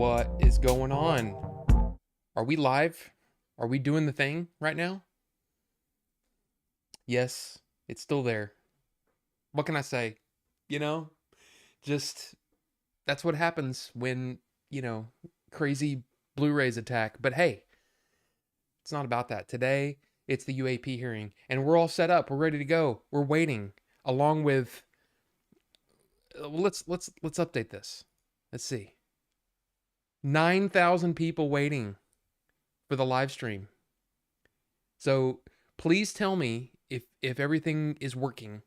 What is going on? Are we live? Are we doing the thing right now? Yes, it's still there. What can I say? You know, just that's what happens when, you know, crazy Blu-rays attack. But hey, it's not about that. Today, it's the UAP hearing, and we're all set up. We're ready to go. We're waiting along with let's update this. Let's see. 9,000 people waiting for the live stream. So please tell me if everything is working.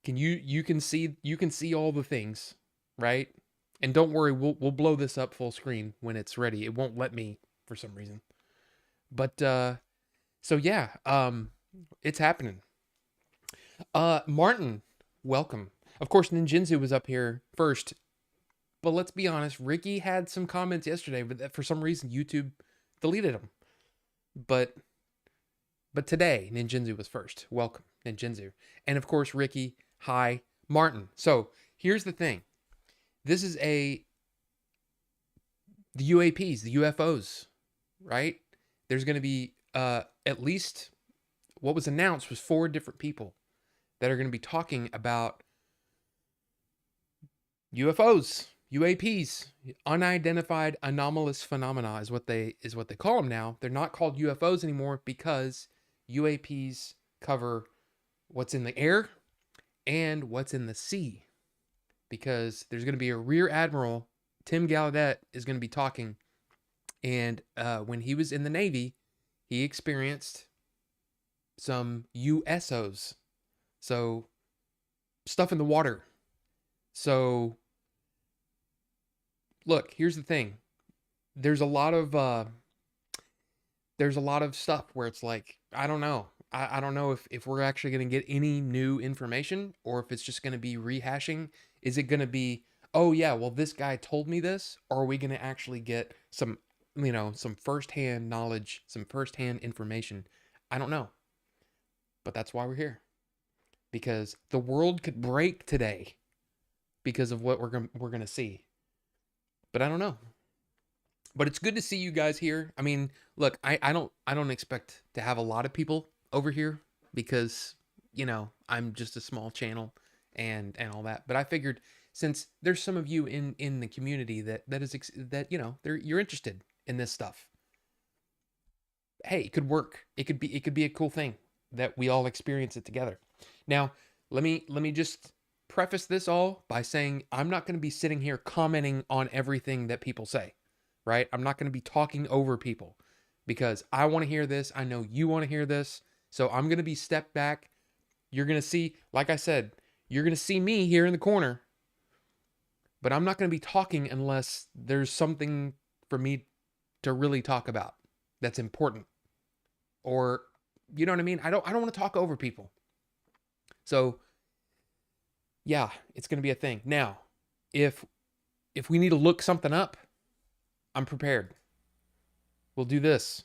Can you can see all the things, right? And don't worry, we'll blow this up full screen when it's ready. It won't let me for some reason. But so yeah, it's happening. Martin, welcome. Of course, Ninjinzu was up here first. But let's be honest, Ricky had some comments yesterday, but for some reason YouTube deleted them. But today, Ninjinzu was first. Welcome, Ninjinzu. And of course, Ricky, hi, Martin. So here's the thing. This is the UAPs, the UFOs, right? There's going to be at least what was announced was 4 different people that are going to be talking about UFOs, UAPs, unidentified anomalous phenomena is what they call them now. They're not called UFOs anymore because UAPs cover what's in the air and what's in the sea. Because there's going to be a Rear Admiral, Tim Gallaudet, is going to be talking. And when he was in the Navy, he experienced some USOs. So, stuff in the water. So, look, here's the thing. There's a lot of stuff where it's like, I don't know. I don't know if we're actually going to get any new information or if it's just going to be rehashing. Is it going to be, oh yeah, well this guy told me this, or are we going to actually get some, some firsthand knowledge, some firsthand information? I don't know. But that's why we're here. Because the world could break today because of what we're going to see. But I don't know. But it's good to see you guys here. I mean, look, I don't expect to have a lot of people over here because, I'm just a small channel and all that. But I figured since there's some of you in the community that you're interested in this stuff. Hey, it could work. It could be a cool thing that we all experience it together. Now, let me just preface this all by saying I'm not going to be sitting here commenting on everything that people say, right? I'm not going to be talking over people because I want to hear this. I know you want to hear this. So I'm going to be stepped back. You're going to see, like I said, you're going to see me here in the corner, but I'm not going to be talking unless there's something for me to really talk about that's important. Or, you know what I mean? I don't want to talk over people. So yeah, it's going to be a thing. Now, if we need to look something up, I'm prepared. We'll do this.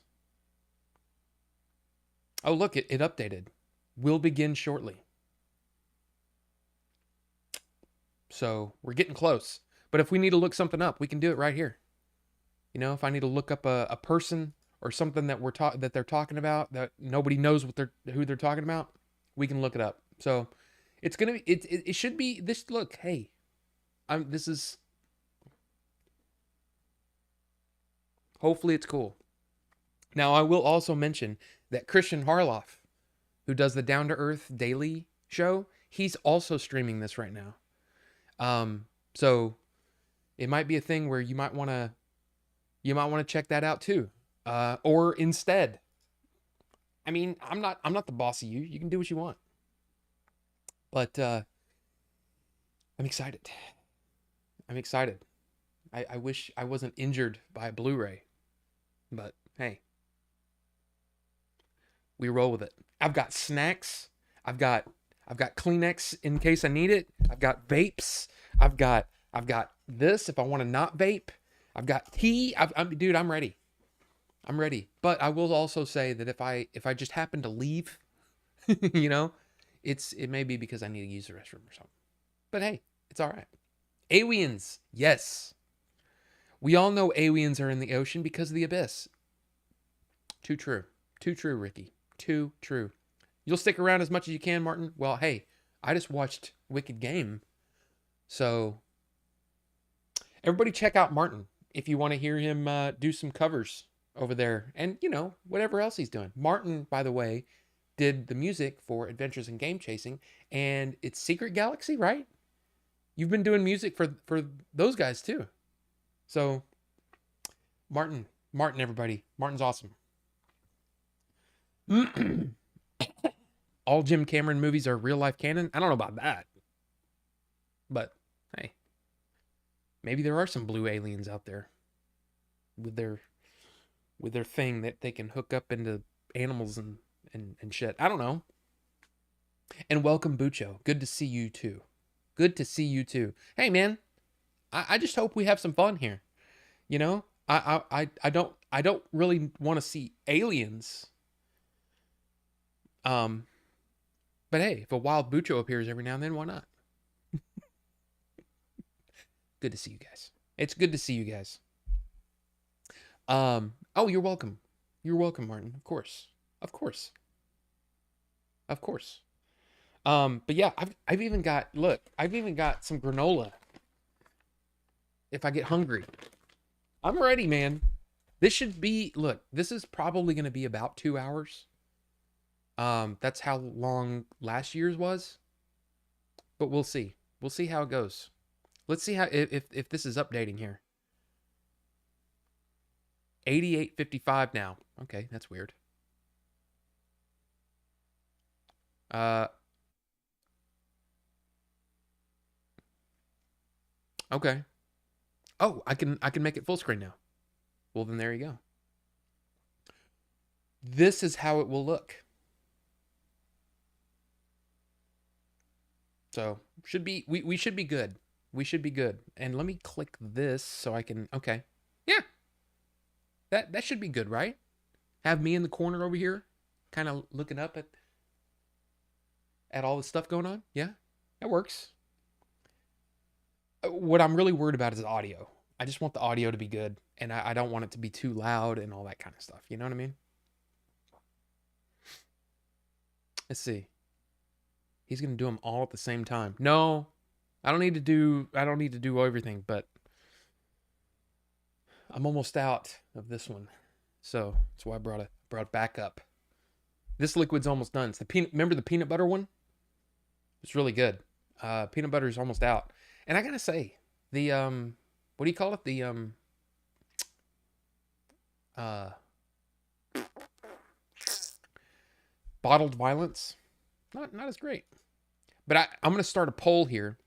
Oh, look, it updated. We'll begin shortly. So we're getting close. But if we need to look something up, we can do it right here. If I need to look up a person or something that that they're talking about that nobody knows who they're talking about, we can look it up. So it's gonna be it should be this. Look, hey, this is hopefully it's cool. Now I will also mention that Christian Harloff, who does the Down to Earth Daily show, he's also streaming this right now. So it might be a thing where you might want to check that out too. Or instead, I mean, I'm not the boss of you. You can do what you want. But I'm excited. I wish I wasn't injured by a Blu-ray. But hey, we roll with it. I've got snacks. I've got Kleenex in case I need it. I've got vapes. I've got this if I want to not vape. I've got tea. Dude, I'm ready. I'm ready. But I will also say that if I just happen to leave, it may be because I need to use the restroom or something. But hey, it's all right. Aliens, yes. We all know aliens are in the ocean because of the abyss. Too true. Too true, Ricky. Too true. You'll stick around as much as you can, Martin. Well, hey, I just watched Wicked Game. So everybody check out Martin if you want to hear him do some covers over there. And, you know, whatever else he's doing. Martin, by the way, did the music for Adventures in Game Chasing. And it's Secret Galaxy, right? You've been doing music for those guys, too. So, Martin, everybody. Martin's awesome. All Jim Cameron movies are real life canon. I don't know about that. But, hey. Maybe there are some blue aliens out there with their thing that they can hook up into animals and shit. I don't know. And welcome, Bucho. Good to see you too. Good to see you too. Hey man, I just hope we have some fun here. You know? I don't really want to see aliens. But hey, if a wild Bucho appears every now and then, why not? Good to see you guys. It's good to see you guys. Oh, you're welcome. You're welcome, Martin. Of course. Of course. Of course. But yeah, I've even got some granola. If I get hungry. I'm ready, man. This is probably going to be about 2 hours. That's how long last year's was. But we'll see. We'll see how it goes. Let's see how if this is updating here. 88:55 now. Okay, that's weird. Okay. Oh, I can make it full screen now. Well, then there you go. This is how it will look. So, we should be good. We should be good. And let me click this so I can, okay. Yeah. That should be good, right? Have me in the corner over here, kind of looking up at all the stuff going on. Yeah, that works. What I'm really worried about is audio. I just want the audio to be good, and I don't want it to be too loud and all that kind of stuff. You know what I mean? Let's see. He's gonna do them all at the same time. No, I don't need to do everything, but I'm almost out of this one, so that's why I brought it back up. This liquid's almost done. It's remember the peanut butter one? It's really good. Peanut butter is almost out, and I gotta say, the what do you call it? The bottled violence, not as great. But I'm gonna start a poll here.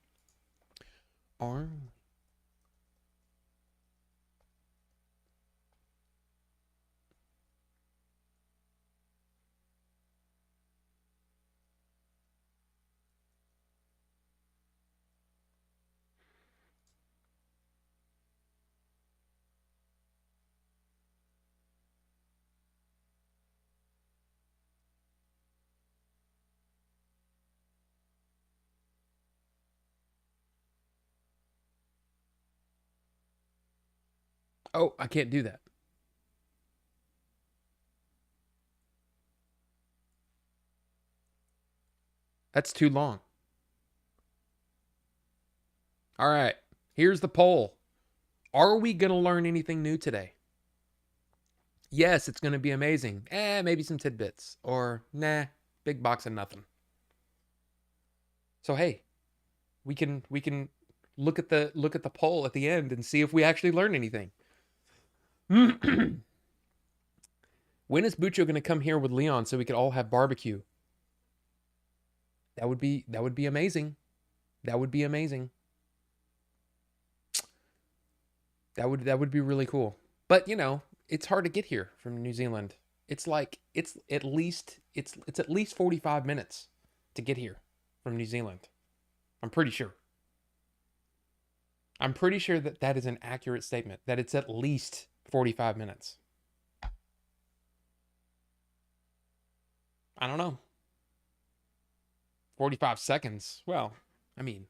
Oh, I can't do that. That's too long. All right, here's the poll. Are we going to learn anything new today? Yes, it's going to be amazing. Maybe some tidbits. Or, nah, big box of nothing. So, hey, we can look at the poll at the end and see if we actually learn anything. When is Bucho going to come here with Leon so we could all have barbecue? That would be amazing. That would be amazing. That would be really cool. But, you know, it's hard to get here from New Zealand. It's at least 45 minutes to get here from New Zealand. I'm pretty sure. I'm pretty sure that is an accurate statement, that it's at least 45 minutes. I don't know. 45 seconds. Well, I mean,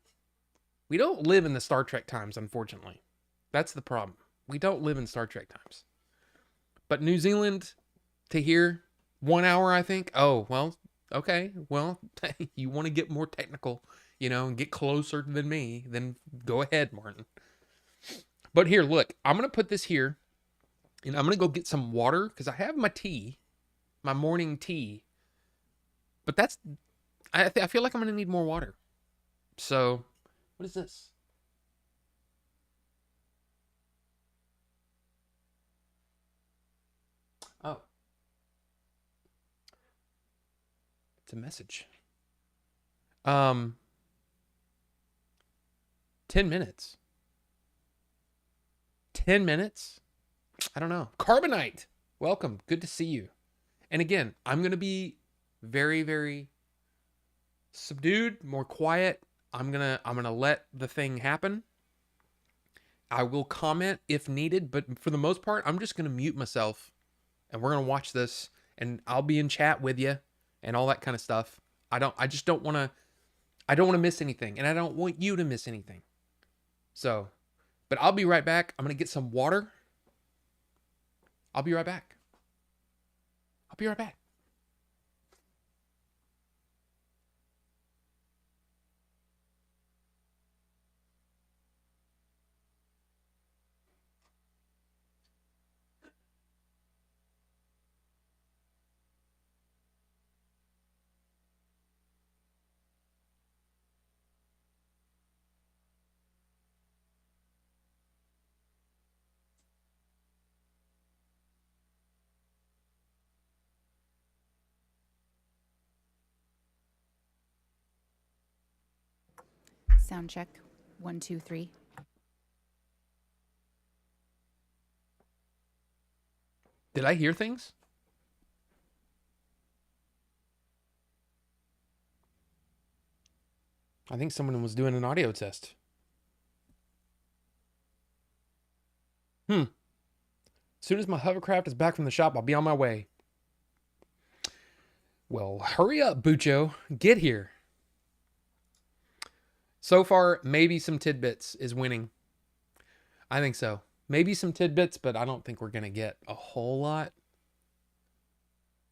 we don't live in the Star Trek times, unfortunately. That's the problem. live in Star Trek times. But New Zealand to here, 1 hour, I think. Oh, well, okay. Well, you want to get more technical, and get closer than me, then go ahead, Martin. But here, look, I'm going to put this here, and I'm going to go get some water, because I have my tea, my morning tea. But I feel like I'm going to need more water. So, what is this? Oh. It's a message. 10 minutes. 10 minutes? I don't know. Carbonite, welcome. Good to see you. And again, I'm going to be very, very subdued, more quiet. I'm going to let the thing happen. I will comment if needed, but for the most part, I'm just going to mute myself and we're going to watch this and I'll be in chat with you and all that kind of stuff. I don't want to miss anything and I don't want you to miss anything. So, but I'll be right back. I'm going to get some water. I'll be right back. Sound check. 1, 2, 3. Did I hear things? I think someone was doing an audio test. As soon as my hovercraft is back from the shop, I'll be on my way. Well, hurry up, Bucho. Get here. So far, maybe some tidbits is winning. I think so. Maybe some tidbits, but I don't think we're going to get a whole lot.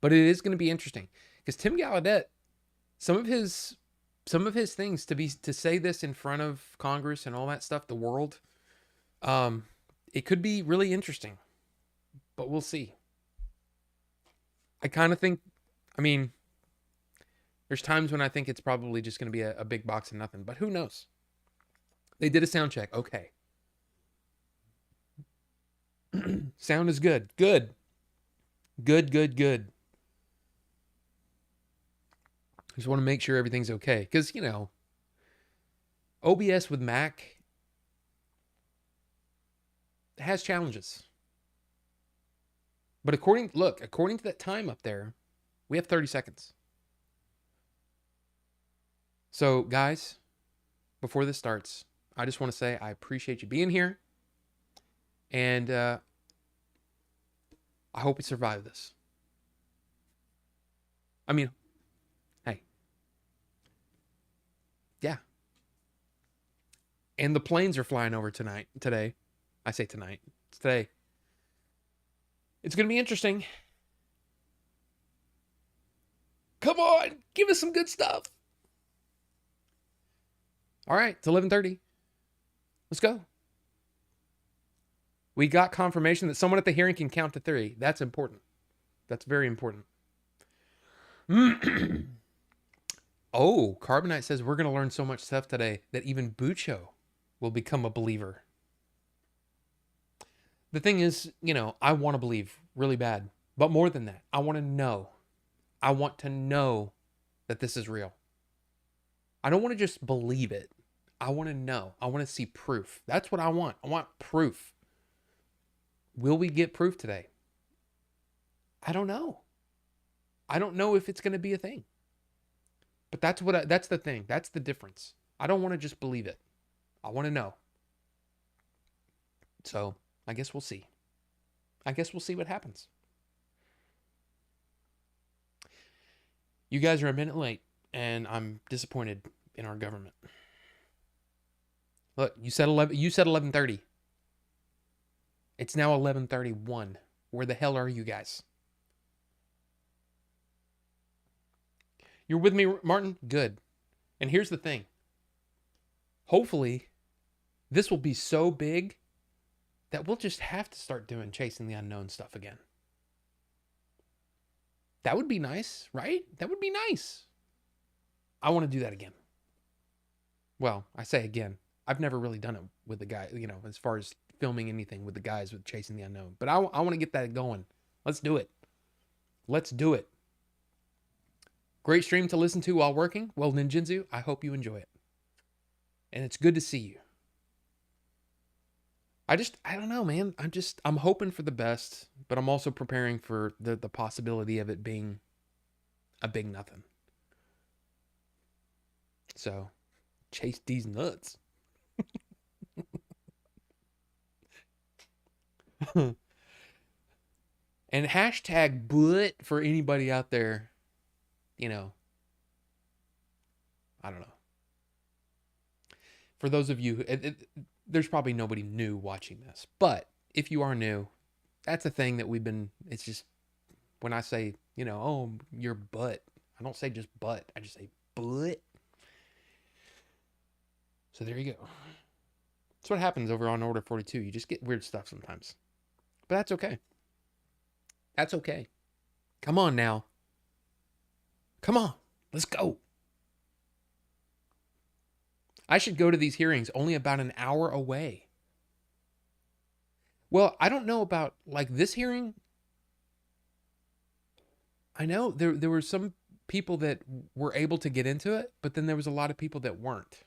But it is going to be interesting because Tim Gallaudet, some of his things to say this in front of Congress and all that stuff, the world, it could be really interesting. But we'll see. I kind of think, there's times when I think it's probably just going to be a big box of nothing, but who knows? They did a sound check. Okay. Sound is good. Good. Just want to make sure everything's okay. Because, OBS with Mac has challenges. But according to that time up there, we have 30 seconds. So, guys, before this starts, I just want to say I appreciate you being here. And I hope we survive this. Hey. Yeah. And the planes are flying over today. I say tonight. It's today. It's going to be interesting. Come on, give us some good stuff. All right, it's 11:30. Let's go. We got confirmation that someone at the hearing can count to 3. That's important. That's very important. Oh, Carbonite says we're going to learn so much stuff today that even Bucho will become a believer. The thing is, I want to believe really bad. But more than that, I want to know. I want to know that this is real. I don't want to just believe it. I want to know. I want to see proof. That's what I want. I want proof. Will we get proof today? I don't know. I don't know if it's going to be a thing. But that's the thing. That's the difference. I don't want to just believe it. I want to know. So, I guess we'll see. I guess we'll see what happens. You guys are a minute late, and I'm disappointed in our government. Look, you said 11:30. It's now 11:31. Where the hell are you guys? You're with me, Martin? Good. And here's the thing. Hopefully, this will be so big that we'll just have to start doing Chasing the Unknown stuff again. That would be nice, right? That would be nice. I want to do that again. Well, I say again. I've never really done it with the guy, as far as filming anything with the guys with Chasing the Unknown. But I want to get that going. Let's do it. Let's do it. Great stream to listen to while working. Well, Ninjinzu, I hope you enjoy it. And it's good to see you. I don't know, man. I'm hoping for the best, but I'm also preparing for the possibility of it being a big nothing. So, chase these nuts. And hashtag but for anybody out there, I don't know. For those of you, there's probably nobody new watching this, but if you are new, that's a thing that it's just, when I say, oh, your butt, I don't say just butt, I just say butt. So there you go. That's what happens over on Order 42. You just get weird stuff sometimes. But that's okay. That's okay. Come on now. Come on. Let's go. I should go to these hearings only about an hour away. Well, I don't know about like this hearing. I know there were some people that were able to get into it, but then there was a lot of people that weren't.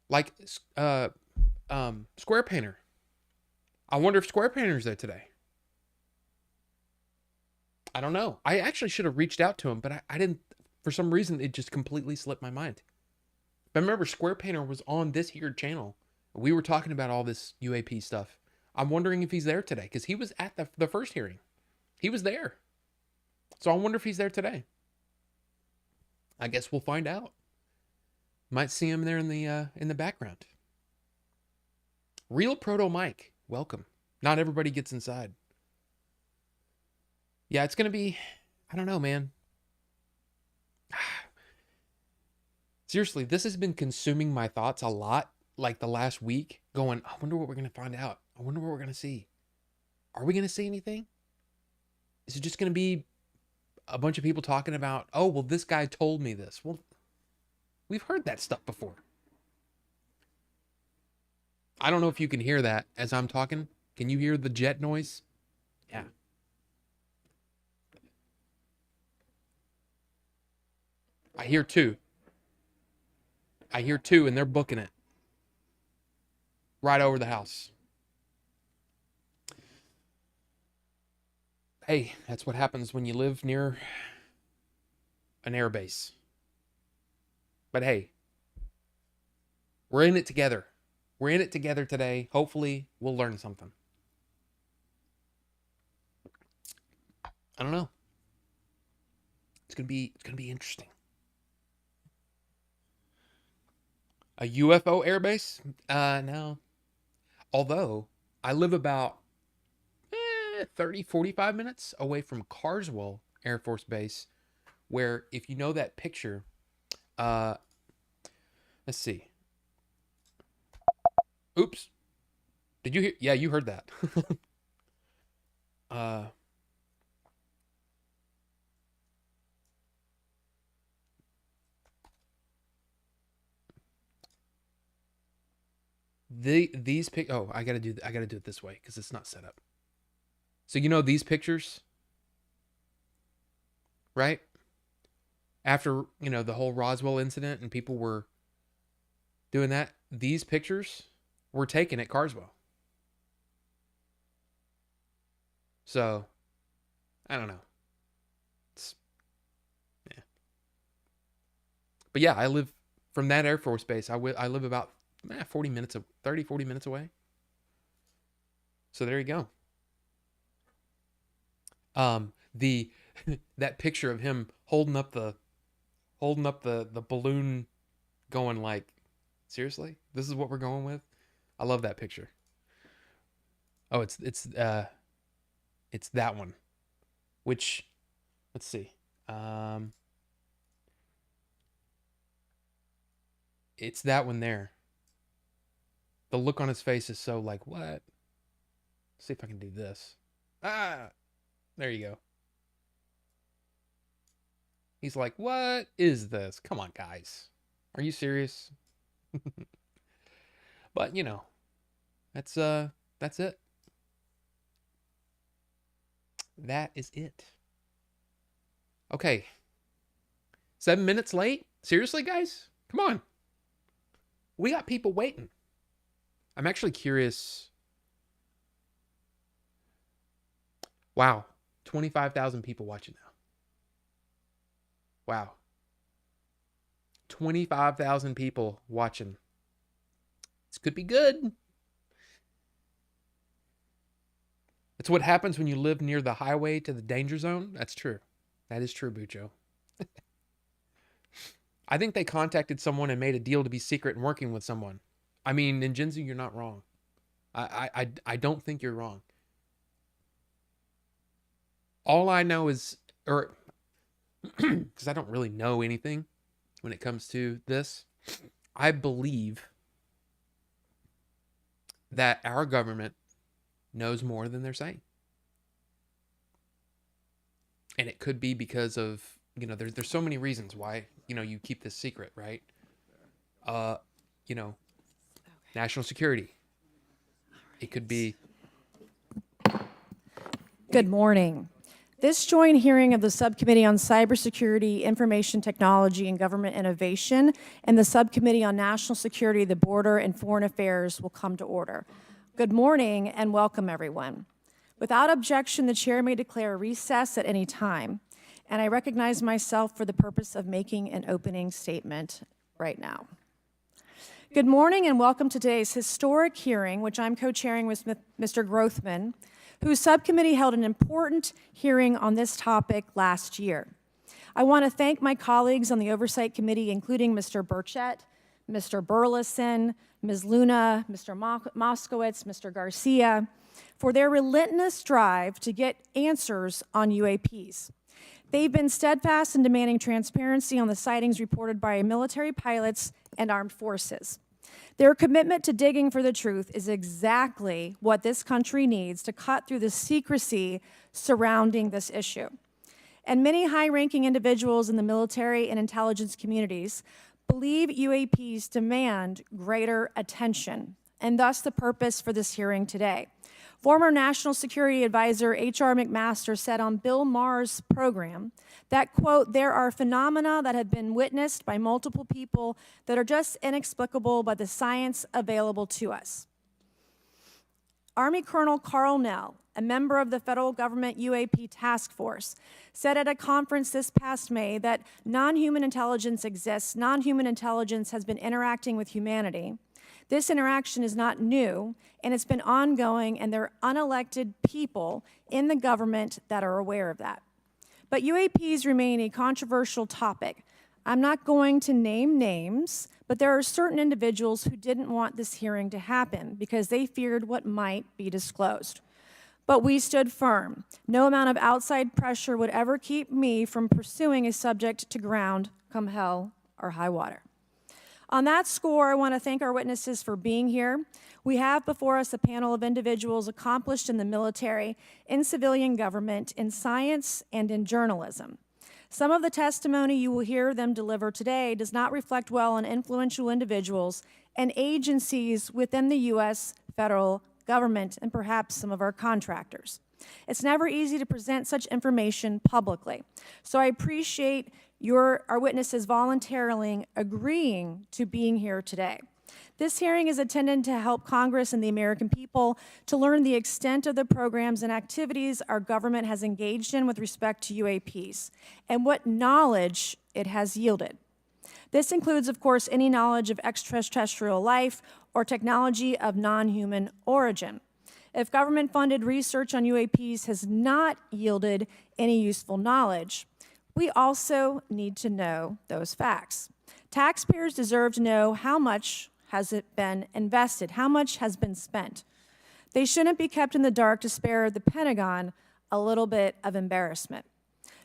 Like Square Painter. I wonder if Square Painter's there today. I don't know. I actually should have reached out to him, but I didn't. For some reason, it just completely slipped my mind. But remember, Square Painter was on this here channel. We were talking about all this UAP stuff. I'm wondering if he's there today, because he was at the first hearing. He was there. So I wonder if he's there today. I guess we'll find out. Might see him there in the background. Real Proto Mike, welcome. Not everybody gets inside. Yeah, it's gonna be, I don't know, man. Seriously, this has been consuming my thoughts a lot, like the last week, going, I wonder what we're gonna find out. I wonder what we're gonna see. Are we gonna see anything? Is it just gonna be a bunch of people talking about, oh, well, this guy told me this? Well, we've heard that stuff before. I don't know if you can hear that as I'm talking. Can you hear the jet noise? Yeah. I hear two. And they're booking it. Right over the house. Hey, that's what happens when you live near an air base. But hey, we're in it together. We're in it together today. Hopefully, we'll learn something. I don't know. It's gonna be interesting. A UFO airbase? No. Although, I live about 30, 45 minutes away from Carswell Air Force Base, where, if you know that picture, let's see. Oops. Did you hear? Yeah, you heard that. These pic. Oh, I gotta do it this way because it's not set up. So these pictures, right? After the whole Roswell incident and people were doing that, these pictures were taken at Carswell. So, I don't know. Yeah. But yeah, I live from that Air Force Base. I live about 40 minutes away. So there you go. The that picture of him holding up the balloon, going like, seriously, this is what we're going with. I love that picture. Oh, it's that one. Which, let's see. It's that one there. The look on his face is so like, what? Let's see if I can do this. Ah, there you go. He's like, what is this? Come on, guys. Are you serious? But that's it. That is it. Okay. 7 minutes late? Seriously, guys? Come on. We got people waiting. I'm actually curious. Wow. 25,000 people watching now. Wow. 25,000 people watching. This could be good. That's what happens when you live near the highway to the danger zone. That's true. That is true, Bucho. I think they contacted someone and made a deal to be secret and working with someone. I mean, Ninjinzu, you're not wrong. I don't think you're wrong. All I know is, or because I don't really know anything when it comes to this, I believe that our government knows more than they're saying. And it could be because of, there's so many reasons why, you keep this secret, right? National security. It could be. Good morning. This joint hearing of the Subcommittee on Cybersecurity, Information Technology, and Government Innovation and the Subcommittee on National Security, the Border, and Foreign Affairs will come to order. Good morning and welcome, everyone. Without objection, the chair may declare a recess at any time, and I recognize myself for the purpose of making an opening statement right now. Good morning and welcome to today's historic hearing, which I'm co-chairing with Mr. Grothman, whose subcommittee held an important hearing on this topic last year. I want to thank my colleagues on the Oversight Committee, including Mr. Burchett, Mr. Burleson, Ms. Luna, Mr. Moskowitz, Mr. Garcia, for their relentless drive to get answers on UAPs. They've been steadfast in demanding transparency on the sightings reported by military pilots and armed forces. Their commitment to digging for the truth is exactly what this country needs to cut through the secrecy surrounding this issue. And many high-ranking individuals in the military and intelligence communities believe UAPs demand greater attention, and thus the purpose for this hearing today. Former National Security Advisor H.R. McMaster said on Bill Maher's program that, quote, there are phenomena that have been witnessed by multiple people that are just inexplicable by the science available to us. Army Colonel Carl Nell, a member of the federal government UAP task force, said at a conference this past May that non-human intelligence exists, non-human intelligence has been interacting with humanity. This interaction is not new, and it's been ongoing, and there are unelected people in the government that are aware of that. But UAPs remain a controversial topic. I'm not going to name names, but there are certain individuals who didn't want this hearing to happen because they feared what might be disclosed. But we stood firm. No amount of outside pressure would ever keep me from pursuing a subject to ground, come hell or high water. On that score, I want to thank our witnesses for being here. We have before us a panel of individuals accomplished in the military, in civilian government, in science, and in journalism. Some of the testimony you will hear them deliver today does not reflect well on influential individuals and agencies within the U.S. federal government and perhaps some of our contractors. It's never easy to present such information publicly, so I appreciate our witnesses voluntarily agreeing to being here today. This hearing is intended to help Congress and the American people to learn the extent of the programs and activities our government has engaged in with respect to UAPs and what knowledge it has yielded. This includes, of course, any knowledge of extraterrestrial life or technology of non-human origin. If government-funded research on UAPs has not yielded any useful knowledge, we also need to know those facts. Taxpayers deserve to know how much has it been invested, how much has been spent. They shouldn't be kept in the dark to spare the Pentagon a little bit of embarrassment.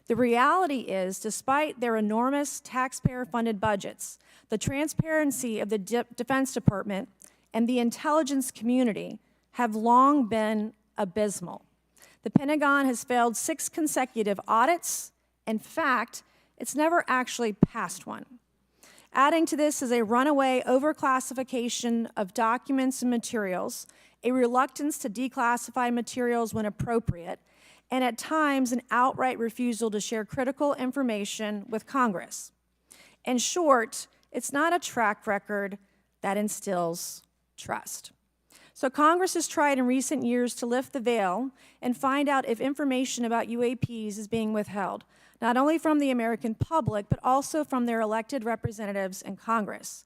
The reality is, despite their enormous taxpayer-funded budgets, the transparency of the Defense Department and the intelligence community have long been abysmal. The Pentagon has failed 6 consecutive audits. In fact, it's never actually passed one. Adding to this is a runaway overclassification of documents and materials, a reluctance to declassify materials when appropriate, and at times an outright refusal to share critical information with Congress. In short, it's not a track record that instills trust. So Congress has tried in recent years to lift the veil and find out if information about UAPs is being withheld, not only from the American public, but also from their elected representatives in Congress.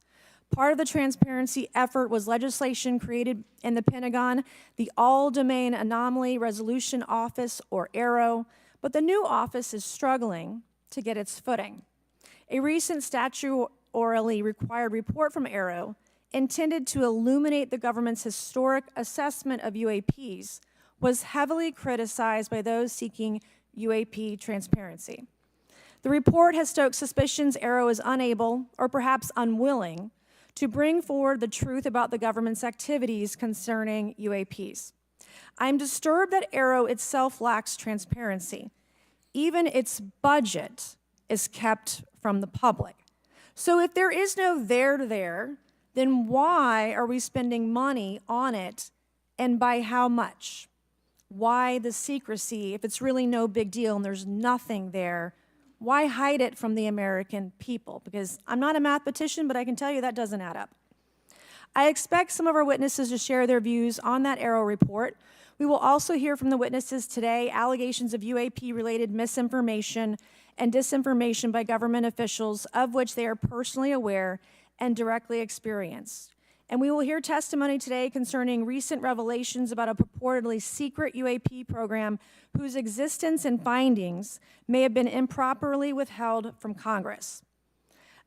Part of the transparency effort was legislation created in the Pentagon, the All-Domain Anomaly Resolution Office, or AARO, but the new office is struggling to get its footing. A recent statutorily required report from AARO, intended to illuminate the government's historic assessment of UAPs, was heavily criticized by those seeking UAP transparency. The report has stoked suspicions AARO is unable, or perhaps unwilling, to bring forward the truth about the government's activities concerning UAPs. I'm disturbed that AARO itself lacks transparency. Even its budget is kept from the public. So if there is no there, then why are we spending money on it, and by how much? Why the secrecy if it's really no big deal and there's nothing there? Why hide it from the American people? Because I'm not a mathematician, but I can tell you that doesn't add up. I expect some of our witnesses to share their views on that AARO report. We will also hear from the witnesses today allegations of UAP-related misinformation and disinformation by government officials, of which they are personally aware and directly experienced. And we will hear testimony today concerning recent revelations about a purportedly secret UAP program whose existence and findings may have been improperly withheld from Congress.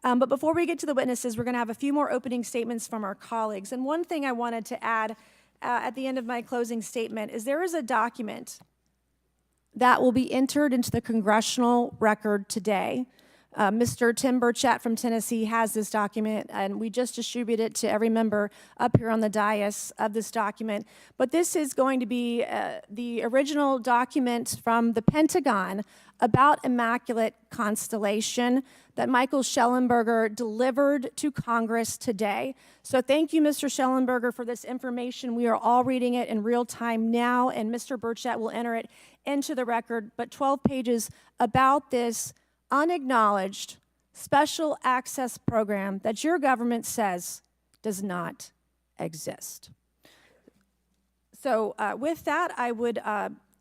But before we get to the witnesses, we're going to have a few more opening statements from our colleagues. And one thing I wanted to add at the end of my closing statement is there is a document that will be entered into the congressional record today. Mr. Tim Burchett from Tennessee has this document, and we just distributed it to every member up here on the dais of this document. But this is going to be the original document from the Pentagon about Immaculate Constellation that Michael Shellenberger delivered to Congress today. So thank you, Mr. Shellenberger, for this information. We are all reading it in real time now, and Mr. Burchett will enter it into the record. But 12 pages about this unacknowledged special access program that your government says does not exist. So with that, I would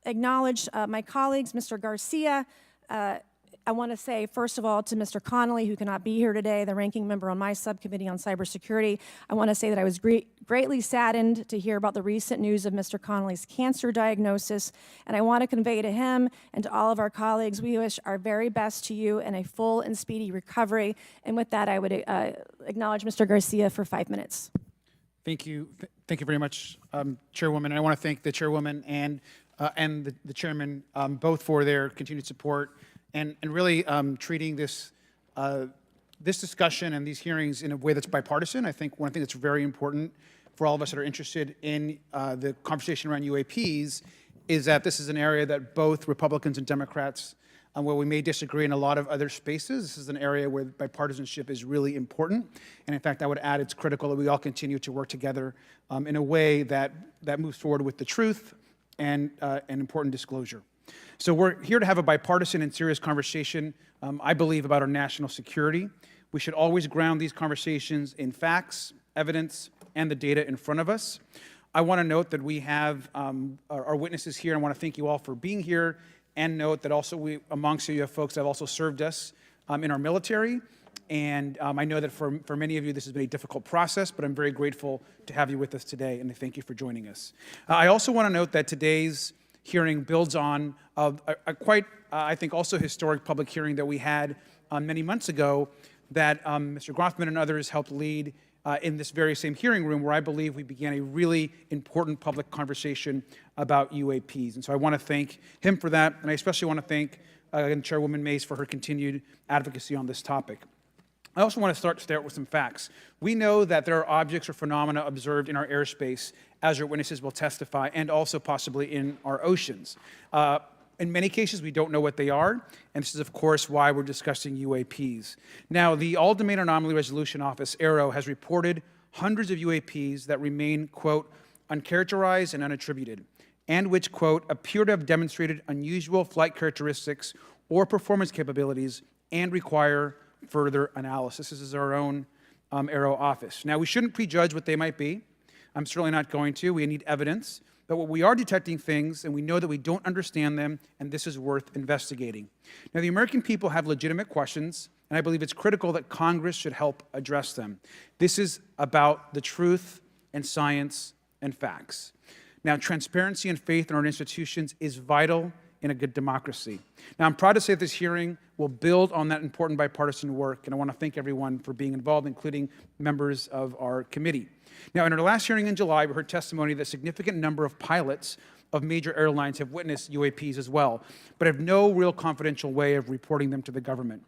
acknowledge my colleagues, Mr. Garcia. I want to say, first of all, to Mr. Connolly, who cannot be here today, the ranking member on my subcommittee on cybersecurity, I want to say that I was greatly saddened to hear about the recent news of Mr. Connolly's cancer diagnosis, and I want to convey to him and to all of our colleagues, we wish our very best to you and a full and speedy recovery. And with that, I would acknowledge Mr. Garcia for 5 minutes. Thank you. Thank you very much, Chairwoman. And I want to thank the Chairwoman and the Chairman both for their continued support and really treating this discussion and these hearings in a way that's bipartisan. I think one thing that's very important for all of us that are interested in the conversation around UAPs is that this is an area that both Republicans and Democrats, where we may disagree in a lot of other spaces, this is an area where bipartisanship is really important. And in fact, I would add it's critical that we all continue to work together in a way that moves forward with the truth and important disclosure. So we're here to have a bipartisan and serious conversation, I believe, about our national security. We should always ground these conversations in facts, evidence, and the data in front of us. I want to note that we have our witnesses here, and I want to thank you all for being here, and note that also amongst you have folks that have also served us in our military. And I know that for many of you, this has been a difficult process, but I'm very grateful to have you with us today, and I thank you for joining us. I also want to note that today's hearing builds on a quite, I think, also historic public hearing that we had many months ago that Mr. Grothman and others helped lead in this very same hearing room where I believe we began a really important public conversation about UAPs. And so I want to thank him for that, and I especially want to thank Chairwoman Mace for her continued advocacy on this topic. I also want to start with some facts. We know that there are objects or phenomena observed in our airspace, as our witnesses will testify, and also possibly in our oceans. In many cases, we don't know what they are, and this is, of course, why we're discussing UAPs. Now, the All-Domain Anomaly Resolution Office, AARO, has reported hundreds of UAPs that remain, quote, uncharacterized and unattributed, and which, quote, appear to have demonstrated unusual flight characteristics or performance capabilities and require further analysis. This is our own AARO office. Now, we shouldn't prejudge what they might be. I'm certainly not going to. We need evidence. But what we are detecting things, and we know that we don't understand them, and this is worth investigating. Now, the American people have legitimate questions, and I believe it's critical that Congress should help address them. This is about the truth and science and facts. Now, transparency and faith in our institutions is vital in a good democracy. Now, I'm proud to say that this hearing will build on that important bipartisan work, and I want to thank everyone for being involved, including members of our committee. Now, in our last hearing in July, we heard testimony that a significant number of pilots of major airlines have witnessed UAPs as well, but have no real confidential way of reporting them to the government.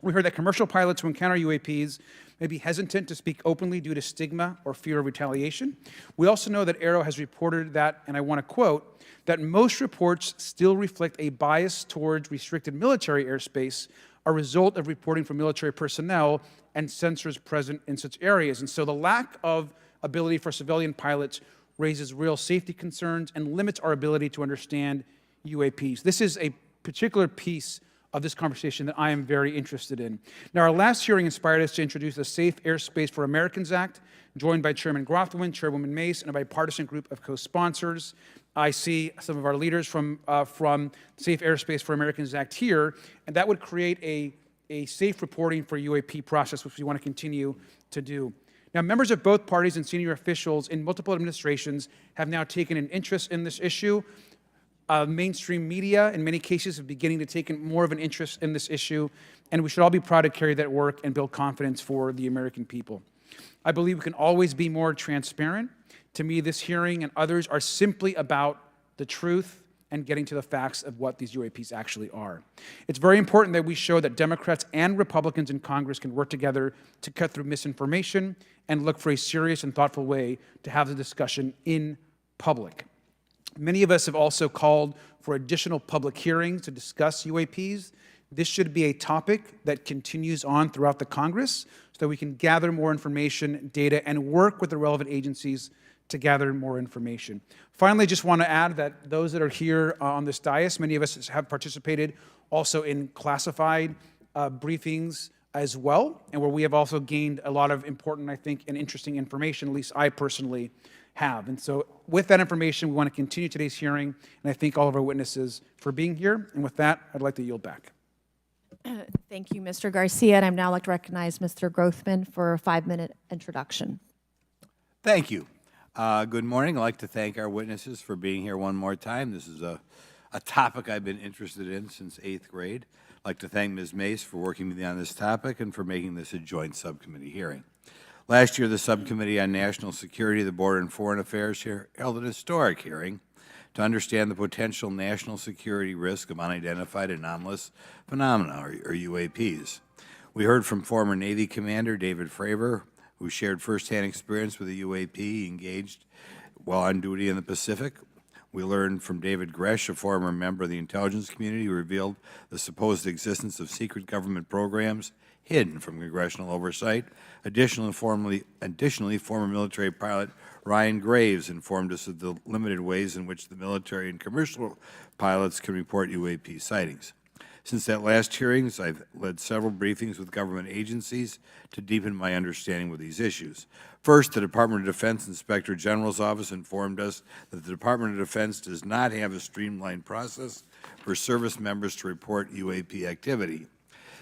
We heard that commercial pilots who encounter UAPs may be hesitant to speak openly due to stigma or fear of retaliation. We also know that AARO has reported that, and I want to quote, that most reports still reflect a bias towards restricted military airspace, a result of reporting from military personnel and sensors present in such areas. And so the lack of ability for civilian pilots raises real safety concerns and limits our ability to understand UAPs. This is a particular piece of this conversation that I am very interested in. Now, our last hearing inspired us to introduce the Safe Airspace for Americans Act, joined by Chairman Grothman, Chairwoman Mace, and a bipartisan group of co-sponsors. I see some of our leaders from Safe Airspace for Americans Act here, and that would create a safe reporting for UAP process, which we want to continue to do. Now, members of both parties and senior officials in multiple administrations have now taken an interest in this issue. Mainstream media, in many cases, are beginning to take more of an interest in this issue, and we should all be proud to carry that work and build confidence for the American people. I believe we can always be more transparent. To me, this hearing and others are simply about the truth and getting to the facts of what these UAPs actually are. It's very important that we show that Democrats and Republicans in Congress can work together to cut through misinformation and look for a serious and thoughtful way to have the discussion in public. Many of us have also called for additional public hearings to discuss UAPs. This should be a topic that continues on throughout the Congress so that we can gather more information, data, and work with the relevant agencies to gather more information. Finally, I just want to add that those that are here on this dais, many of us have participated also in classified briefings as well, and where we have also gained a lot of important, I think, and interesting information, at least I personally have. And so with that information, we want to continue today's hearing, and I thank all of our witnesses for being here. And with that, I'd like to yield back. Thank you, Mr. Garcia, and I'd now like to recognize Mr. Grothman for a 5-minute introduction. Thank you. Good morning. I'd like to thank our witnesses for being here one more time. This is a topic I've been interested in since 8th grade. I'd like to thank Ms. Mace for working with me on this topic and for making this a joint subcommittee hearing. Last year, the Subcommittee on National Security, the Border and Foreign Affairs held an historic hearing to understand the potential national security risk of unidentified anomalous phenomena, or UAPs. We heard from former Navy Commander David Fravor, who shared firsthand experience with a UAP he engaged while on duty in the Pacific. We learned from David Gresh, a former member of the intelligence community, who revealed the supposed existence of secret government programs hidden from congressional oversight. Additionally, former military pilot Ryan Graves informed us of the limited ways in which the military and commercial pilots can report UAP sightings. Since that last hearings, I've led several briefings with government agencies to deepen my understanding with these issues. First, the Department of Defense Inspector General's Office informed us that the Department of Defense does not have a streamlined process for service members to report UAP activity.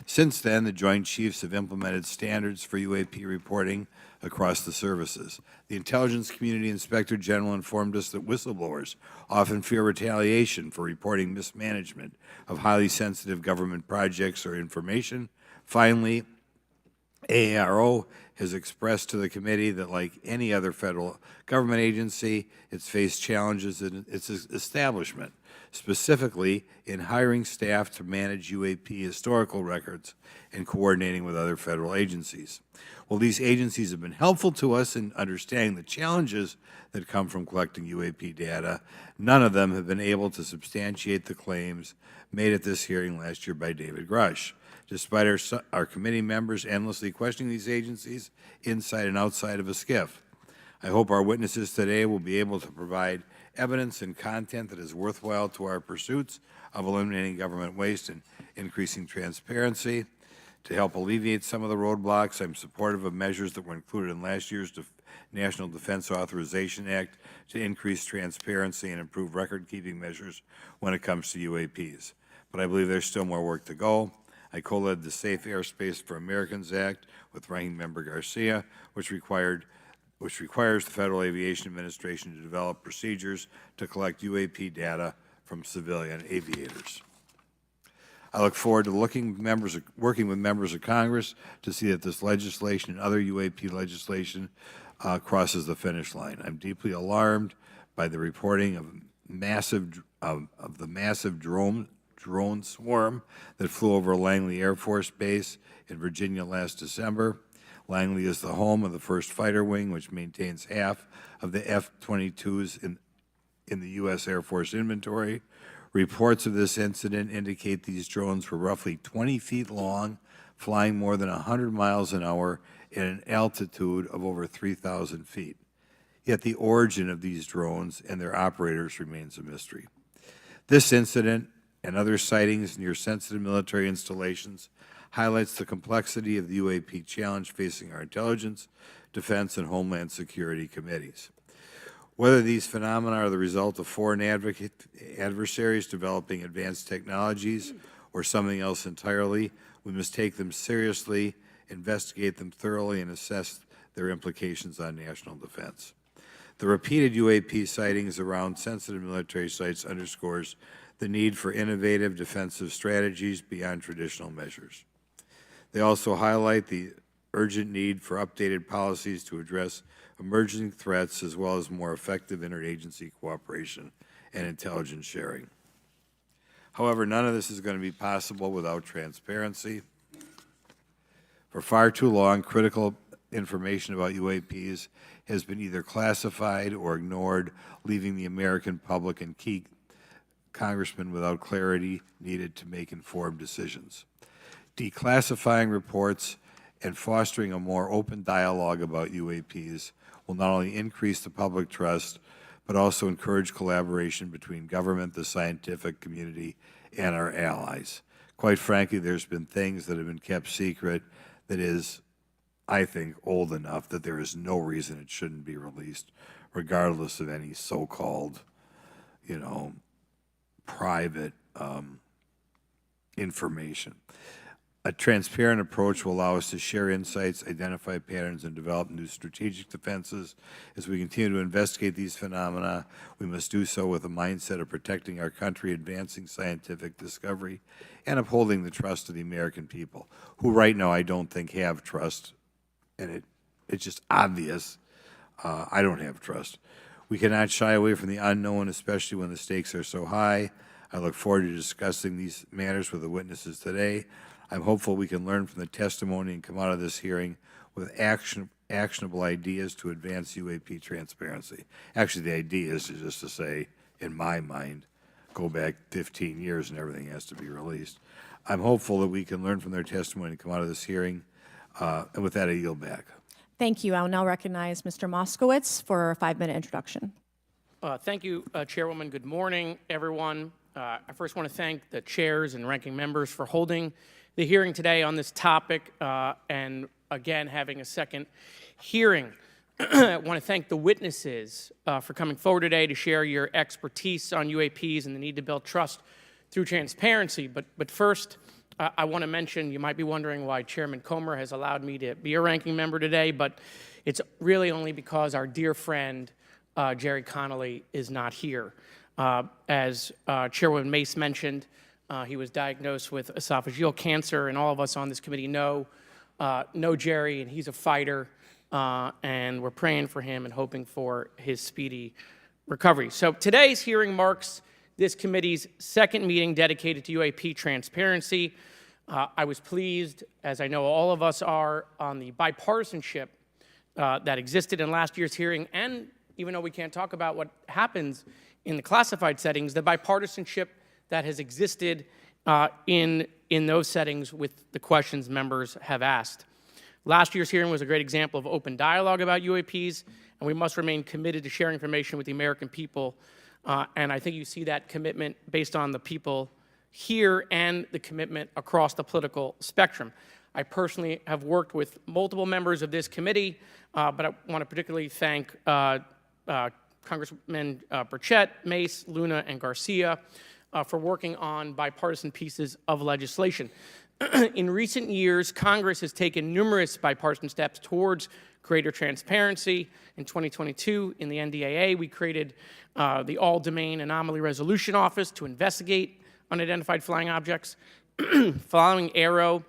Since then, the Joint Chiefs have implemented standards for UAP reporting across the services. The Intelligence Community Inspector General informed us that whistleblowers often fear retaliation for reporting mismanagement of highly sensitive government projects or information. Finally, AARO has expressed to the committee that, like any other federal government agency, it's faced challenges in its establishment, specifically in hiring staff to manage UAP historical records and coordinating with other federal agencies. While these agencies have been helpful to us in understanding the challenges that come from collecting UAP data, none of them have been able to substantiate the claims made at this hearing last year by David Grush. Despite our committee members endlessly questioning these agencies inside and outside of a SCIF. I hope our witnesses today will be able to provide evidence and content that is worthwhile to our pursuits of eliminating government waste and increasing transparency. To help alleviate some of the roadblocks, I'm supportive of measures that were included in last year's National Defense Authorization Act to increase transparency and improve record-keeping measures when it comes to UAPs. But I believe there's still more work to go. I co-led the Safe Airspace for Americans Act with Ranking Member Garcia, which requires the Federal Aviation Administration to develop procedures to collect UAP data from civilian aviators. I look forward to working with members of Congress to see that this legislation and other UAP legislation crosses the finish line. I'm deeply alarmed by the reporting of the massive drone swarm that flew over Langley Air Force Base in Virginia last December. Langley is the home of the 1st Fighter Wing, which maintains half of the F-22s in the U.S. Air Force inventory. Reports of this incident indicate these drones were roughly 20 feet long, flying more than 100 miles an hour at an altitude of over 3,000 feet. Yet the origin of these drones and their operators remains a mystery. This incident and other sightings near sensitive military installations highlights the complexity of the UAP challenge facing our intelligence, defense, and homeland security committees. Whether these phenomena are the result of foreign adversaries developing advanced technologies or something else entirely, we must take them seriously, investigate them thoroughly, and assess their implications on national defense. The repeated UAP sightings around sensitive military sites underscores the need for innovative defensive strategies beyond traditional measures. They also highlight the urgent need for updated policies to address emerging threats as well as more effective interagency cooperation and intelligence sharing. However, none of this is going to be possible without transparency. For far too long, critical information about UAPs has been either classified or ignored, leaving the American public and key congressmen without clarity needed to make informed decisions. Declassifying reports and fostering a more open dialogue about UAPs will not only increase the public trust, but also encourage collaboration between government, the scientific community, and our allies. Quite frankly, there's been things that have been kept secret that is, I think, old enough that there is no reason it shouldn't be released, regardless of any so-called, private information. A transparent approach will allow us to share insights, identify patterns, and develop new strategic defenses. As we continue to investigate these phenomena, we must do so with a mindset of protecting our country, advancing scientific discovery, and upholding the trust of the American people, who right now I don't think have trust, and it's just obvious I don't have trust. We cannot shy away from the unknown, especially when the stakes are so high. I look forward to discussing these matters with the witnesses today. I'm hopeful we can learn from the testimony and come out of this hearing with actionable ideas to advance UAP transparency. Actually, the idea is just to say, in my mind, go back 15 years and everything has to be released. I'm hopeful that we can learn from their testimony and come out of this hearing. And with that, I yield back. Thank you. I will now recognize Mr. Moskowitz for a 5-minute introduction. Thank you, Chairwoman. Good morning, everyone. I first want to thank the chairs and ranking members for holding the hearing today on this topic and, again, having a second hearing. I want to thank the witnesses for coming forward today to share your expertise on UAPs and the need to build trust through transparency. But first, I want to mention, you might be wondering why Chairman Comer has allowed me to be a ranking member today, but it's really only because our dear friend, Jerry Connolly, is not here. As Chairwoman Mace mentioned, he was diagnosed with esophageal cancer, and all of us on this committee know know Jerry, and he's a fighter, and we're praying for him and hoping for his speedy recovery. So today's hearing marks this committee's second meeting dedicated to UAP transparency. I was pleased, as I know all of us are, on the bipartisanship that existed in last year's hearing, and even though we can't talk about what happens in the classified settings, the bipartisanship that has existed in those settings with the questions members have asked. Last year's hearing was a great example of open dialogue about UAPs, and we must remain committed to sharing information with the American people. And I think you see that commitment based on the people here and the commitment across the political spectrum. I personally have worked with multiple members of this committee, but I want to particularly thank Congressman Burchett, Mace, Luna, and Garcia for working on bipartisan pieces of legislation. In recent years, Congress has taken numerous bipartisan steps towards greater transparency. In 2022, in the NDAA, we created the All-Domain Anomaly Resolution Office to investigate unidentified flying objects. Following Aero,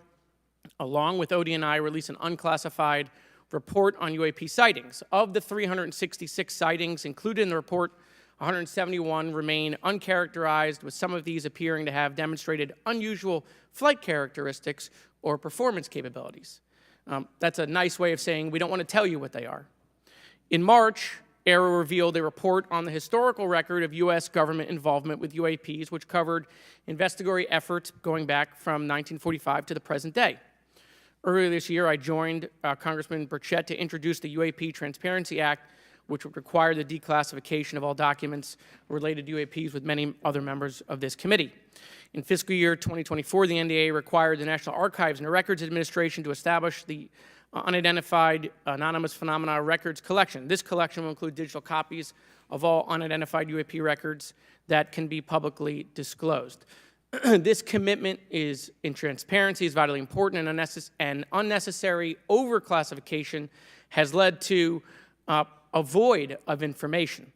along with ODNI, released an unclassified report on UAP sightings. Of the 366 sightings included in the report, 171 remain uncharacterized, with some of these appearing to have demonstrated unusual flight characteristics or performance capabilities. That's a nice way of saying we don't want to tell you what they are. In March, Aero revealed a report on the historical record of U.S. government involvement with UAPs, which covered investigatory efforts going back from 1945 to the present day. Earlier this year, I joined Congressman Burchett to introduce the UAP Transparency Act, which would require the declassification of all documents related to UAPs with many other members of this committee. In fiscal year 2024, the NDAA required the National Archives and Records Administration to establish the Unidentified Anonymous Phenomena Records Collection. This collection will include digital copies of all unidentified UAP records that can be publicly disclosed. This commitment in transparency is vitally important, and unnecessary overclassification has led to a void of information,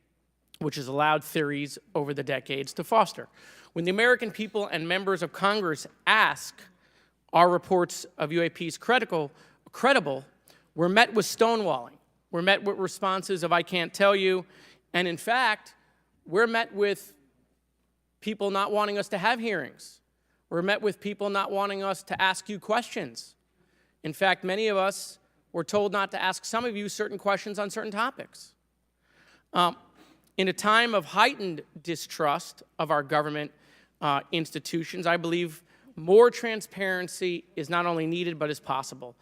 which has allowed theories over the decades to foster. When the American people and members of Congress ask, are reports of UAPs credible, we're met with stonewalling. We're met with responses of, I can't tell you. And in fact, we're met with people not wanting us to have hearings. We're met with people not wanting us to ask you questions. In fact, many of us were told not to ask some of you certain questions on certain topics. In a time of heightened distrust of our government institutions, I believe more transparency is not only needed, but is possible.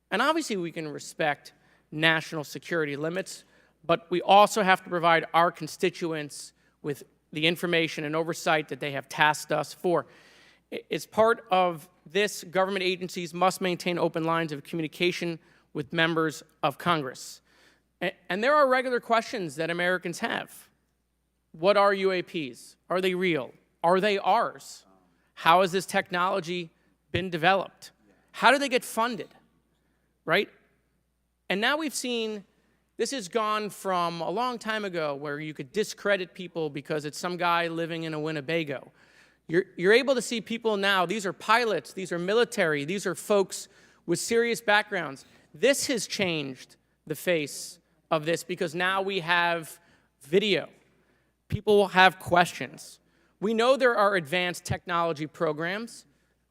And obviously, we can respect national security limits, but we also have to provide our constituents with the information and oversight that they have tasked us for. As part of this, government agencies must maintain open lines of communication with members of Congress. And there are regular questions that Americans have. What are UAPs? Are they real? Are they ours? How has this technology been developed? How do they get funded? Right? And now we've seen this has gone from a long time ago where you could discredit people because it's some guy living in a Winnebago. You're able to see people now, these are pilots, these are military, these are folks with serious backgrounds. This has changed the face of this because now we have video. People will have questions. We know there are advanced technology programs.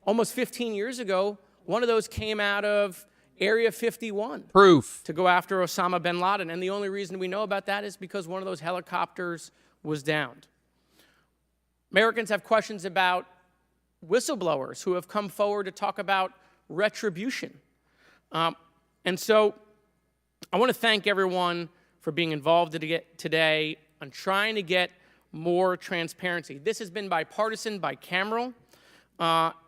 Almost 15 years ago, one of those came out of Area 51. Proof. To go after Osama bin Laden. And the only reason we know about that is because one of those helicopters was downed. Americans have questions about whistleblowers who have come forward to talk about retribution. And so I want to thank everyone for being involved today on trying to get more transparency. This has been bipartisan, bicameral,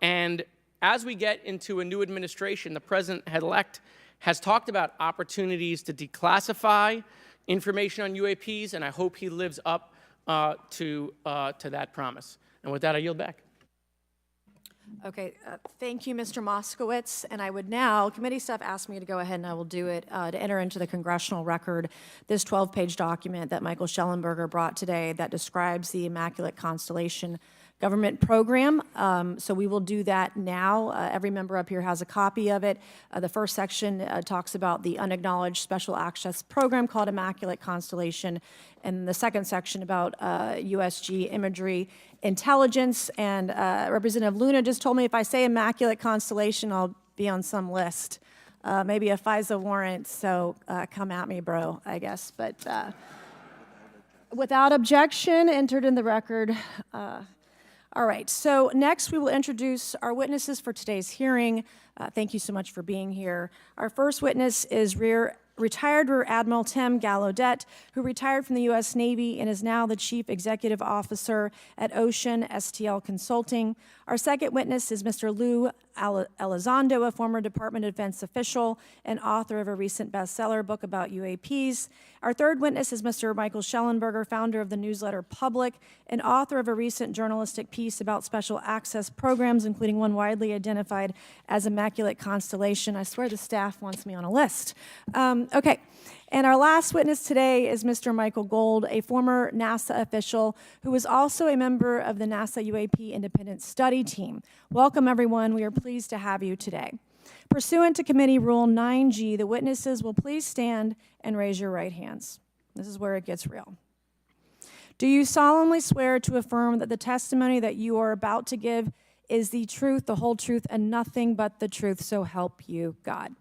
and as we get into a new administration, the president-elect has talked about opportunities to declassify information on UAPs, and I hope he lives up to that promise. And with that, I yield back. Okay, thank you, Mr. Moskowitz. And I would now, committee staff asked me to go ahead and I will do it, to enter into the congressional record this 12-page document that Michael Shellenberger brought today that describes the Immaculate Constellation government program. So we will do that now. Every member up here has a copy of it. The first section talks about the unacknowledged special access program called Immaculate Constellation, and the second section about USG imagery intelligence. And Representative Luna just told me if I say Immaculate Constellation, I'll be on some list. Maybe a FISA warrant, so come at me, bro, I guess. But without objection, entered in the record. All right, so next we will introduce our witnesses for today's hearing. Thank you so much for being here. Our first witness is retired Rear Admiral Tim Gallaudet, who retired from the U.S. Navy and is now the Chief Executive Officer at Ocean STL Consulting. Our second witness is Mr. Lou Elizondo, a former Department of Defense official and author of a recent bestseller book about UAPs. Our third witness is Mr. Michael Shellenberger, founder of the newsletter Public and author of a recent journalistic piece about special access programs, including one widely identified as Immaculate Constellation. I swear the staff wants me on a list. Okay. And our last witness today is Mr. Michael Gold, a former NASA official who is also a member of the NASA UAP Independent Study Team. Welcome, everyone. We are pleased to have you today. Pursuant to Committee Rule 9G, the witnesses will please stand and raise your right hands. This is where it gets real. Do you solemnly swear to affirm that the testimony that you are about to give is the truth, the whole truth, and nothing but the truth, so help you God?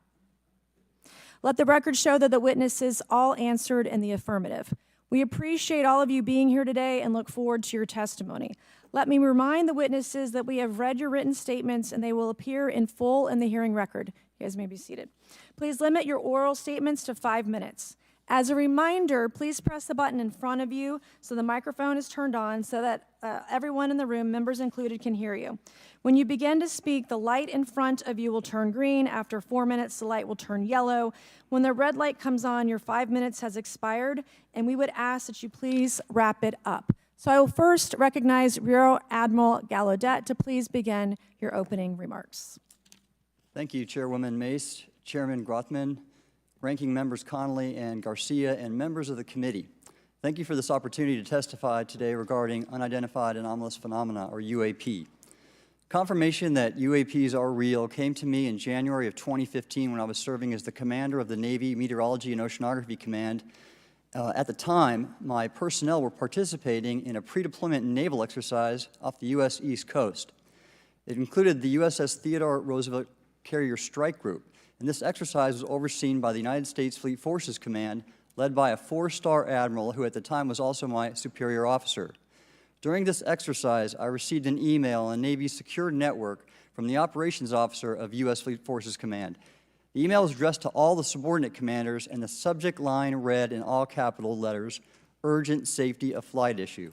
Let the record show that the witnesses all answered in the affirmative. We appreciate all of you being here today and look forward to your testimony. Let me remind the witnesses that we have read your written statements and they will appear in full in the hearing record. You guys may be seated. Please limit your oral statements to 5 minutes. As a reminder, please press the button in front of you so the microphone is turned on so that everyone in the room, members included, can hear you. When you begin to speak, the light in front of you will turn green. After 4 minutes, the light will turn yellow. When the red light comes on, your 5 minutes has expired, and we would ask that you please wrap it up. So I will first recognize Rear Admiral Gallaudet to please begin your opening remarks. Thank you, Chairwoman Mace, Chairman Grothman, Ranking Members Connolly and Garcia, and members of the committee. Thank you for this opportunity to testify today regarding unidentified anomalous phenomena, or UAP. Confirmation that UAPs are real came to me in January of 2015 when I was serving as the commander of the Navy Meteorology and Oceanography Command. At the time, my personnel were participating in a pre-deployment naval exercise off the U.S. East Coast. It included the USS Theodore Roosevelt Carrier Strike Group, and this exercise was overseen by the United States Fleet Forces Command, led by a 4-star admiral who at the time was also my superior officer. During this exercise, I received an email on the Navy's secure network from the operations officer of U.S. Fleet Forces Command. The email was addressed to all the subordinate commanders, and the subject line read in all capital letters, "Urgent Safety of Flight Issue."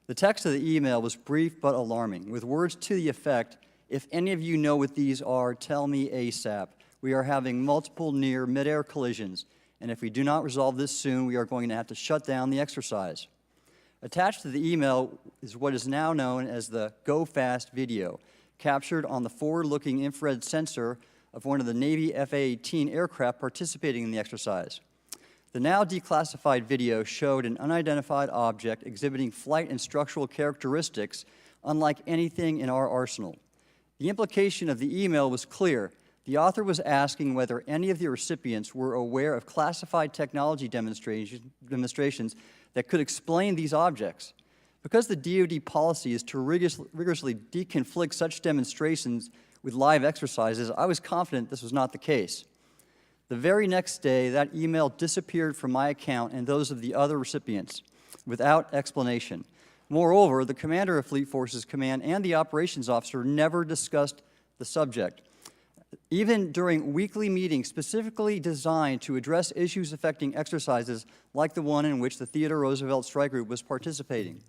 The text of the email was brief but alarming, with words to the effect, "If any of you know what these are, tell me ASAP. We are having multiple near mid-air collisions, and if we do not resolve this soon, we are going to have to shut down the exercise." Attached to the email is what is now known as the Go Fast video, captured on the forward-looking infrared sensor of one of the Navy F-A-18 aircraft participating in the exercise. The now declassified video showed an unidentified object exhibiting flight and structural characteristics unlike anything in our arsenal. The implication of the email was clear. The author was asking whether any of the recipients were aware of classified technology demonstrations that could explain these objects. Because the DoD policy is to rigorously deconflict such demonstrations with live exercises, I was confident this was not the case. The very next day, that email disappeared from my account and those of the other recipients without explanation. Moreover, the commander of Fleet Forces Command and the operations officer never discussed the subject. Even during weekly meetings specifically designed to address issues affecting exercises like the one in which the Theodore Roosevelt Strike Group was participating.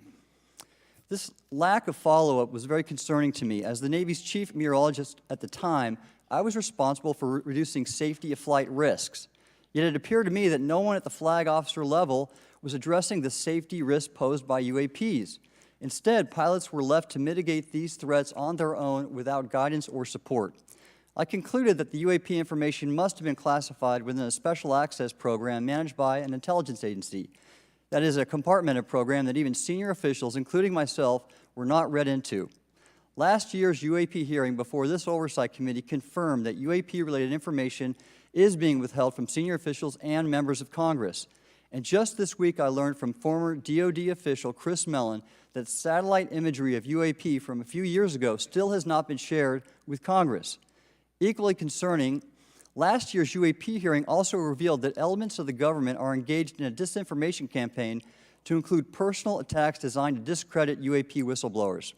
This lack of follow-up was very concerning to me. As the Navy's chief meteorologist at the time, I was responsible for reducing safety of flight risks. Yet it appeared to me that no one at the flag officer level was addressing the safety risk posed by UAPs. Instead, pilots were left to mitigate these threats on their own without guidance or support. I concluded that the UAP information must have been classified within a special access program managed by an intelligence agency. That is a compartmented program that even senior officials, including myself, were not read into. Last year's UAP hearing before this Oversight Committee confirmed that UAP-related information is being withheld from senior officials and members of Congress. And just this week, I learned from former DoD official Chris Mellon that satellite imagery of UAP from a few years ago still has not been shared with Congress. Equally concerning, last year's UAP hearing also revealed that elements of the government are engaged in a disinformation campaign to include personal attacks designed to discredit UAP whistleblowers.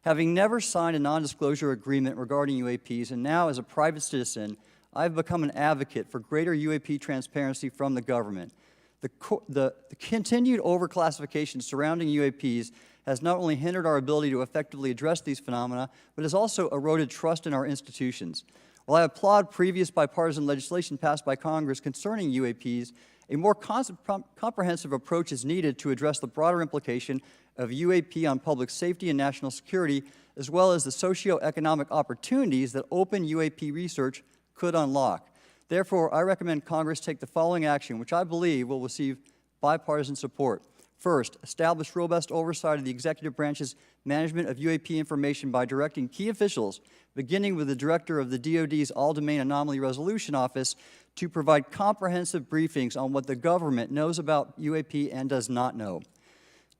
Having never signed a non-disclosure agreement regarding UAPs, and now as a private citizen, I've become an advocate for greater UAP transparency from the government. The continued overclassification surrounding UAPs has not only hindered our ability to effectively address these phenomena, but has also eroded trust in our institutions. While I applaud previous bipartisan legislation passed by Congress concerning UAPs, a more comprehensive approach is needed to address the broader implication of UAP on public safety and national security, as well as the socioeconomic opportunities that open UAP research could unlock. Therefore, I recommend Congress take the following action, which I believe will receive bipartisan support. First, establish robust oversight of the executive branch's management of UAP information by directing key officials, beginning with the director of the DoD's All-Domain Anomaly Resolution Office, to provide comprehensive briefings on what the government knows about UAP and does not know.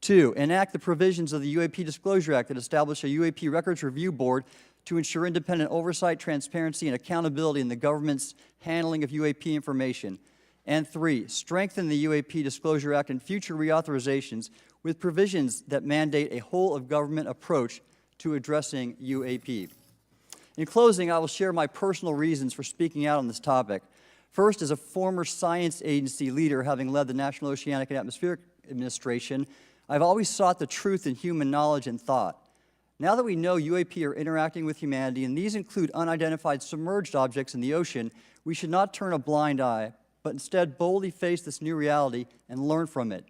Two, enact the provisions of the UAP Disclosure Act that establish a UAP Records Review Board to ensure independent oversight, transparency, and accountability in the government's handling of UAP information. And three, strengthen the UAP Disclosure Act and future reauthorizations with provisions that mandate a whole-of-government approach to addressing UAP. In closing, I will share my personal reasons for speaking out on this topic. First, as a former science agency leader, having led the National Oceanic and Atmospheric Administration, I've always sought the truth in human knowledge and thought. Now that we know UAP are interacting with humanity, and these include unidentified submerged objects in the ocean, we should not turn a blind eye, but instead boldly face this new reality and learn from it.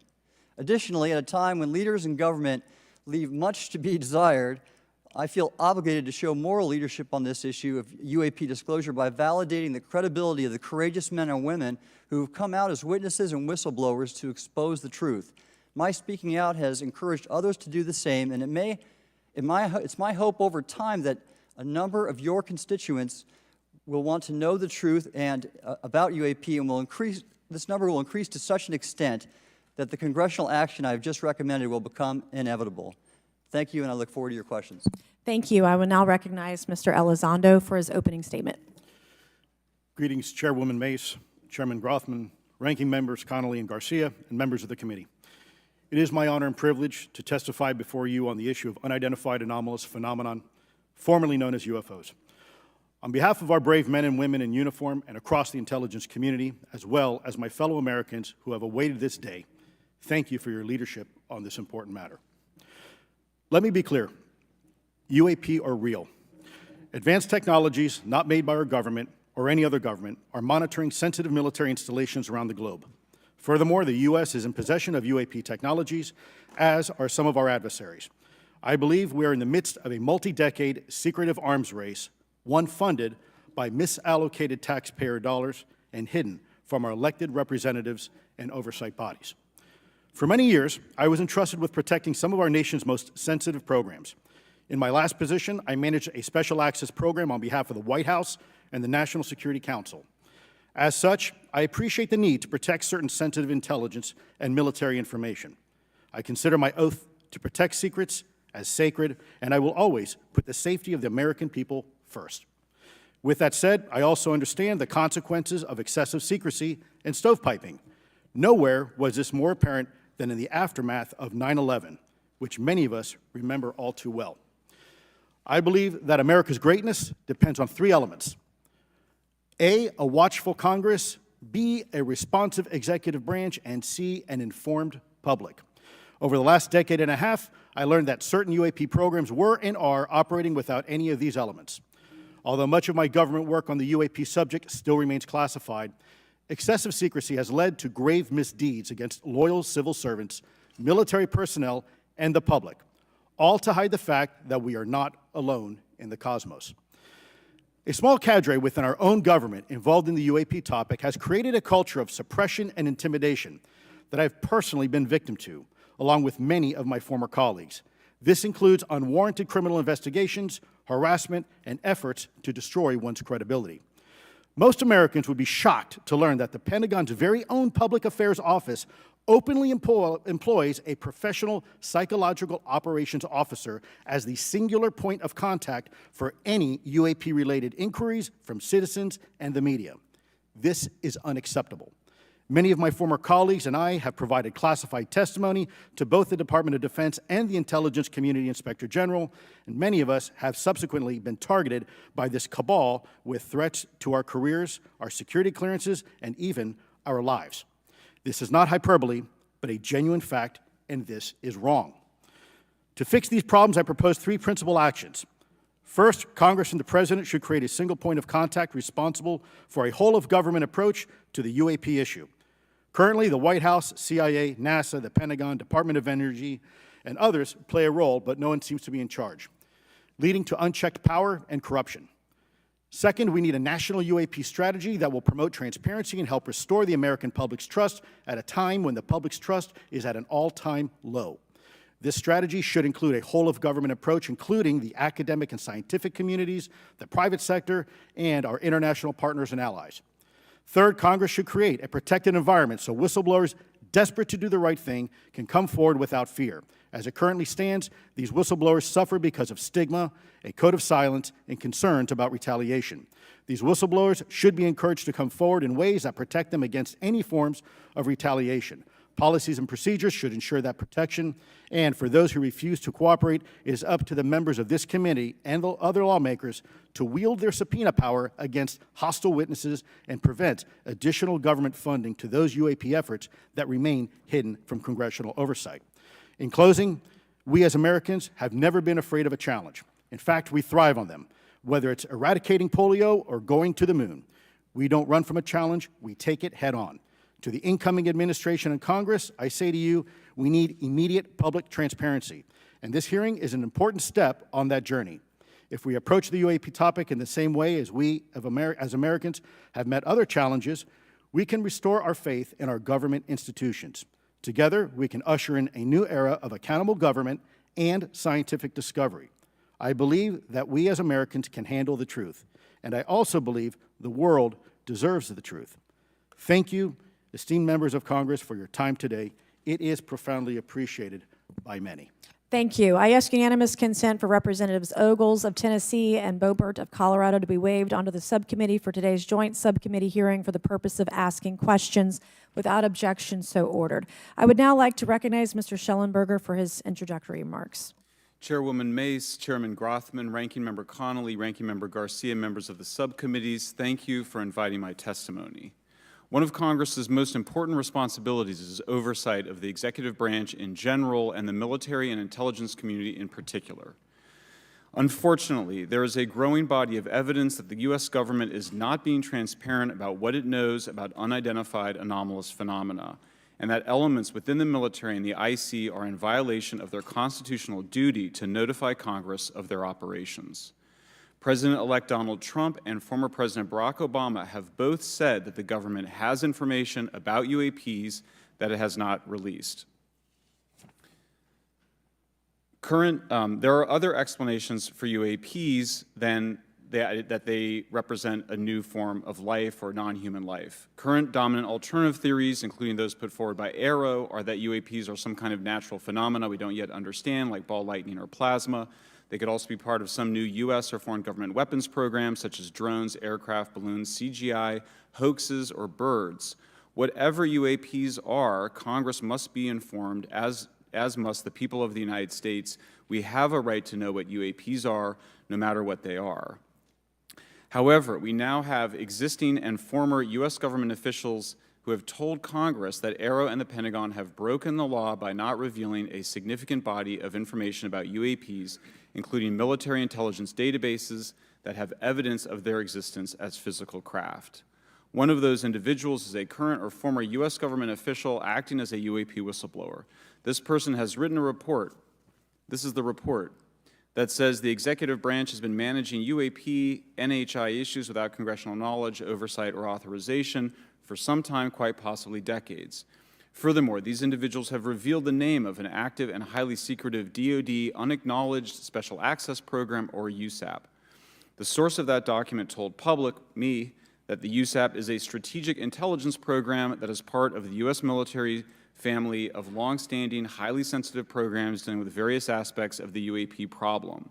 Additionally, at a time when leaders in government leave much to be desired, I feel obligated to show moral leadership on this issue of UAP disclosure by validating the credibility of the courageous men and women who have come out as witnesses and whistleblowers to expose the truth. My speaking out has encouraged others to do the same, and it's my hope over time that a number of your constituents will want to know the truth and about UAP, and this number will increase to such an extent that the congressional action I have just recommended will become inevitable. Thank you, and I look forward to your questions. Thank you. I will now recognize Mr. Elizondo for his opening statement. Greetings, Chairwoman Mace, Chairman Grothman, Ranking Members Connolly and Garcia, and members of the committee. It is my honor and privilege to testify before you on the issue of unidentified anomalous phenomenon, formerly known as UFOs. On behalf of our brave men and women in uniform and across the intelligence community, as well as my fellow Americans who have awaited this day, thank you for your leadership on this important matter. Let me be clear, UAP are real. Advanced technologies not made by our government or any other government are monitoring sensitive military installations around the globe. Furthermore, the U.S. is in possession of UAP technologies, as are some of our adversaries. I believe we are in the midst of a multi-decade secretive arms race, one funded by misallocated taxpayer dollars and hidden from our elected representatives and oversight bodies. For many years, I was entrusted with protecting some of our nation's most sensitive programs. In my last position, I managed a special access program on behalf of the White House and the National Security Council. As such, I appreciate the need to protect certain sensitive intelligence and military information. I consider my oath to protect secrets as sacred, and I will always put the safety of the American people first. With that said, I also understand the consequences of excessive secrecy and stovepiping. Nowhere was this more apparent than in the aftermath of 9/11, which many of us remember all too well. I believe that America's greatness depends on three elements: A, a watchful Congress, B, a responsive executive branch, and C, an informed public. Over the last decade and a half, I learned that certain UAP programs were and are operating without any of these elements. Although much of my government work on the UAP subject still remains classified, excessive secrecy has led to grave misdeeds against loyal civil servants, military personnel, and the public, all to hide the fact that we are not alone in the cosmos. A small cadre within our own government involved in the UAP topic has created a culture of suppression and intimidation that I've personally been victim to, along with many of my former colleagues. This includes unwarranted criminal investigations, harassment, and efforts to destroy one's credibility. Most Americans would be shocked to learn that the Pentagon's very own Public Affairs Office openly employs a professional psychological operations officer as the singular point of contact for any UAP-related inquiries from citizens and the media. This is unacceptable. Many of my former colleagues and I have provided classified testimony to both the Department of Defense and the Intelligence Community Inspector General, and many of us have subsequently been targeted by this cabal with threats to our careers, our security clearances, and even our lives. This is not hyperbole, but a genuine fact, and this is wrong. To fix these problems, I propose 3 principal actions. First, Congress and the President should create a single point of contact responsible for a whole-of-government approach to the UAP issue. Currently, the White House, CIA, NASA, the Pentagon, Department of Energy, and others play a role, but no one seems to be in charge, leading to unchecked power and corruption. Second, we need a national UAP strategy that will promote transparency and help restore the American public's trust at a time when the public's trust is at an all-time low. This strategy should include a whole-of-government approach, including the academic and scientific communities, the private sector, and our international partners and allies. Third, Congress should create a protected environment so whistleblowers desperate to do the right thing can come forward without fear. As it currently stands, these whistleblowers suffer because of stigma, a code of silence, and concerns about retaliation. These whistleblowers should be encouraged to come forward in ways that protect them against any forms of retaliation. Policies and procedures should ensure that protection, and for those who refuse to cooperate, it is up to the members of this committee and the other lawmakers to wield their subpoena power against hostile witnesses and prevent additional government funding to those UAP efforts that remain hidden from congressional oversight. In closing, we as Americans have never been afraid of a challenge. In fact, we thrive on them, whether it's eradicating polio or going to the moon. We don't run from a challenge, we take it head on. To the incoming administration and Congress, I say to you, we need immediate public transparency, and this hearing is an important step on that journey. If we approach the UAP topic in the same way as we as Americans have met other challenges, we can restore our faith in our government institutions. Together, we can usher in a new era of accountable government and scientific discovery. I believe that we as Americans can handle the truth, and I also believe the world deserves the truth. Thank you, esteemed members of Congress, for your time today. It is profoundly appreciated by many. Thank you. I ask unanimous consent for Representatives Ogles of Tennessee and Boebert of Colorado to be waived onto the subcommittee for today's joint subcommittee hearing for the purpose of asking questions. Without objection, so ordered. I would now like to recognize Mr. Shellenberger for his introductory remarks. Chairwoman Mace, Chairman Grothman, Ranking Member Connolly, Ranking Member Garcia, members of the subcommittees, thank you for inviting my testimony. One of Congress's most important responsibilities is oversight of the executive branch in general and the military and intelligence community in particular. Unfortunately, there is a growing body of evidence that the U.S. government is not being transparent about what it knows about unidentified anomalous phenomena, and that elements within the military and the IC are in violation of their constitutional duty to notify Congress of their operations. President-elect Donald Trump and former President Barack Obama have both said that the government has information about UAPs that it has not released. There are other explanations for UAPs than that they represent a new form of life or non-human life. Current dominant alternative theories, including those put forward by AARO, are that UAPs are some kind of natural phenomena we don't yet understand, like ball lightning or plasma. They could also be part of some new U.S. or foreign government weapons programs, such as drones, aircraft, balloons, CGI, hoaxes, or birds. Whatever UAPs are, Congress must be informed, as must the people of the United States. We have a right to know what UAPs are, no matter what they are. However, we now have existing and former U.S. government officials who have told Congress that AARO and the Pentagon have broken the law by not revealing a significant body of information about UAPs, including military intelligence databases that have evidence of their existence as physical craft. One of those individuals is a current or former U.S. government official acting as a UAP whistleblower. This person has written a report. This is the report that says the executive branch has been managing UAP, NHI issues without congressional knowledge, oversight, or authorization for some time, quite possibly decades. Furthermore, these individuals have revealed the name of an active and highly secretive DoD Unacknowledged Special Access Program, or USAP. The source of that document told me, that the USAP is a strategic intelligence program that is part of the U.S. military family of longstanding, highly sensitive programs dealing with various aspects of the UAP problem.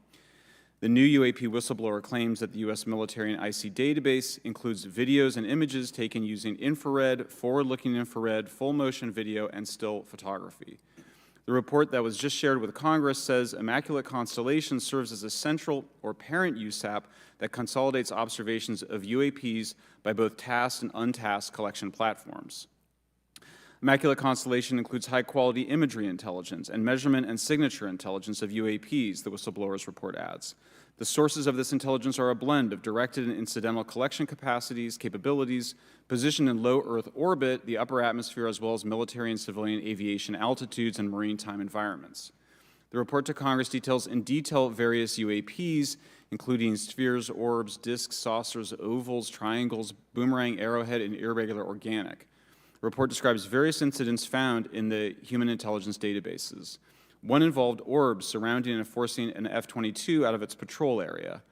The new UAP whistleblower claims that the U.S. military and IC database includes videos and images taken using infrared, forward-looking infrared, full-motion video, and still photography. The report that was just shared with Congress says Immaculate Constellation serves as a central or parent USAP that consolidates observations of UAPs by both tasked and untasked collection platforms. Immaculate Constellation includes high-quality imagery intelligence and measurement and signature intelligence of UAPs, the whistleblower's report adds. The sources of this intelligence are a blend of directed and incidental collection capabilities, positioned in low Earth orbit, the upper atmosphere, as well as military and civilian aviation altitudes and maritime environments. The report to Congress details in detail various UAPs, including spheres, orbs, disks, saucers, ovals, triangles, boomerang, arrowhead, and irregular organic. The report describes various incidents found in the human intelligence databases. One involved orbs surrounding and forcing an F-22 out of its patrol area.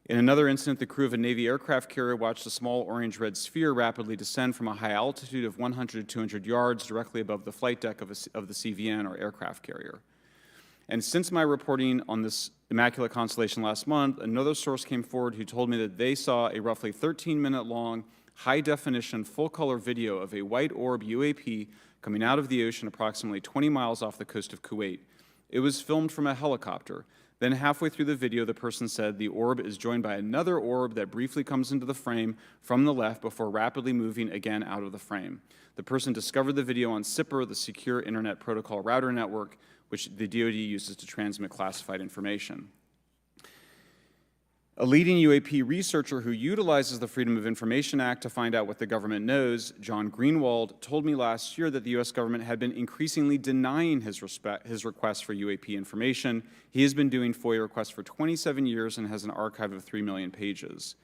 In another incident, the crew of a Navy aircraft carrier watched a small orange-red sphere rapidly descend from a high altitude of 100 to 200 yards directly above the flight deck of the CVN, or aircraft carrier. And since my reporting on this Immaculate Constellation last month, another source came forward who told me that they saw a roughly 13-minute-long, high-definition, full-color video of a white orb UAP coming out of the ocean approximately 20 miles off the coast of Kuwait. It was filmed from a helicopter. Then halfway through the video, the person said the orb is joined by another orb that briefly comes into the frame from the left before rapidly moving again out of the frame. The person discovered the video on SIPR, the Secure Internet Protocol Router Network, which the DoD uses to transmit classified information. A leading UAP researcher who utilizes the Freedom of Information Act to find out what the government knows, John Greenwald, told me last year that the U.S. government had been increasingly denying his requests for UAP information. He has been doing FOIA requests for 27 years and has an archive of 3 million pages.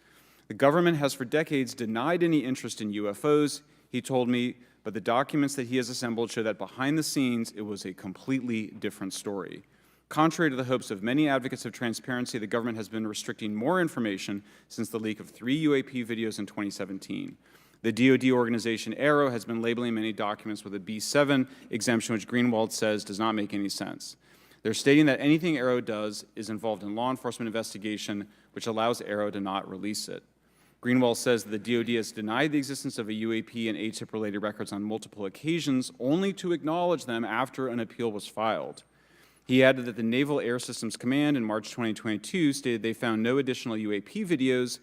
The government has for decades denied any interest in UFOs, he told me, but the documents that he has assembled show that behind the scenes it was a completely different story. Contrary to the hopes of many advocates of transparency, the government has been restricting more information since the leak of 3 UAP videos in 2017. The DoD organization AARO has been labeling many documents with a B7 exemption, which Greenwald says does not make any sense. They're stating that anything AARO does is involved in law enforcement investigation, which allows AARO to not release it. Greenwald says that the DoD has denied the existence of a UAP and ATIP-related records on multiple occasions, only to acknowledge them after an appeal was filed. He added that the Naval Air Systems Command in March 2022 stated they found no additional UAP videos.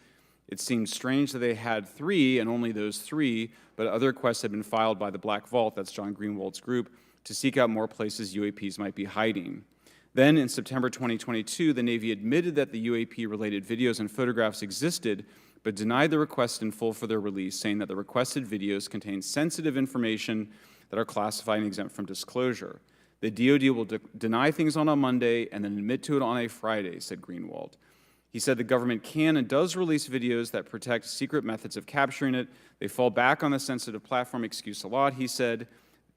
It seemed strange that they had 3, and only those 3, but other requests had been filed by the Black Vault, that's John Greenwald's group, to seek out more places UAPs might be hiding. Then, in September 2022, the Navy admitted that the UAP-related videos and photographs existed, but denied the request in full for their release, saying that the requested videos contain sensitive information that are classified and exempt from disclosure. The DoD will deny things on a Monday and then admit to it on a Friday, said Greenwald. He said the government can and does release videos that protect secret methods of capturing it. They fall back on the sensitive platform excuse a lot, he said.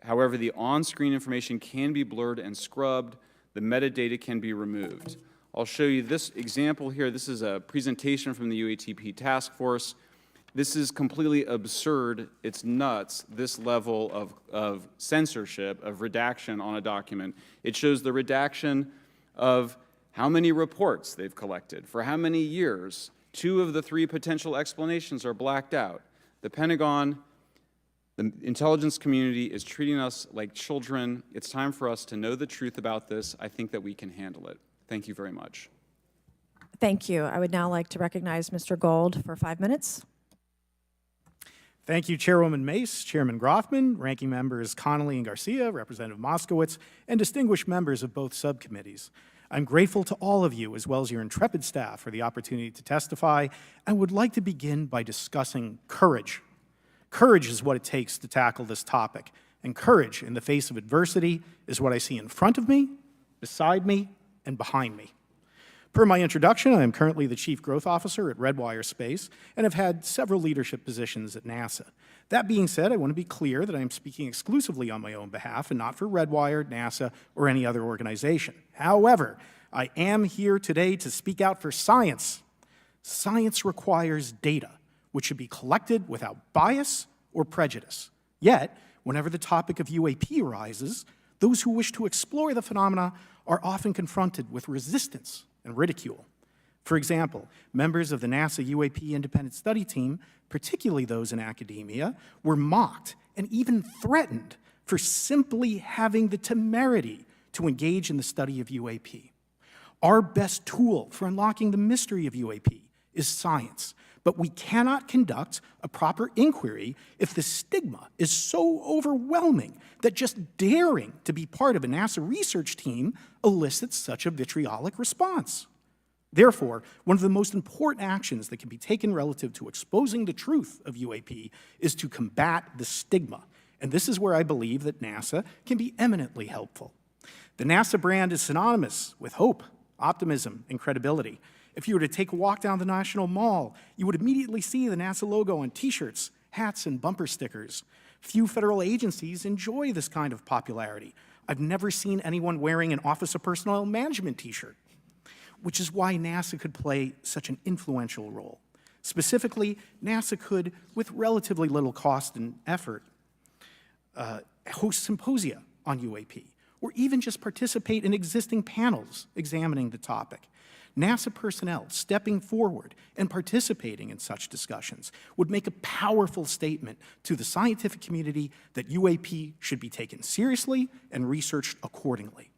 However, the on-screen information can be blurred and scrubbed. The metadata can be removed. I'll show you this example here. This is a presentation from the UATP task force. This is completely absurd. It's nuts, this level of censorship, of redaction on a document. It shows the redaction of how many reports they've collected, for how many years. 2 of the 3 potential explanations are blacked out. The Pentagon, the intelligence community is treating us like children. It's time for us to know the truth about this. I think that we can handle it. Thank you very much. Thank you. I would now like to recognize Mr. Gold for 5 minutes. Thank you, Chairwoman Mace, Chairman Groffman, Ranking Members Connolly and Garcia, Representative Moskowitz, and distinguished members of both subcommittees. I'm grateful to all of you, as well as your intrepid staff, for the opportunity to testify, and would like to begin by discussing courage. Courage is what it takes to tackle this topic, and courage in the face of adversity is what I see in front of me, beside me, and behind me. Per my introduction, I am currently the Chief Growth Officer at Redwire Space and have had several leadership positions at NASA. That being said, I want to be clear that I am speaking exclusively on my own behalf and not for Redwire, NASA, or any other organization. However, I am here today to speak out for science. Science requires data, which should be collected without bias or prejudice. Yet, whenever the topic of UAP arises, those who wish to explore the phenomena are often confronted with resistance and ridicule. For example, members of the NASA UAP independent study team, particularly those in academia, were mocked and even threatened for simply having the temerity to engage in the study of UAP. Our best tool for unlocking the mystery of UAP is science, but we cannot conduct a proper inquiry if the stigma is so overwhelming that just daring to be part of a NASA research team elicits such a vitriolic response. Therefore, one of the most important actions that can be taken relative to exposing the truth of UAP is to combat the stigma, and this is where I believe that NASA can be eminently helpful. The NASA brand is synonymous with hope, optimism, and credibility. If you were to take a walk down the National Mall, you would immediately see the NASA logo on t-shirts, hats, and bumper stickers. Few federal agencies enjoy this kind of popularity. I've never seen anyone wearing an Office of Personnel Management t-shirt, which is why NASA could play such an influential role. Specifically, NASA could, with relatively little cost and effort, host symposia on UAP, or even just participate in existing panels examining the topic. NASA personnel stepping forward and participating in such discussions would make a powerful statement to the scientific community that UAP should be taken seriously and researched accordingly.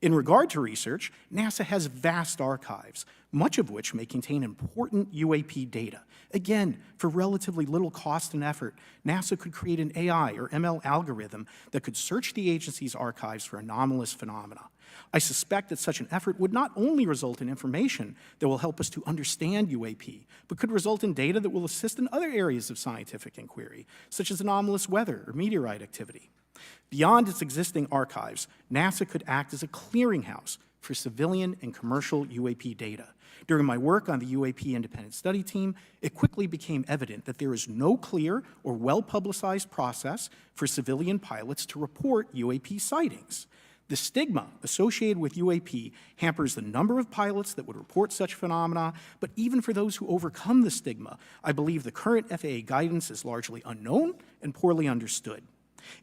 In regard to research, NASA has vast archives, much of which may contain important UAP data. Again, for relatively little cost and effort, NASA could create an AI or ML algorithm that could search the agency's archives for anomalous phenomena. I suspect that such an effort would not only result in information that will help us to understand UAP, but could result in data that will assist in other areas of scientific inquiry, such as anomalous weather or meteorite activity. Beyond its existing archives, NASA could act as a clearinghouse for civilian and commercial UAP data. During my work on the UAP independent study team, it quickly became evident that there is no clear or well-publicized process for civilian pilots to report UAP sightings. The stigma associated with UAP hampers the number of pilots that would report such phenomena, but even for those who overcome the stigma, I believe the current FAA guidance is largely unknown and poorly understood.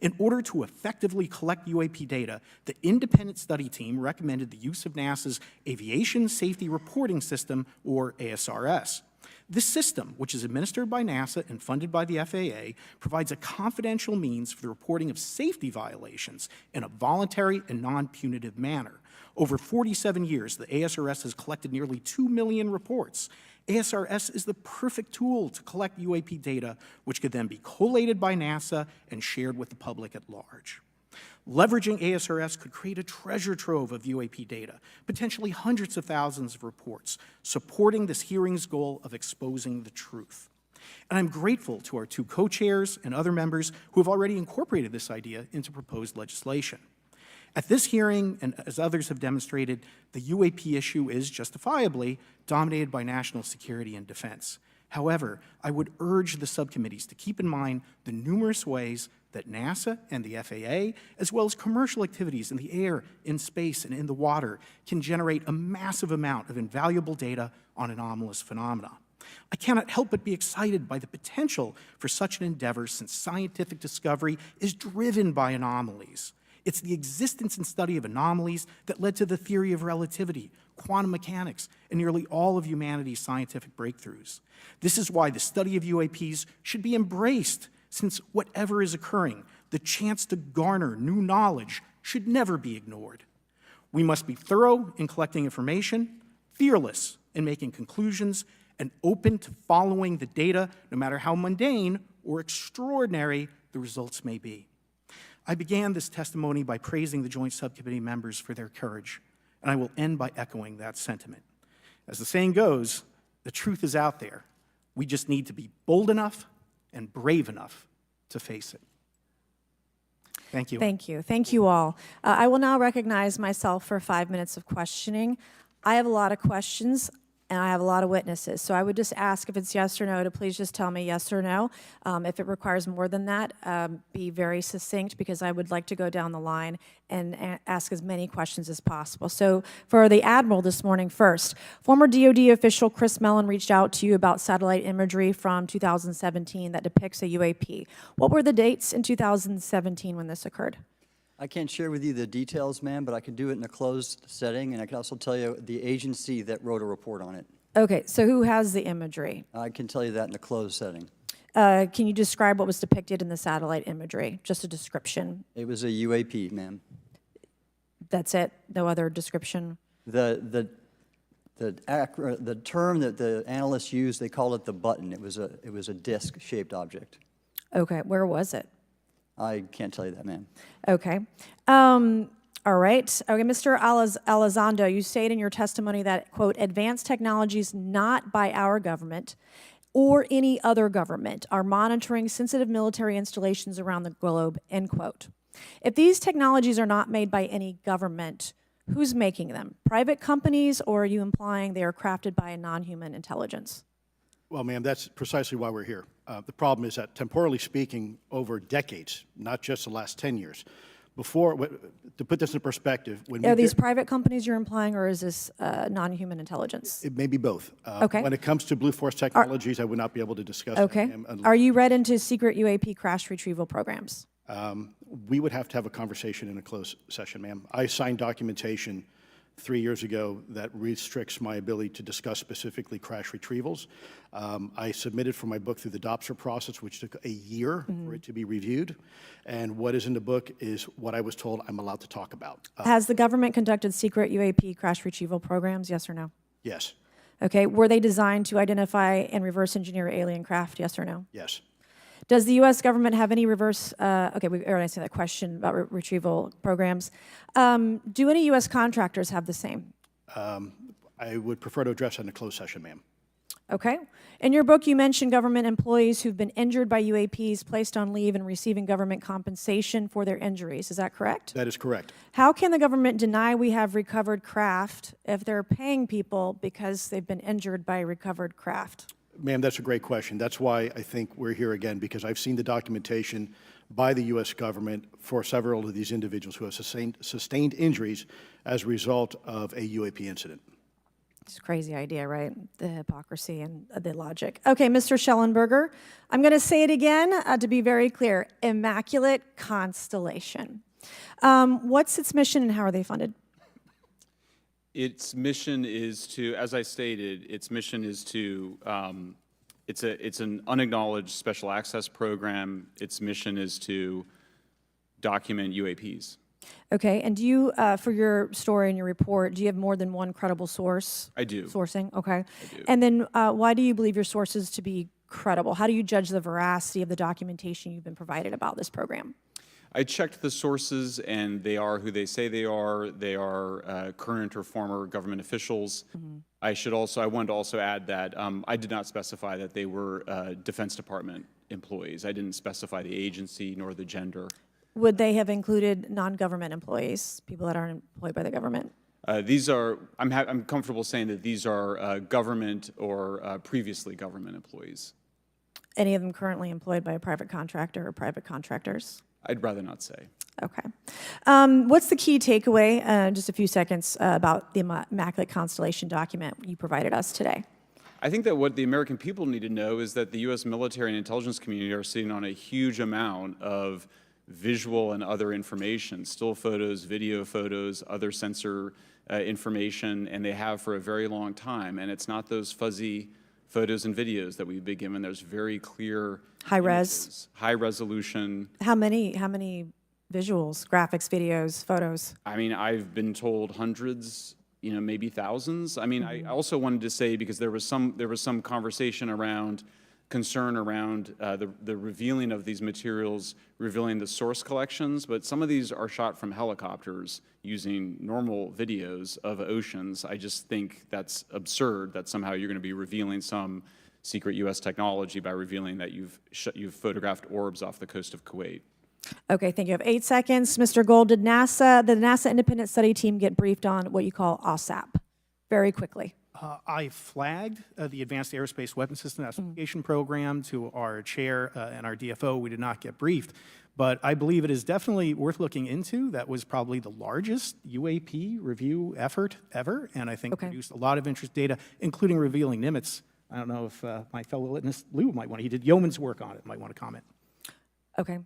In order to effectively collect UAP data, the independent study team recommended the use of NASA's Aviation Safety Reporting System, or ASRS. This system, which is administered by NASA and funded by the FAA, provides a confidential means for the reporting of safety violations in a voluntary and non-punitive manner. Over 47 years, the ASRS has collected nearly 2 million reports. ASRS is the perfect tool to collect UAP data, which could then be collated by NASA and shared with the public at large. Leveraging ASRS could create a treasure trove of UAP data, potentially hundreds of thousands of reports, supporting this hearing's goal of exposing the truth. And I'm grateful to our two co-chairs and other members who have already incorporated this idea into proposed legislation. At this hearing, and as others have demonstrated, the UAP issue is justifiably dominated by national security and defense. However, I would urge the subcommittees to keep in mind the numerous ways that NASA and the FAA, as well as commercial activities in the air, in space, and in the water, can generate a massive amount of invaluable data on anomalous phenomena. I cannot help but be excited by the potential for such an endeavor, since scientific discovery is driven by anomalies. It's the existence and study of anomalies that led to the theory of relativity, quantum mechanics, and nearly all of humanity's scientific breakthroughs. This is why the study of UAPs should be embraced, since whatever is occurring, the chance to garner new knowledge should never be ignored. We must be thorough in collecting information, fearless in making conclusions, and open to following the data, no matter how mundane or extraordinary the results may be. I began this testimony by praising the Joint Subcommittee members for their courage, and I will end by echoing that sentiment. As the saying goes, the truth is out there. We just need to be bold enough and brave enough to face it. Thank you. Thank you. Thank you all. I will now recognize myself for 5 minutes of questioning. I have a lot of questions, and I have a lot of witnesses. So I would just ask if it's yes or no to please just tell me yes or no. If it requires more than that, be very succinct, because I would like to go down the line and ask as many questions as possible. So for the Admiral this morning first, former DoD official Chris Mellon reached out to you about satellite imagery from 2017 that depicts a UAP. What were the dates in 2017 when this occurred? I can't share with you the details, ma'am, but I can do it in a closed setting, and I can also tell you the agency that wrote a report on it. Okay, so who has the imagery? I can tell you that in a closed setting. Can you describe what was depicted in the satellite imagery? Just a description. It was a UAP, ma'am. That's it? No other description? The term that the analysts used, they called it the button. It was a disc-shaped object. Okay, where was it? I can't tell you that, ma'am. Okay. All right. Okay, Mr. Elizondo, you state in your testimony that, quote, advanced technologies not by our government or any other government are monitoring sensitive military installations around the globe, end quote. If these technologies are not made by any government, who's making them? Private companies, or are you implying they are crafted by a non-human intelligence? Well, ma'am, that's precisely why we're here. The problem is that, temporally speaking, over decades, not just the last 10 years, to put this in perspective, Are these private companies you're implying, or is this non-human intelligence? It may be both. Okay. When it comes to Blue Force Technologies, I would not be able to discuss Okay. that, ma'am. Are you read into secret UAP crash retrieval programs? We would have to have a conversation in a closed session, ma'am. I signed documentation 3 years ago that restricts my ability to discuss specifically crash retrievals. I submitted for my book through the DOPSR process, which took a year for it to be reviewed. And what is in the book is what I was told I'm allowed to talk about. Has the government conducted secret UAP crash retrieval programs, yes or no? Yes, Okay, were they designed to identify and reverse engineer alien craft, yes or no? yes. Does the U.S. government have any reverse, okay, we already answered that question about retrieval programs. Do any U.S. contractors have the same? I would prefer to address that in a closed session, ma'am. Okay. In your book, you mentioned government employees who've been injured by UAPs, placed on leave, and receiving government compensation for their injuries. Is that correct? That is correct. How can the government deny we have recovered craft if they're paying people because they've been injured by recovered craft? Ma'am, that's a great question. That's why I think we're here again, because I've seen the documentation by the U.S. government for several of these individuals who have sustained injuries as a result of a UAP incident. It's a crazy idea, right? The hypocrisy and the logic. Okay, Mr. Shellenberger, I'm going to say it again to be very clear. Immaculate Constellation. What's its mission and how are they funded? Its mission is to, as I stated, its mission is to, it's an unacknowledged special access program. Its mission is to document UAPs. Okay, and do you, for your story and your report, do you have more than one credible source? I do. Sourcing, okay. I do. And then why do you believe your sources to be credible? How do you judge the veracity of the documentation you've been provided about this program? I checked the sources, and they are who they say they are. They are current or former government officials. Mm-hmm. I wanted to also add that I did not specify that they were Defense Department employees. I didn't specify the agency nor the gender. Would they have included non-government employees, people that aren't employed by the government? These are, I'm comfortable saying that these are government or previously government employees. Any of them currently employed by a private contractor or private contractors? I'd rather not say. Okay. What's the key takeaway, just a few seconds, about the Immaculate Constellation document you provided us today? I think that what the American people need to know is that the U.S. military and intelligence community are sitting on a huge amount of visual and other information, still photos, video photos, other sensor information, and they have for a very long time. And it's not those fuzzy photos and videos that we've been given. There's very clear high images, res, high resolution. How many visuals, graphics, videos, photos? I mean, I've been told hundreds, maybe thousands. I mean, I also wanted to say, because there was some conversation around concern around the revealing of these materials, revealing the source collections, but some of these are shot from helicopters using normal videos of oceans. I just think that's absurd that somehow you're going to be revealing some secret U.S. technology by revealing that you've photographed orbs off the coast of Kuwait. Okay, thank you. I have 8 seconds. Mr. Gold, did the NASA independent study team get briefed on what you call OSAP? very quickly. I flagged the Advanced Aerospace Weapon System Classification Program to our chair and our DFO. We did not get briefed, but I believe it is definitely worth looking into. That was probably the largest UAP review effort ever, and I think produced a lot of interest data, including revealing Nimitz. I don't know if my fellow witness Lou might want to, he did yeoman's work on it, might want to comment. Okay.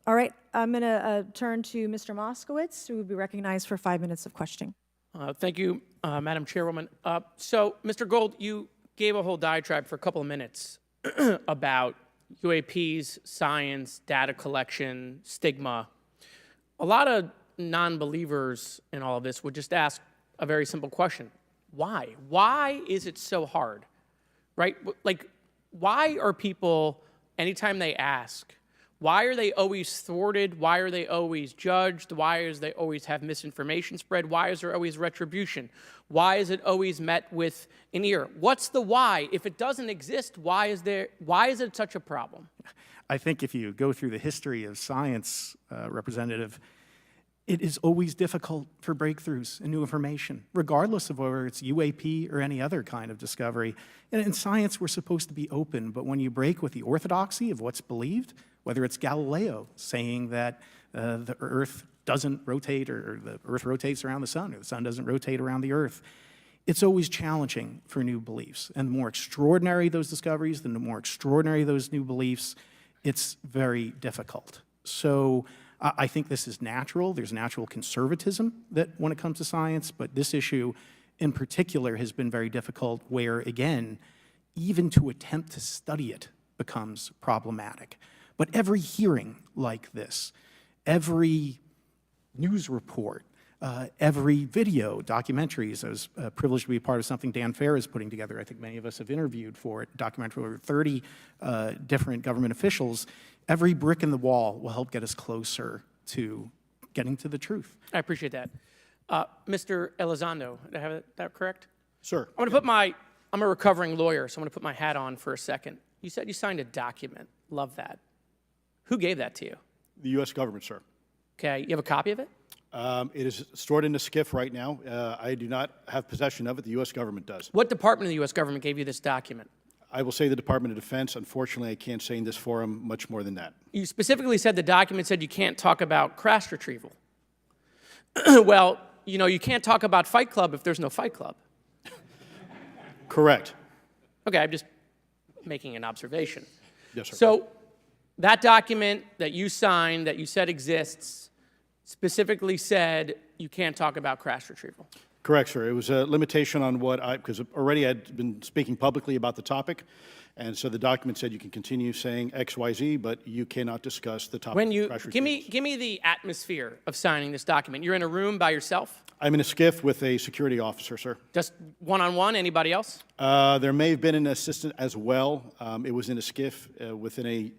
All right, I'm going to turn to Mr. Moskowitz, who will be recognized for 5 minutes of questioning. Thank you, Madam Chairwoman. So, Mr. Gold, you gave a whole diatribe for a couple of minutes about UAPs, science, data collection, stigma. A lot of non-believers in all of this would just ask a very simple question. Why? Why is it so hard, right? Like, why are people, anytime they ask, why are they always thwarted? Why are they always judged? Why is they always have misinformation spread? Why is there always retribution? Why is it always met with an ear? What's the why? If it doesn't exist, why is it such a problem? I think if you go through the history of science, Representative, it is always difficult for breakthroughs and new information, regardless of whether it's UAP or any other kind of discovery. And in science, we're supposed to be open, but when you break with the orthodoxy of what's believed, whether it's Galileo saying that the Earth doesn't rotate or the Earth rotates around the sun or the sun doesn't rotate around the Earth, it's always challenging for new beliefs. And the more extraordinary those discoveries, the more extraordinary those new beliefs, it's very difficult. So I think this is natural. There's natural conservatism that when it comes to science, but this issue in particular has been very difficult where, again, even to attempt to study it becomes problematic. But every hearing like this, every news report, every video, documentaries, I was privileged to be a part of something Dan Fair is putting together. I think many of us have interviewed for it, documentary over 30 different government officials. Every brick in the wall will help get us closer to getting to the truth. I appreciate that. Mr. Elizondo, did I have that correct? Sir. I'm a recovering lawyer, so I'm going to put my hat on for a second. You said you signed a document. Love that. Who gave that to you? The U.S. government, sir. Okay, you have a copy of it? It is stored in a SCIF right now. I do not have possession of it. The U.S. government does. What department of the U.S. government gave you this document? I will say the Department of Defense. Unfortunately, I can't say in this forum much more than that. You specifically said the document said you can't talk about crash retrieval. Well, you know, you can't talk about Fight Club if there's no Fight Club. Correct. Okay, I'm just making an observation. Yes, sir. So that document that you signed, that you said exists, specifically said you can't talk about crash retrieval. Correct, sir. It was a limitation on what because already I'd been speaking publicly about the topic, and so the document said you can continue saying X, Y, Z, but you cannot discuss the topic When of you crash give retrievals. me the atmosphere of signing this document. You're in a room by yourself, I'm in a SCIF with a security officer, sir. just one-on-one. Anybody else? There may have been an assistant as well. It was in a SCIF within a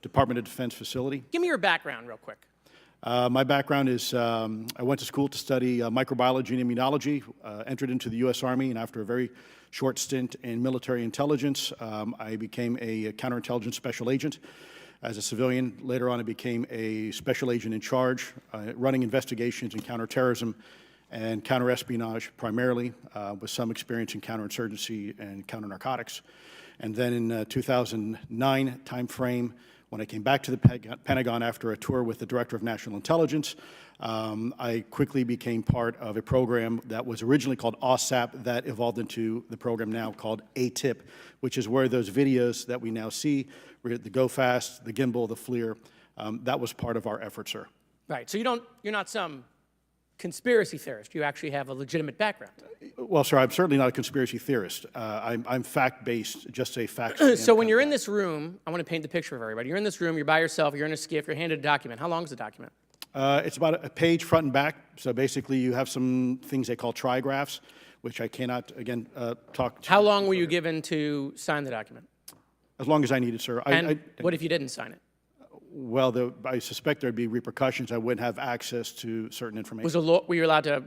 Department of Defense facility. Give me your background real quick. My background is I went to school to study microbiology and immunology, entered into the U.S. Army, and after a very short stint in military intelligence, I became a counterintelligence special agent. As a civilian, later on I became a special agent in charge, running investigations in counterterrorism and counterespionage primarily, with some experience in counterinsurgency and counternarcotics. And then in 2009 timeframe, when I came back to the Pentagon after a tour with the Director of National Intelligence, I quickly became part of a program that was originally called OSAP that evolved into the program now called ATIP, which is where those videos that we now see, the Go Fast, the Gimbal, the FLIR, that was part of our effort, sir. Right. So you're not some conspiracy theorist. You actually have a legitimate background. Well, sir, I'm certainly not a conspiracy theorist. I'm fact-based, just a fact. So when you're in this room, I want to paint the picture of everybody. You're in this room, you're by yourself, you're in a SCIF, you're handed a document. How long is the document? It's about a page front and back. So basically, you have some things they call trigraphs, which I cannot, again, talk to. How long were you given to sign the document? As long as I needed, sir. And what if you didn't sign it? Well, I suspect there'd be repercussions. I wouldn't have access to certain information. Were you allowed to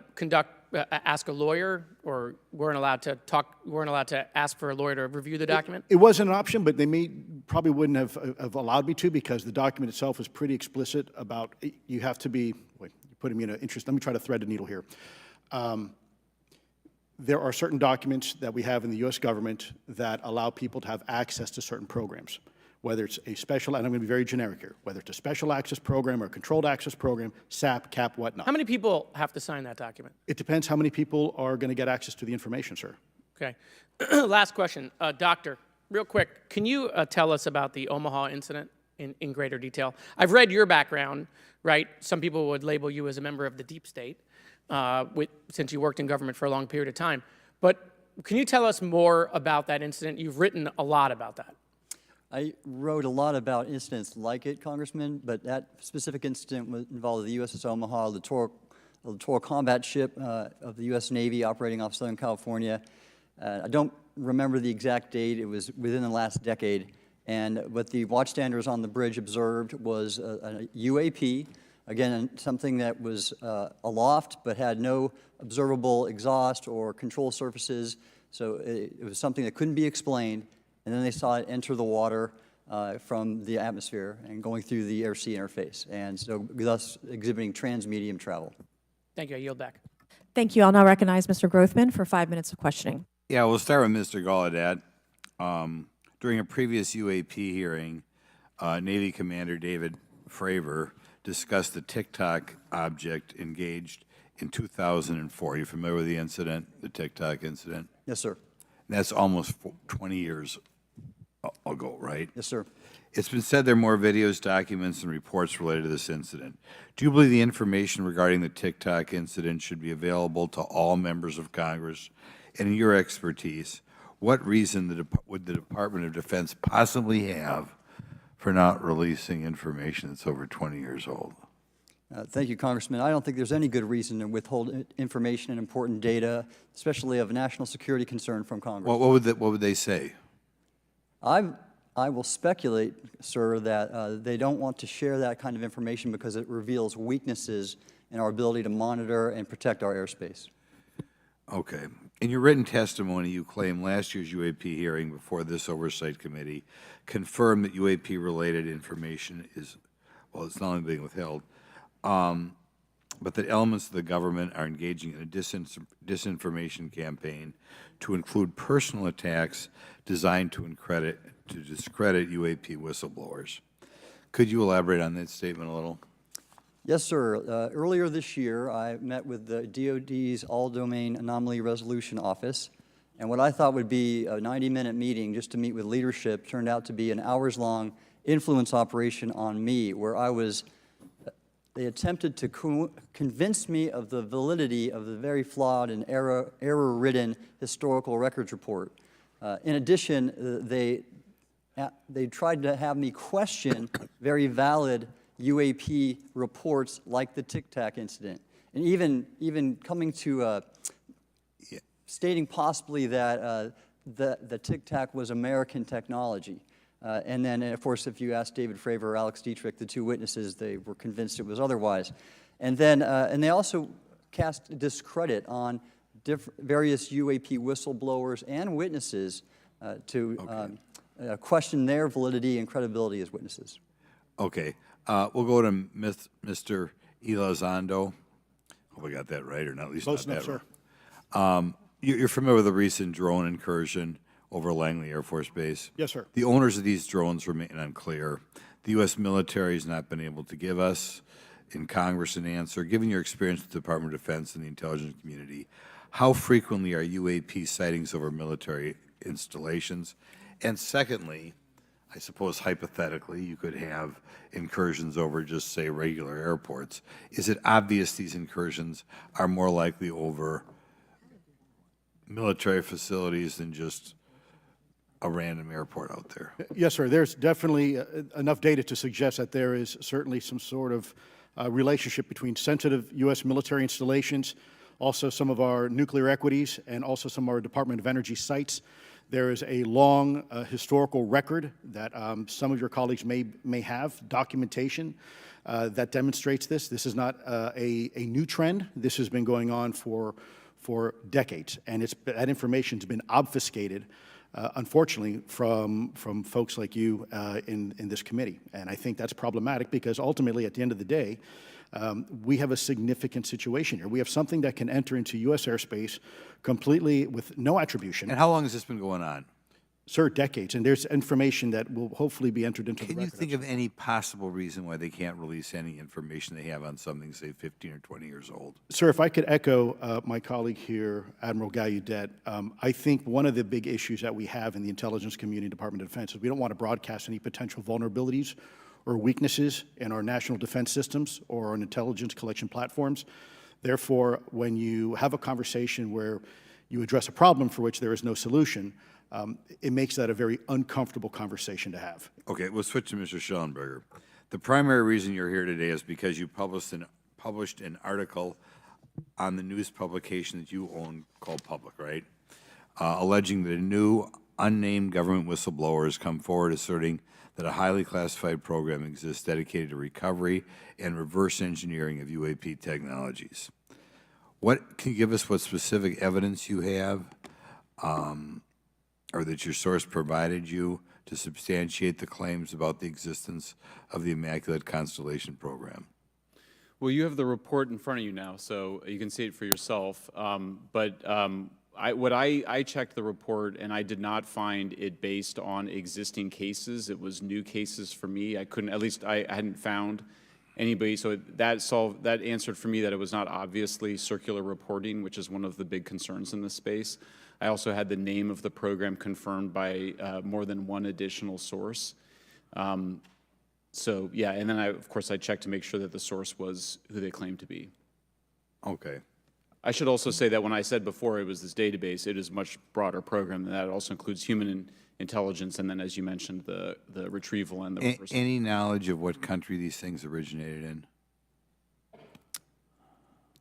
ask a lawyer, or weren't allowed to ask for a lawyer to review the document? It wasn't an option, but they probably wouldn't have allowed me to, because the document itself was pretty explicit about you have to be, wait, you're putting me in an interest, let me try to thread the needle here. there are certain documents that we have in the U.S. government that allow people to have access to certain programs, whether it's a special, and I'm going to be very generic here, whether it's a special access program or a controlled access program, SAP, CAP, whatnot. How many people have to sign that document? It depends how many people are going to get access to the information, sir. Okay. Last question. Doctor, real quick, can you tell us about the Omaha incident in greater detail? I've read your background, right? Some people would label you as a member of the deep state, since you worked in government for a long period of time. But can you tell us more about that incident? You've written a lot about that. I wrote a lot about incidents like it, Congressman, but that specific incident involved the USS Omaha, a littoral combat ship of the U.S. Navy operating off Southern California. I don't remember the exact date. It was within the last decade. And what the watchstanders on the bridge observed was a UAP, again, something that was aloft but had no observable exhaust or control surfaces. So it was something that couldn't be explained. And then they saw it enter the water from the atmosphere and going through the air-sea interface, and so thus exhibiting transmedium travel. Thank you. I yield back. Thank you. I'll now recognize Mr. Grothman for 5 minutes of questioning. Yeah, we'll start with Mr. Gallaudet. During a previous UAP hearing, Navy Commander David Fravor discussed the TikTok object engaged in 2004. Are you familiar with the incident, the TikTok incident? Yes, sir. That's almost 20 years ago, right? Yes, sir. It's been said there are more videos, documents, and reports related to this incident. Do you believe the information regarding the TikTok incident should be available to all members of Congress? And in your expertise, what reason would the Department of Defense possibly have for not releasing information that's over 20 years old? Thank you, Congressman. I don't think there's any good reason to withhold information and important data, especially of national security concern, from Congress. What would they say? I will speculate, sir, that they don't want to share that kind of information because it reveals weaknesses in our ability to monitor and protect our airspace. Okay. In your written testimony, you claim last year's UAP hearing before this Oversight Committee confirmed that UAP-related information is, well, it's not only being withheld, but that elements of the government are engaging in a disinformation campaign to include personal attacks designed to discredit UAP whistleblowers. Could you elaborate on that statement a little? Yes, sir. Earlier this year, I met with the DoD's All-Domain Anomaly Resolution Office, and what I thought would be a 90-minute meeting just to meet with leadership turned out to be an hours-long influence operation on me, where they attempted to convince me of the validity of the very flawed and error-ridden historical records report. In addition, they tried to have me question very valid UAP reports like the Tic Tac incident, and even coming to stating possibly that the Tic Tac was American technology. And then, of course, if you ask David Fravor or Alex Dietrich, the two witnesses, they were convinced it was otherwise. And then, and they also cast discredit on various UAP whistleblowers and witnesses to question their validity and credibility as witnesses. Okay. We'll go to Mr. Elizondo. Hope I got that right, or not at least Close not enough, that sir. right. You're familiar with the recent drone incursion over Langley Air Force Base? Yes, sir. The owners of these drones remain unclear. The U.S. military has not been able to give us in Congress an answer. Given your experience with the Department of Defense and the intelligence community, how frequently are UAP sightings over military installations? And secondly, I suppose hypothetically you could have incursions over just, say, regular airports. Is it obvious these incursions are more likely over military facilities than just a random airport out there? Yes, sir. There's definitely enough data to suggest that there is certainly some sort of relationship between sensitive U.S. military installations, also some of our nuclear equities, and also some of our Department of Energy sites. There is a long historical record that some of your colleagues may have, documentation that demonstrates this. This is not a new trend. This has been going on for decades, and that information has been obfuscated unfortunately, from folks like you in this committee. And I think that's problematic because ultimately, at the end of the day, we have a significant situation here. We have something that can enter into U.S. airspace completely with no attribution. And how long has this been going on? Sir, decades. And there's information that will hopefully be entered into the Can you record. think of any possible reason why they can't release any information they have on something, say, 15 or 20 years old? Sir, if I could echo my colleague here, Admiral Gallaudet, I think one of the big issues that we have in the intelligence community, Department of Defense, is we don't want to broadcast any potential vulnerabilities or weaknesses in our national defense systems or on intelligence collection platforms. Therefore, when you have a conversation where you address a problem for which there is no solution, it makes that a very uncomfortable conversation to have. Okay, we'll switch to Mr. Shellenberger. The primary reason you're here today is because you published an article on the news publication that you own called Public, right? Alleging that a new unnamed government whistleblower has come forward asserting that a highly classified program exists dedicated to recovery and reverse engineering of UAP technologies. Can you give us what specific evidence you have or that your source provided you to substantiate the claims about the existence of the Immaculate Constellation program? Well, you have the report in front of you now, so you can see it for yourself. I checked the report, and I did not find it based on existing cases. It was new cases for me. I hadn't found anybody. So that answered for me that it was not obviously circular reporting, which is one of the big concerns in this space. I also had the name of the program confirmed by more than one additional source. So yeah, and then of course I checked to make sure that the source was who they claimed to be. Okay. I should also say that when I said before it was this database, it is a much broader program than that. It also includes human intelligence, and then, as you mentioned, the retrieval and the reversal. Any knowledge of what country these things originated in?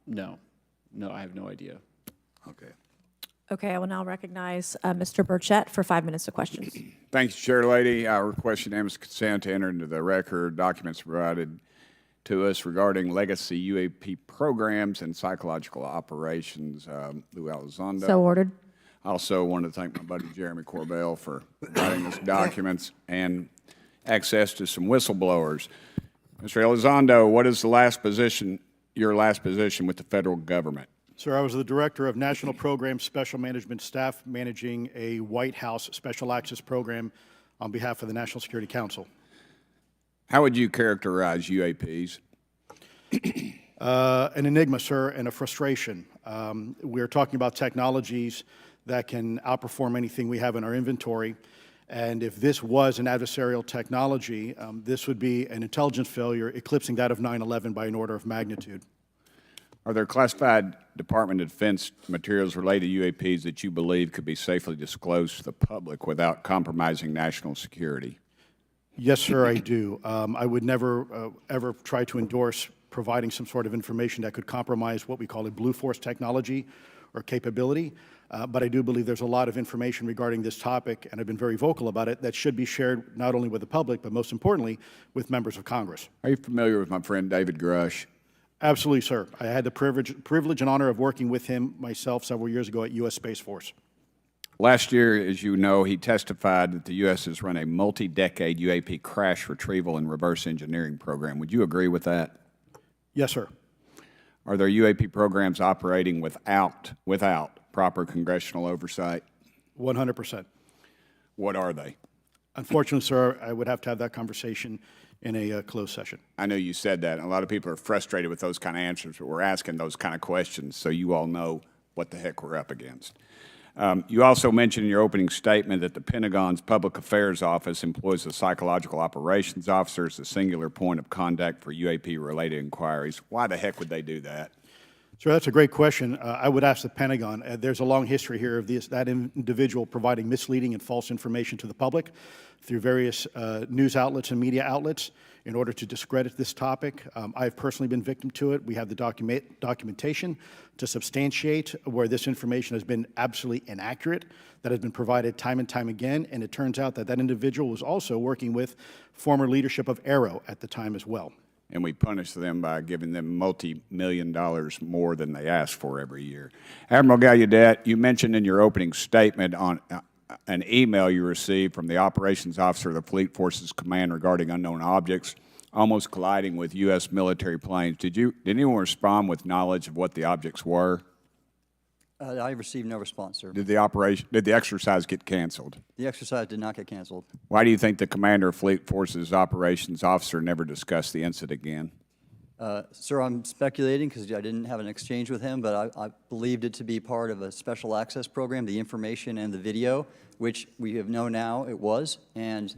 No, I have no idea. Okay. Okay, I will now recognize Mr. Burchett for 5 minutes of questions. Thank you, Chair Lady. I request unanimous consent to enter into the record documents provided to us regarding legacy UAP programs and psychological operations. Lou Elizondo. So ordered. I also want to thank my buddy Jeremy Corbell for providing us documents and access to some whistleblowers. Mr. Elizondo, what is your last position with the federal government? Sir, I was the Director of National Programs Special Management Staff managing a White House Special Access Program on behalf of the National Security Council. How would you characterize UAPs? An enigma, sir, and a frustration. We're talking about technologies that can outperform anything we have in our inventory. And if this was an adversarial technology, this would be an intelligence failure eclipsing that of 9/11 by an order of magnitude. Are there classified Department of Defense materials related to UAPs that you believe could be safely disclosed to the public without compromising national security? Yes, sir, I do. I would never, ever try to endorse providing some sort of information that could compromise what we call a blue force technology or capability. But I do believe there's a lot of information regarding this topic, and I've been very vocal about it, that should be shared not only with the public, but most importantly, with members of Congress. Are you familiar with my friend David Grush? Absolutely, sir. I had the privilege and honor of working with him myself several years ago at U.S. Space Force. Last year, as you know, he testified that the U.S. has run a multi-decade UAP crash retrieval and reverse engineering program. Would you agree with that? Yes, sir. Are there UAP programs operating without proper congressional oversight? 100%. What are they? Unfortunately, sir, I would have to have that conversation in a closed session. I know you said that, and a lot of people are frustrated with those kind of answers, but we're asking those kind of questions so you all know what the heck we're up against. You also mentioned in your opening statement that the Pentagon's Public Affairs Office employs a psychological operations officer as the singular point of contact for UAP-related inquiries. Why the heck would they do that? Sir, that's a great question. I would ask the Pentagon. There's a long history here of that individual providing misleading and false information to the public through various news outlets and media outlets in order to discredit this topic. I've personally been victim to it. We have the documentation to substantiate where this information has been absolutely inaccurate, that has been provided time and time again, and it turns out that that individual was also working with former leadership of Aero at the time as well. And we punish them by giving them multi-million dollars more than they ask for every year. Admiral Gallaudet, you mentioned in your opening statement an email you received from the operations officer of the Fleet Forces Command regarding unknown objects almost colliding with U.S. military planes. Did anyone respond with knowledge of what the objects were? I received no response, sir. Did the exercise get canceled? The exercise did not get canceled. Why do you think the commander of Fleet Forces operations officer never discussed the incident again? Sir, I'm speculating because I didn't have an exchange with him, but I believed it to be part of a special access program, the information and the video, which we have known now it was, and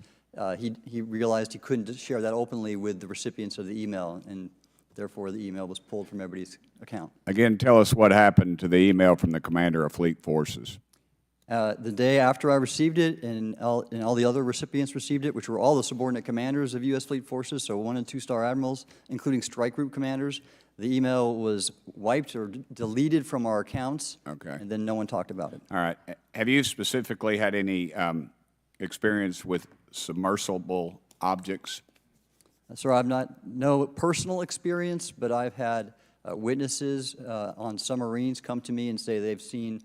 he realized he couldn't share that openly with the recipients of the email, and therefore the email was pulled from everybody's account. Again, tell us what happened to the email from the commander of Fleet Forces. The day after I received it, and all the other recipients received it, which were all the subordinate commanders of U.S. Fleet Forces, so 1- and 2-star admirals, including strike group commanders, the email was wiped or deleted from our accounts, Okay. and then no one talked about it. All right. Have you specifically had any experience with submersible objects? Sir, I've no personal experience, but I've had witnesses on submarines come to me and say they've seen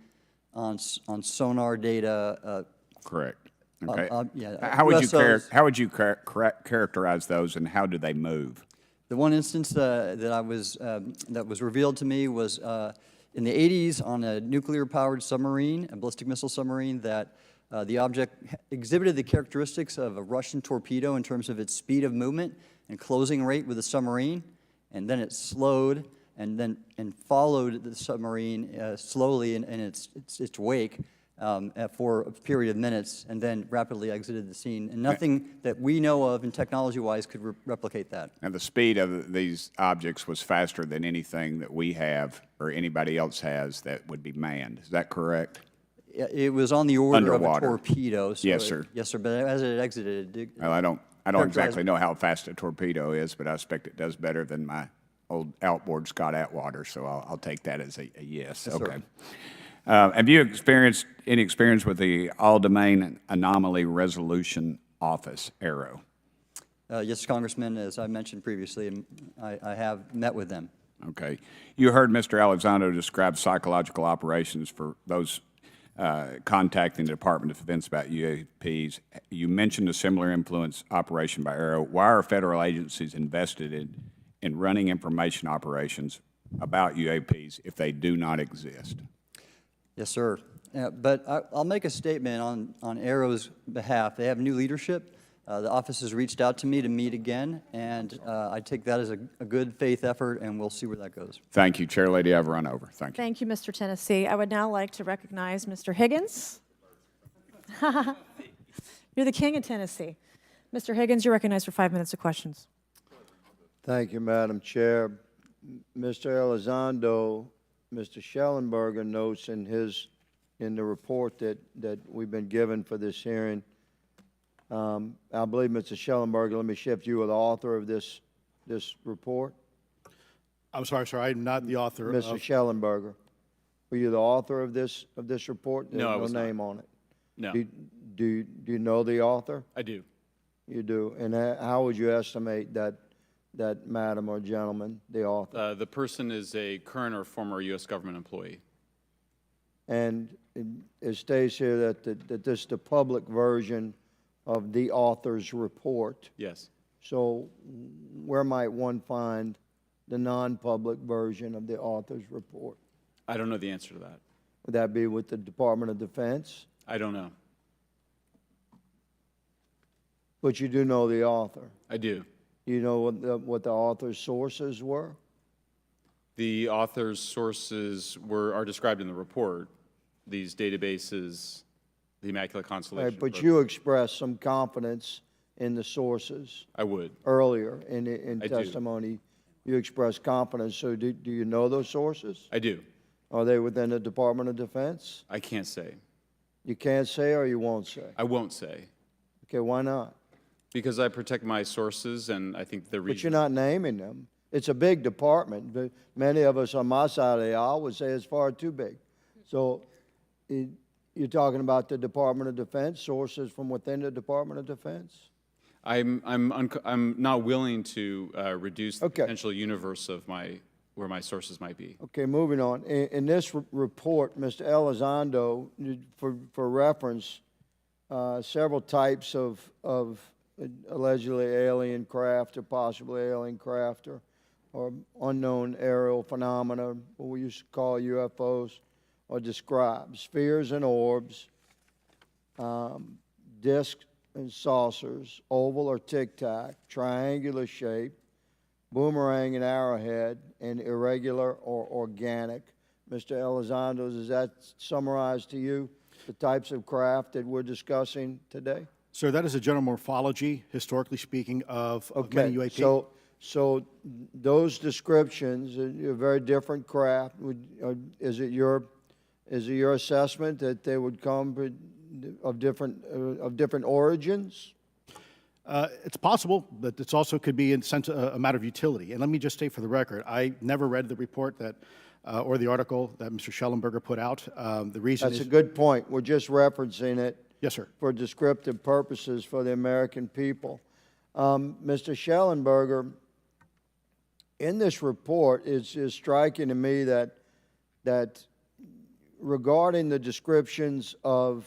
on sonar data. Correct. Okay. Yeah, how would USOs. how would you characterize those, and how do they move? The one instance that was revealed to me was in the 80s on a nuclear-powered submarine, a ballistic missile submarine, that the object exhibited the characteristics of a Russian torpedo in terms of its speed of movement and closing rate with the submarine, and then it slowed and followed the submarine slowly in its wake for a period of minutes, and then rapidly exited the scene. And nothing that we know of and technology-wise could replicate that. And the speed of these objects was faster than anything that we have or anybody else has that would be manned. Is that correct? It was on the order Underwater. of a torpedo. So Yes, sir. Yes, sir. But as it exited, it Well, I don't characterized- exactly know how fast a torpedo is, but I expect it does better than my old outboard Scott Atwater, so I'll take that as a yes. Yes, sir. Okay. Have you experienced any experience with the All-Domain Anomaly Resolution Office, ARROW? Yes, Congressman, as I mentioned previously, and I have met with them. Okay. You heard Mr. Elizondo describe psychological operations for those contacting the Department of Defense about UAPs. You mentioned a similar influence operation by ARROW. Why are federal agencies invested in running information operations about UAPs if they do not exist? Yes, sir. But I'll make a statement on ARROW's behalf. They have new leadership. The office has reached out to me to meet again, and I take that as a good faith effort, and we'll see where that goes. Thank you, Chair Lady. I've run over. Thank you. Thank you, Mr. Tennessee. I would now like to recognize Mr. Higgins. You're the king of Tennessee. Mr. Higgins, you're recognized for 5 minutes of questions. Thank you, Madam Chair. Mr. Elizondo, Mr. Shellenberger notes in the report that we've been given for this hearing. I believe, Mr. Shellenberger, let me shift you, are the author of this report. I'm sorry, sir, I'm not the author Mr. of... Shellenberger, were you the author of this report? No, I There's was no not. name on it. No, Do you know the author? I do. You do. And how would you estimate that madam or gentleman, the author? The person is a current or former U.S. government employee. And it states here that this is the public version of the author's report. Yes. So where might one find the non-public version of the author's report? I don't know the answer to that. Would that be with the Department of Defense? I don't know. But you do know the author. I do. You know what the author's sources were? The author's sources are described in the report. These databases, the Immaculate Constellation. Right, but you expressed some confidence in the sources I would. earlier in I do. testimony. You expressed confidence. So do you know those sources? I do. Are they within the Department of Defense? I can't say. You can't say or you won't say? I won't say. Okay, why not? Because I protect my sources, and I think the reason. But you're not naming them. It's a big department, but many of us on my side of the aisle would say it's far too big. So you're talking about the Department of Defense, sources from within the Department of Defense? I'm not willing to reduce the Okay. potential universe of where my sources might be. Okay, moving on. In this report, Mr. Elizondo, for reference, several types of allegedly alien craft or possibly alien craft or unknown aerial phenomena, what we used to call UFOs, are described. Spheres and orbs, discs and saucers, oval or tic-tac, triangular shape, boomerang and arrowhead, and irregular or organic. Mr. Elizondo, does that summarize to you the types of craft that we're discussing today? Sir, that is a general morphology, historically speaking, of many UAP. So those descriptions are very different craft. Is it your assessment that they would come of different origins? It's possible, but it's also could be in sense a matter of utility. And let me just state for the record, I never read the report that or the article that Mr. Shellenberger put out. The reason That's a good point. We're just referencing it. Yes, sir. For descriptive purposes for the American people. Mr. Shellenberger, in this report, it's striking to me that regarding the descriptions of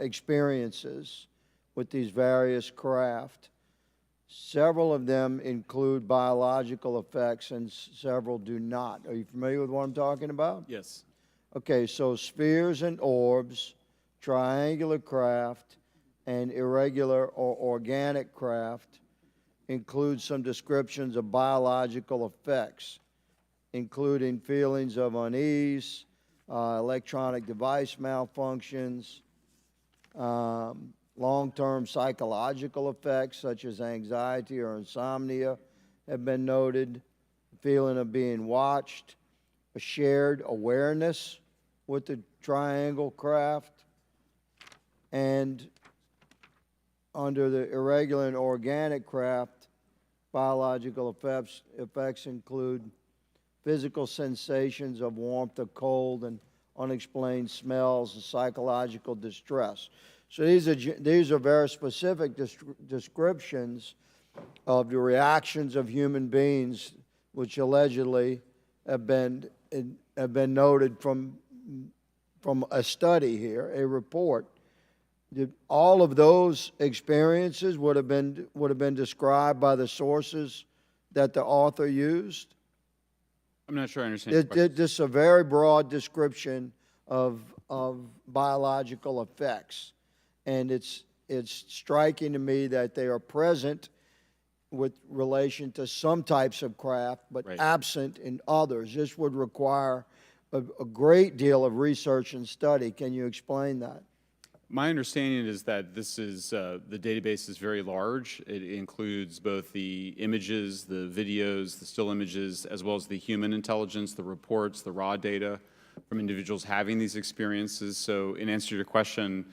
experiences with these various craft, several of them include biological effects and several do not. Are you familiar with what I'm talking about? Yes. Okay, so spheres and orbs, triangular craft, and irregular or organic craft include some descriptions of biological effects, including feelings of unease, electronic device malfunctions, long-term psychological effects such as anxiety or insomnia have been noted, feeling of being watched, a shared awareness with the triangle craft, and under the irregular and organic craft, biological effects include physical sensations of warmth or cold and unexplained smells and psychological distress. So these are very specific descriptions of the reactions of human beings, which allegedly have been noted from a study here, a report. All of those experiences would have been described by the sources that the author used. I'm not sure I understand. This is a very broad description of biological effects, and it's striking to me that they are present with relation to some types of craft, but absent in others. This would require a great deal of research and study. Can you explain that? My understanding is that this is, the database is very large. It includes both the images, the videos, the still images, as well as the human intelligence, the reports, the raw data from individuals having these experiences. So in answer to your question,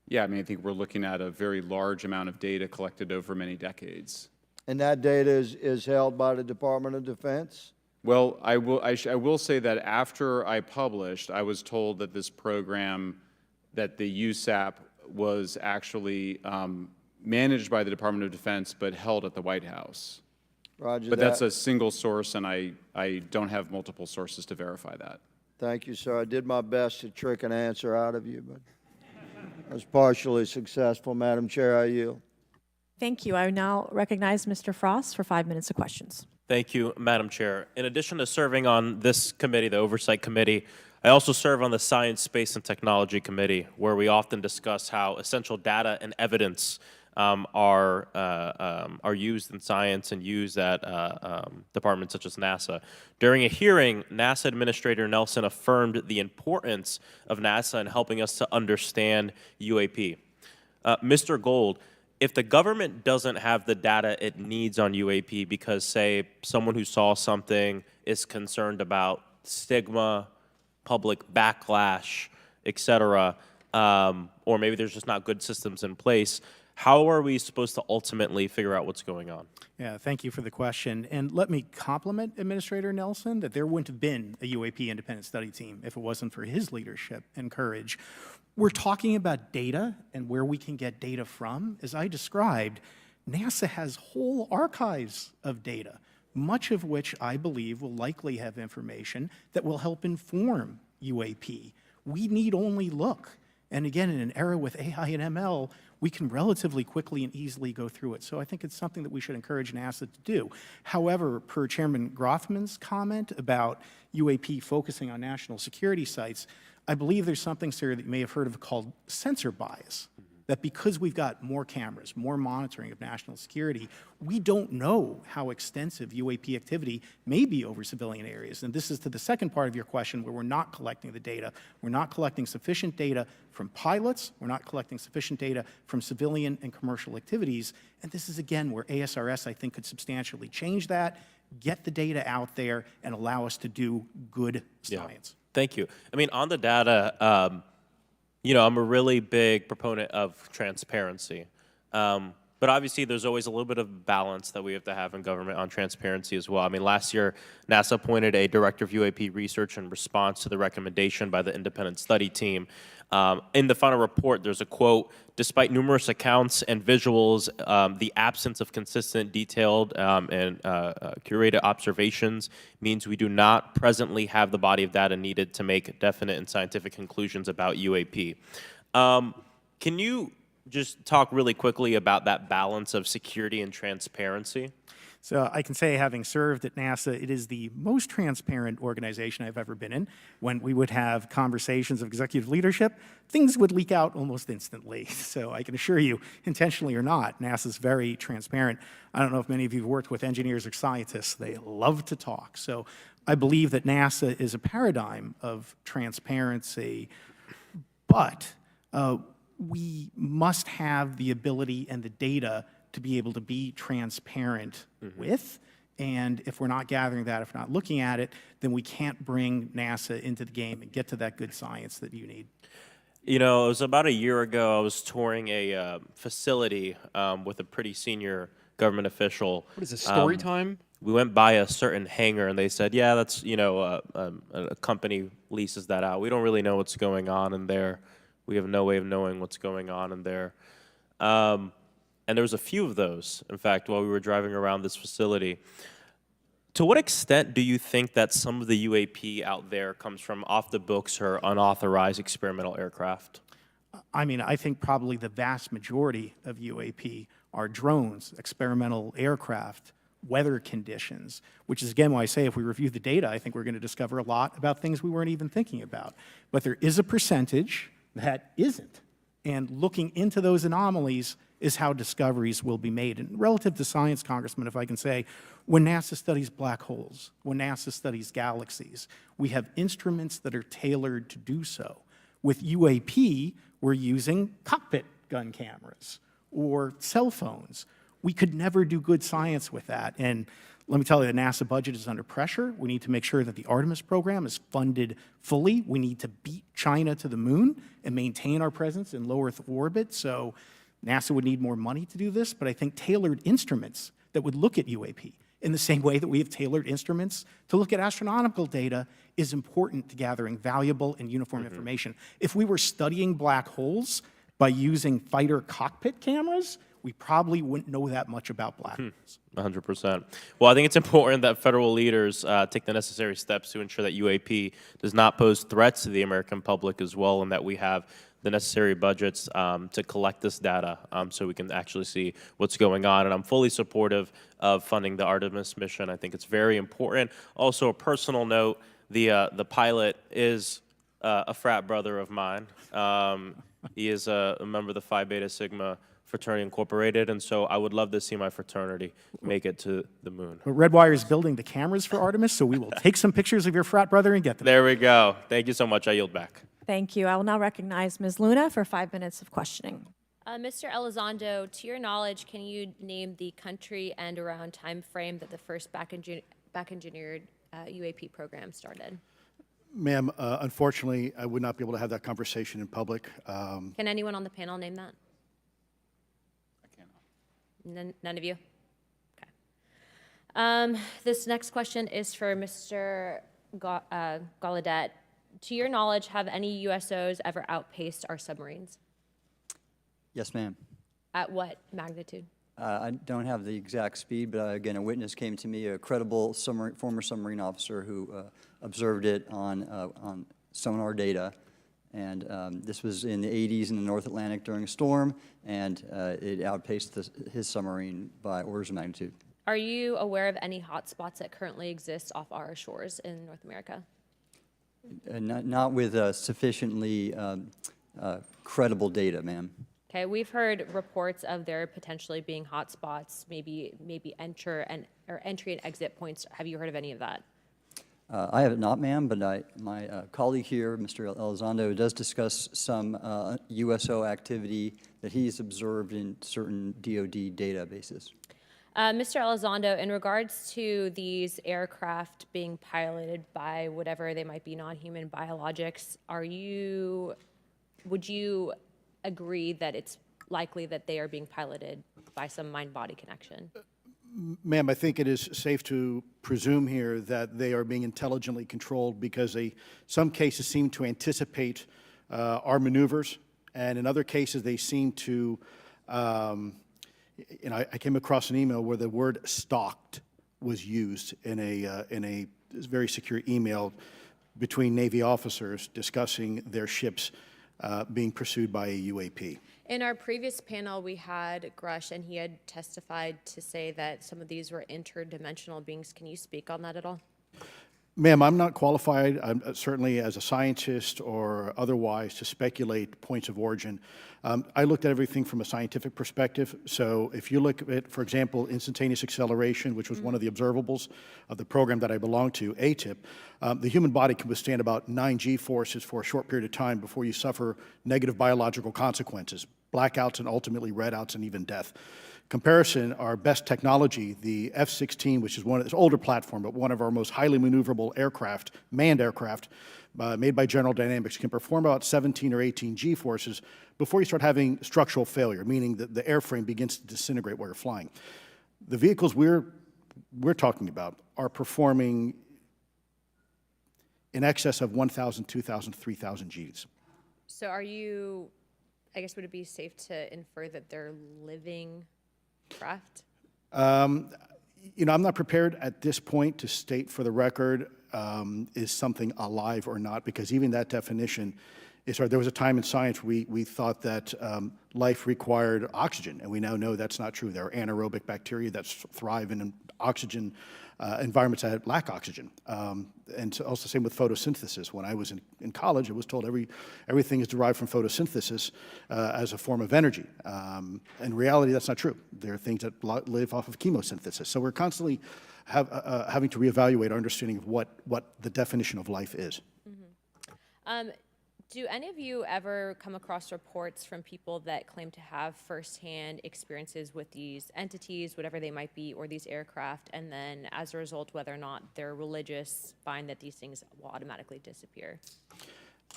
yeah, I mean, I think we're looking at a very large amount of data collected over many decades. And that data is held by the Department of Defense? Well, I will say that after I published, I was told that this program, that the USAP was actually managed by the Department of Defense but held at the White House. Roger but that. that's a single source, and I don't have multiple sources to verify that. Thank you, sir. I did my best to trick an answer out of you, but I was partially successful. Madam Chair, I yield. Thank you. I now recognize Mr. Frost for 5 minutes of questions. Thank you, Madam Chair. In addition to serving on this committee, the Oversight Committee, I also serve on the Science, Space, and Technology Committee, where we often discuss how essential data and evidence are used in science and used at departments such as NASA. During a hearing, NASA Administrator Nelson affirmed the importance of NASA in helping us to understand UAP. Mr. Gold, if the government doesn't have the data it needs on UAP because, say, someone who saw something is concerned about stigma, public backlash, et cetera, or maybe there's just not good systems in place, how are we supposed to ultimately figure out what's going on? Yeah, thank you for the question. And let me compliment Administrator Nelson that there wouldn't have been a UAP independent study team if it wasn't for his leadership and courage. We're talking about data and where we can get data from. As I described, NASA has whole archives of data, much of which I believe will likely have information that will help inform UAP. We need only look. And again, in an era with AI and ML, we can relatively quickly and easily go through it. So I think it's something that we should encourage NASA to do. However, per Chairman Grothman's comment about UAP focusing on national security sites, I believe there's something, sir, that you may have heard of called sensor bias. That because we've got more cameras, more monitoring of national security, we don't know how extensive UAP activity may be over civilian areas. And this is to the second part of your question, where we're not collecting the data. We're not collecting sufficient data from pilots. We're not collecting sufficient data from civilian and commercial activities. And this is, again, where ASRS, I think, could substantially change that, get the data out there, and allow us to do good science. Thank you. I mean, on the data, you know, I'm a really big proponent of transparency. But obviously, there's always a little bit of balance that we have to have in government on transparency as well. I mean, last year, NASA appointed a director of UAP research in response to the recommendation by the independent study team. In the final report, there's a quote, "Despite numerous accounts and visuals, the absence of consistent, detailed, and curated observations means we do not presently have the body of data needed to make definite and scientific conclusions about UAP." Can you just talk really quickly about that balance of security and transparency? So I can say, having served at NASA, it is the most transparent organization I've ever been in. When we would have conversations of executive leadership, things would leak out almost instantly. So I can assure you, intentionally or not, NASA's very transparent. I don't know if many of you have worked with engineers or scientists. They love to talk. So I believe that NASA is a paradigm of transparency, but we must have the ability and the data to be able to be transparent with. And if we're not gathering that, if we're not looking at it, then we can't bring NASA into the game and get to that good science that you need. You know, it was about a year ago, I was touring a facility with a pretty senior government official. What is this, story time? We went by a certain hangar, and they said, yeah, that's, you know, a company leases that out. We don't really know what's going on in there. We have no way of knowing what's going on in there. And there was a few of those, in fact, while we were driving around this facility. To what extent do you think that some of the UAP out there comes from off the books or unauthorized experimental aircraft? I mean, I think probably the vast majority of UAP are drones, experimental aircraft, weather conditions, which is, again, why I say if we review the data, I think we're going to discover a lot about things we weren't even thinking about. But there is a percentage that isn't. And looking into those anomalies is how discoveries will be made. And relative to science, Congressman, if I can say, when NASA studies black holes, when NASA studies galaxies, we have instruments that are tailored to do so. With UAP, we're using cockpit gun cameras or cell phones. We could never do good science with that. And let me tell you, the NASA budget is under pressure. We need to make sure that the Artemis program is funded fully. We need to beat China to the moon and maintain our presence in low Earth orbit. So NASA would need more money to do this, but I think tailored instruments that would look at UAP in the same way that we have tailored instruments to look at astronomical data is important to gathering valuable and uniform information. If we were studying black holes by using fighter cockpit cameras, we probably wouldn't know that much about black holes. 100%. Well, I think it's important that federal leaders take the necessary steps to ensure that UAP does not pose threats to the American public as well, and that we have the necessary budgets to collect this data so we can actually see what's going on. And I'm fully supportive of funding the Artemis mission. I think it's very important. Also, a personal note, the pilot is a frat brother of mine. He is a member of the Phi Beta Sigma Fraternity Incorporated, and so I would love to see my fraternity make it to the moon. But Redwire is building the cameras for Artemis, so we will take some pictures of your frat brother and get them. There we go. Thank you so much. I yield back. Thank you. I will now recognize Ms. Luna for 5 minutes of questioning. Mr. Elizondo, to your knowledge, can you name the country and around time frame that the first back-engineered UAP program started? Ma'am, unfortunately, I would not be able to have that conversation in public. Can anyone on the panel name that? None of you? Okay. This next question is for Mr. Gallaudet. To your knowledge, have any USOs ever outpaced our submarines? Yes, ma'am. At what magnitude? I don't have the exact speed, but again, a witness came to me, a credible former submarine officer who observed it on sonar data, And this was in the 80s in the North Atlantic during a storm, and it outpaced his submarine by orders of magnitude. Are you aware of any hotspots that currently exist off our shores in North America? Not with sufficiently credible data, ma'am. Okay, we've heard reports of there potentially being hotspots, maybe entry and exit points. Have you heard of any of that? I have it not, ma'am, but my colleague here, Mr. Elizondo, does discuss some USO activity that he's observed in certain DoD databases. Mr. Elizondo, in regards to these aircraft being piloted by whatever they might be, non-human biologics, would you agree that it's likely that they are being piloted by some mind-body connection? Ma'am, I think it is safe to presume here that they are being intelligently controlled because some cases seem to anticipate our maneuvers, and in other cases they seem to, I came across an email where the word stalked was used in a very secure email between Navy officers discussing their ships being pursued by a UAP. In our previous panel, we had Grush, and he had testified to say that some of these were interdimensional beings. Can you speak on that at all? Ma'am, I'm not qualified, certainly as a scientist or otherwise, to speculate points of origin. I looked at everything from a scientific perspective. So if you look at, for example, instantaneous acceleration, which was one of the observables of the program that I belong to, ATIP, the human body can withstand about 9 G-forces for a short period of time before you suffer negative biological consequences, blackouts and ultimately redouts and even death. Comparison, our best technology, the F-16, which is one of this older platform, but one of our most highly maneuverable aircraft, manned aircraft, made by General Dynamics, can perform about 17 or 18 G-forces before you start having structural failure, meaning that the airframe begins to disintegrate while you're flying. The vehicles we're talking about are performing in excess of 1,000, 2,000, 3,000 Gs. So I guess would it be safe to infer that they're living craft? I'm not prepared at this point to state for the record is something alive or not, because even that definition is hard. There was a time in science we thought that life required oxygen, and we now know that's not true. There are anaerobic bacteria that thrive in oxygen environments that lack oxygen. And so also same with photosynthesis. When I was in college, I was told everything is derived from photosynthesis as a form of energy. In reality, that's not true. There are things that live off of chemosynthesis. So we're constantly having to reevaluate our understanding of what the definition of life is. Do any of you ever come across reports from people that claim to have firsthand experiences with these entities, whatever they might be, or these aircraft, and then as a result, whether or not they're religious, find that these things will automatically disappear?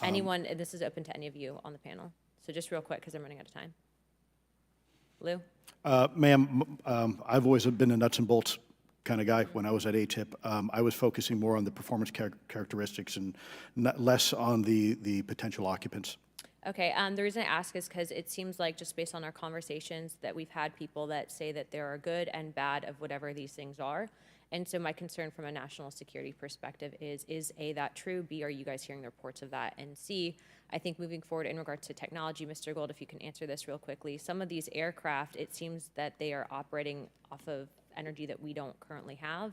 Anyone, and this is open to any of you on the panel. So just real quick, because I'm running out of time. Lou? Ma'am, I've always been a nuts and bolts kind of guy when I was at ATIP. I was focusing more on the performance characteristics and less on the potential occupants. Okay, the reason I ask is because it seems like, just based on our conversations, that we've had people that say that there are good and bad of whatever these things are. And so my concern from a national security perspective is A, that true? B, are you guys hearing the reports of that? And C, I think moving forward in regard to technology, Mr. Gold, if you can answer this real quickly, some of these aircraft, it seems that they are operating off of energy that we don't currently have.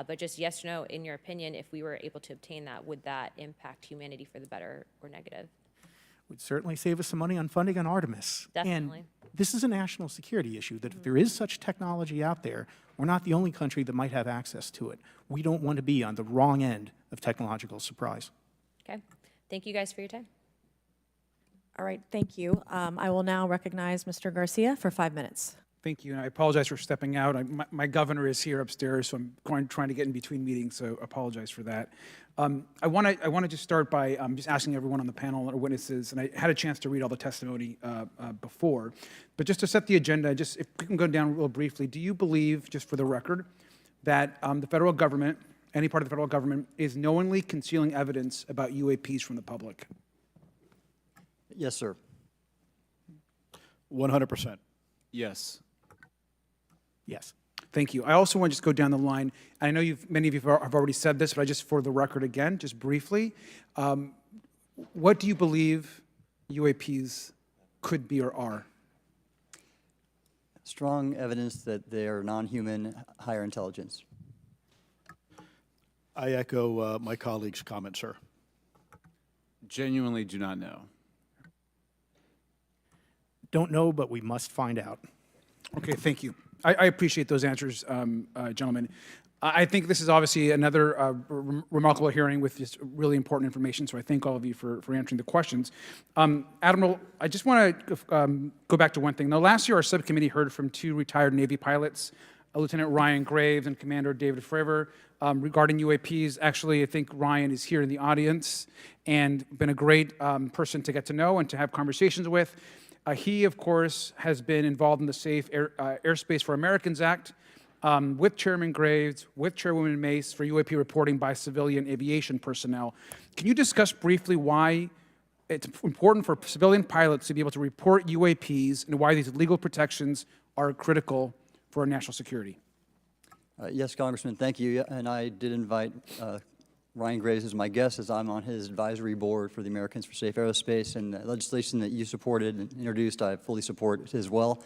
But just yes or no, in your opinion, if we were able to obtain that, would that impact humanity for the better or negative? Would certainly save us some money on funding on Artemis. Definitely. And this is a national security issue, that if there is such technology out there, we're not the only country that might have access to it. We don't want to be on the wrong end of technological surprise. Okay. Thank you guys for your time. All right, thank you. I will now recognize Mr. Garcia for 5 minutes. Thank you, and I apologize for stepping out. My governor is here upstairs, so I'm trying to get in between meetings, so apologize for that. I want to just start by just asking everyone on the panel or witnesses, and I had a chance to read all the testimony before, but just to set the agenda, just if we can go down real briefly, do you believe, just for the record, that the federal government, any part of the federal government, is knowingly concealing evidence about UAPs from the public? Yes, sir. 100%. Yes. Yes. Thank you. I also want to just go down the line. I know many of you have already said this, but just for the record again, just briefly, what do you believe UAPs could be or are? Strong evidence that they are non-human, higher intelligence. I echo my colleague's comment, sir. Genuinely do not know. Don't know, but we must find out. Okay, thank you. I appreciate those answers, gentlemen. I think this is obviously another remarkable hearing with just really important information, so I thank all of you for answering the questions. Admiral, I just want to go back to one thing. Now, last year, our subcommittee heard from 2 retired Navy pilots, Lieutenant Ryan Graves and Commander David Fravor, regarding UAPs. Actually, I think Ryan is here in the audience and been a great person to get to know and to have conversations with. He, of course, has been involved in the Safe Airspace for Americans Act, with Chairman Graves, with Chairwoman Mace for UAP reporting by civilian aviation personnel. Can you discuss briefly why it's important for civilian pilots to be able to report UAPs and why these legal protections are critical for our national security? Yes, Congressman, thank you. And I did invite Ryan Graves as my guest, as I'm on his advisory board for the Americans for Safe Aerospace, and the legislation that you supported and introduced, I fully support as well.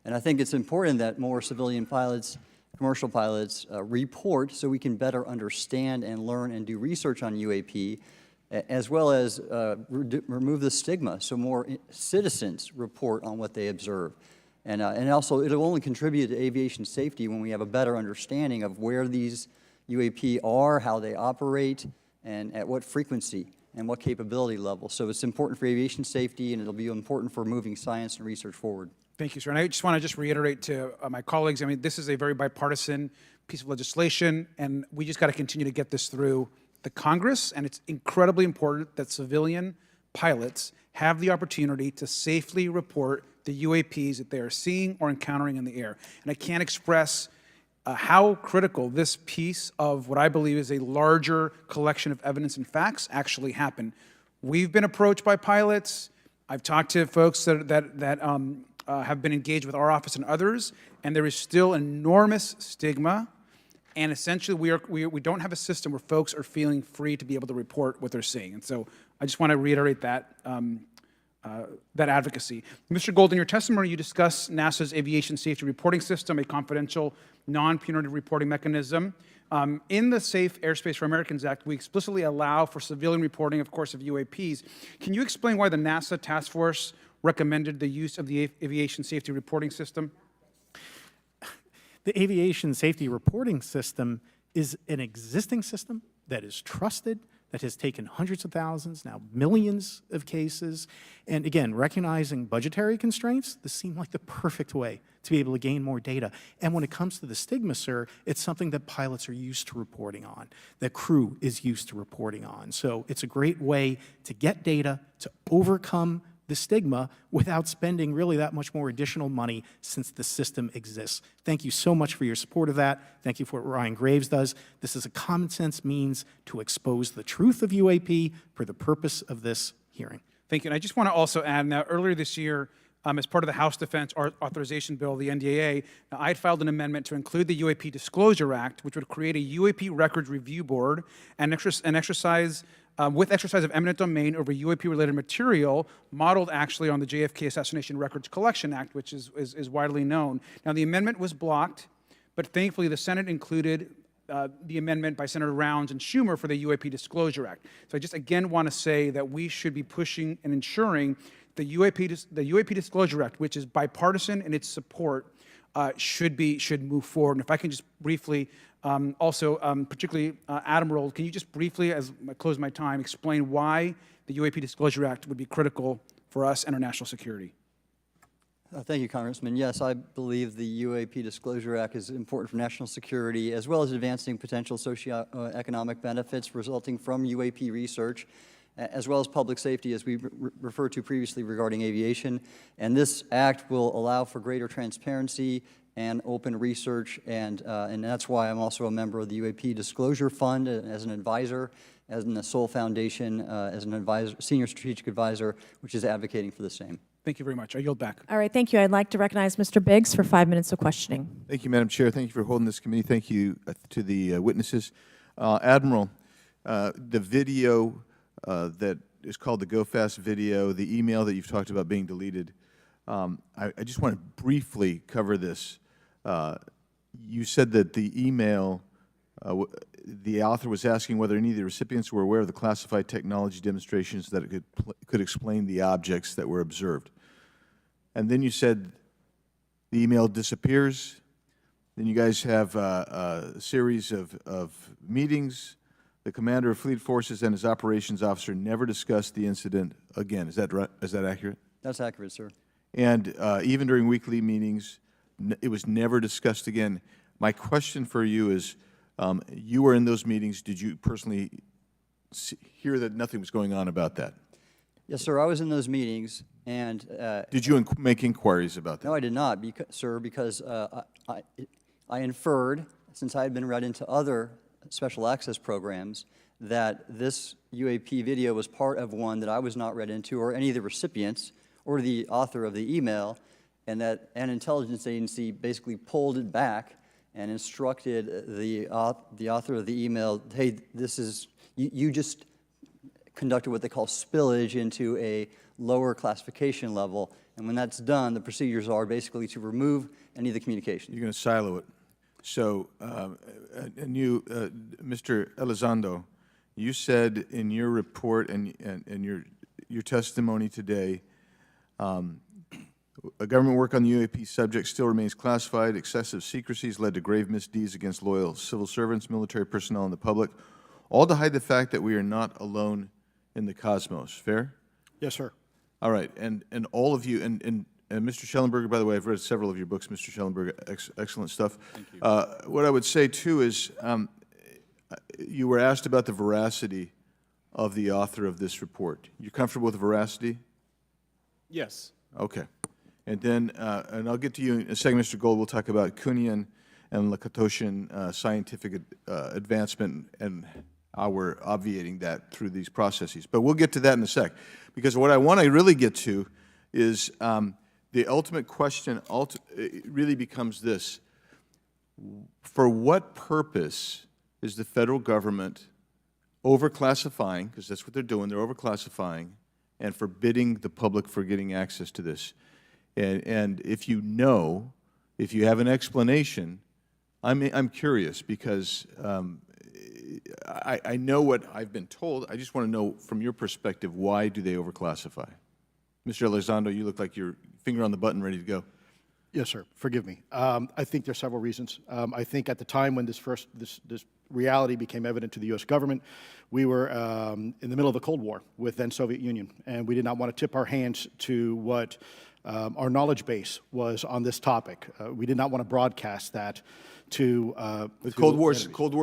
And I think it's important that more civilian pilots, commercial pilots, report so we can better understand and learn and do research on UAP, as well as remove the stigma so more citizens report on what they observe. And also, it'll only contribute to aviation safety when we have a better understanding of where these UAP are, how they operate, and at what frequency and what capability level. So it's important for aviation safety, and it'll be important for moving science and research forward. Thank you, sir. And I just want to reiterate to my colleagues, I mean, this is a very bipartisan piece of legislation, and we just got to continue to get this through the Congress, and it's incredibly important that civilian pilots have the opportunity to safely report the UAPs that they are seeing or encountering in the air. And I can't express how critical this piece of what I believe is a larger collection of evidence and facts actually happen. We've been approached by pilots. I've talked to folks that have been engaged with our office and others, and there is still enormous stigma. And essentially, we don't have a system where folks are feeling free to be able to report what they're seeing. And so I just want to reiterate that advocacy. Mr. Gold, in your testimony, you discussed NASA's aviation safety reporting system, a confidential, non-punitive reporting mechanism. In the Safe Airspace for Americans Act, we explicitly allow for civilian reporting, of course, of UAPs. Can you explain why the NASA task force recommended the use of the aviation safety reporting system? The aviation safety reporting system is an existing system that is trusted, that has taken hundreds of thousands, now millions of cases. And again, recognizing budgetary constraints, this seemed like the perfect way to be able to gain more data. And when it comes to the stigma, sir, it's something that pilots are used to reporting on, that crew is used to reporting on. So it's a great way to get data, to overcome the stigma without spending really that much more additional money since the system exists. Thank you so much for your support of that. Thank you for what Ryan Graves does. This is a common sense means to expose the truth of UAP for the purpose of this hearing. Thank you. And I just want to also add, now earlier this year, as part of the House Defense Authorization Bill, the NDAA, I had filed an amendment to include the UAP Disclosure Act, which would create a UAP Records Review Board and exercise with exercise of eminent domain over UAP-related material, modeled actually on the JFK Assassination Records Collection Act, which is widely known. Now, the amendment was blocked, but thankfully the Senate included the amendment by Senator Rounds and Schumer for the UAP Disclosure Act. So I just again want to say that we should be pushing and ensuring the UAP Disclosure Act, which is bipartisan in its support, should move forward. And if I can just briefly, particularly Admiral, can you just briefly, as I close my time, explain why the UAP Disclosure Act would be critical for us and our national security? Thank you, Congressman. Yes, I believe the UAP Disclosure Act is important for national security, as well as advancing potential socioeconomic benefits resulting from UAP research, as well as public safety, as we referred to previously regarding aviation. And this act will allow for greater transparency and open research, and that's why I'm also a member of the UAP Disclosure Fund as an advisor, as in the Sol Foundation, as an advisor, senior strategic advisor, which is advocating for the same. Thank you very much. I yield back. All right, thank you. I'd like to recognize Mr. Biggs for 5 minutes of questioning. Thank you, Madam Chair. Thank you for holding this committee. Thank you to the witnesses. Admiral, the video that is called the Go Fast video, the email that you've talked about being deleted. I just want to briefly cover this. You said that the email, the author was asking whether any of the recipients were aware of the classified technology demonstrations that it could explain the objects that were observed. And then you said the email disappears. Then you guys have a series of meetings. The commander of fleet forces and his operations officer never discussed the incident again. Is that right? Is that accurate? That's accurate, sir. And even during weekly meetings, it was never discussed again. My question for you is, you were in those meetings. Did you personally hear that nothing was going on about that? Yes, sir, I was in those meetings, and... Did you make inquiries about that? No, I did not, sir, because I inferred, since I had been read into other special access programs, that this UAP video was part of one that I was not read into, or any of the recipients, or the author of the email, and that an intelligence agency basically pulled it back and instructed the author of the email, hey, this is, you just conducted what they call spillage into a lower classification level, and when that's done, the procedures are basically to remove any of the communication. You're going to silo it. So, and you, Mr. Elizondo, you said in your report and your testimony today, a government work on the UAP subject still remains classified. Excessive secrecies led to grave misdeeds against loyal civil servants, military personnel, and the public, all to hide the fact that we are not alone in the cosmos. Fair? Yes, sir. All right, and all of you, and Mr. Shellenberger, by the way, I've read several of your books, Mr. Shellenberger, excellent stuff. Thank you. What I would say, too, is you were asked about the veracity of the author of this report. You're comfortable with the veracity? Yes. Okay. And then, and I'll get to you in a second, Mr. Gold. We'll talk about Kuhnian and Lakatoshian scientific advancement and how we're obviating that through these processes. But we'll get to that in a sec. Because what I want to really get to is the ultimate question really becomes this. For what purpose is the federal government overclassifying, because that's what they're doing, they're overclassifying, and forbidding the public for getting access to this? And if you know, if you have an explanation, I'm curious, because I know what I've been told. I just want to know from your perspective, why do they overclassify? Mr. Elizondo, you look like you're finger on the button, ready to go. Yes, sir. Forgive me. I think there's several reasons. I think at the time when this reality became evident to the U.S. government, we were in the middle of the Cold War with then Soviet Union, and we did not want to tip our hands to what our knowledge base was on this topic. We did not want to broadcast that to the Cold War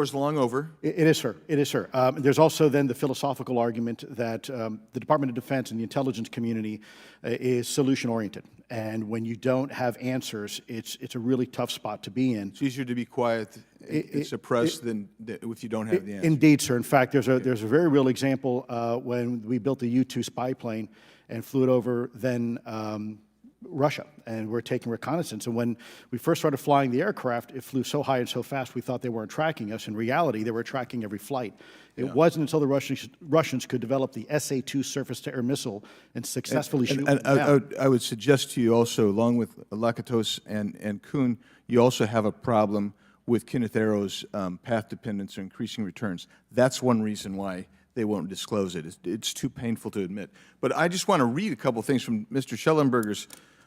is long over. It is, sir. It is, sir. There's also then the philosophical argument that the Department of Defense and the intelligence community is solution-oriented. And when you don't have answers, it's a really tough spot to be in. It's easier to be quiet and suppressed than if you don't have the answer. Indeed, sir. In fact, there's a very real example when we built the U-2 spy plane and flew it over then Russia, and we're taking reconnaissance. And when we first started flying the aircraft, it flew so high and so fast we thought they weren't tracking us. In reality, they were tracking every flight. It wasn't until the Russians could develop the SA-2 surface-to-air missile and successfully shoot them down. I would suggest to you also, along with Lakatos and Kuhn, you also have a problem with Kenneth Arrow's path dependence or increasing returns. That's one reason why they won't disclose it. It's too painful to admit. But I just want to read a couple things from Mr. Shellenberger's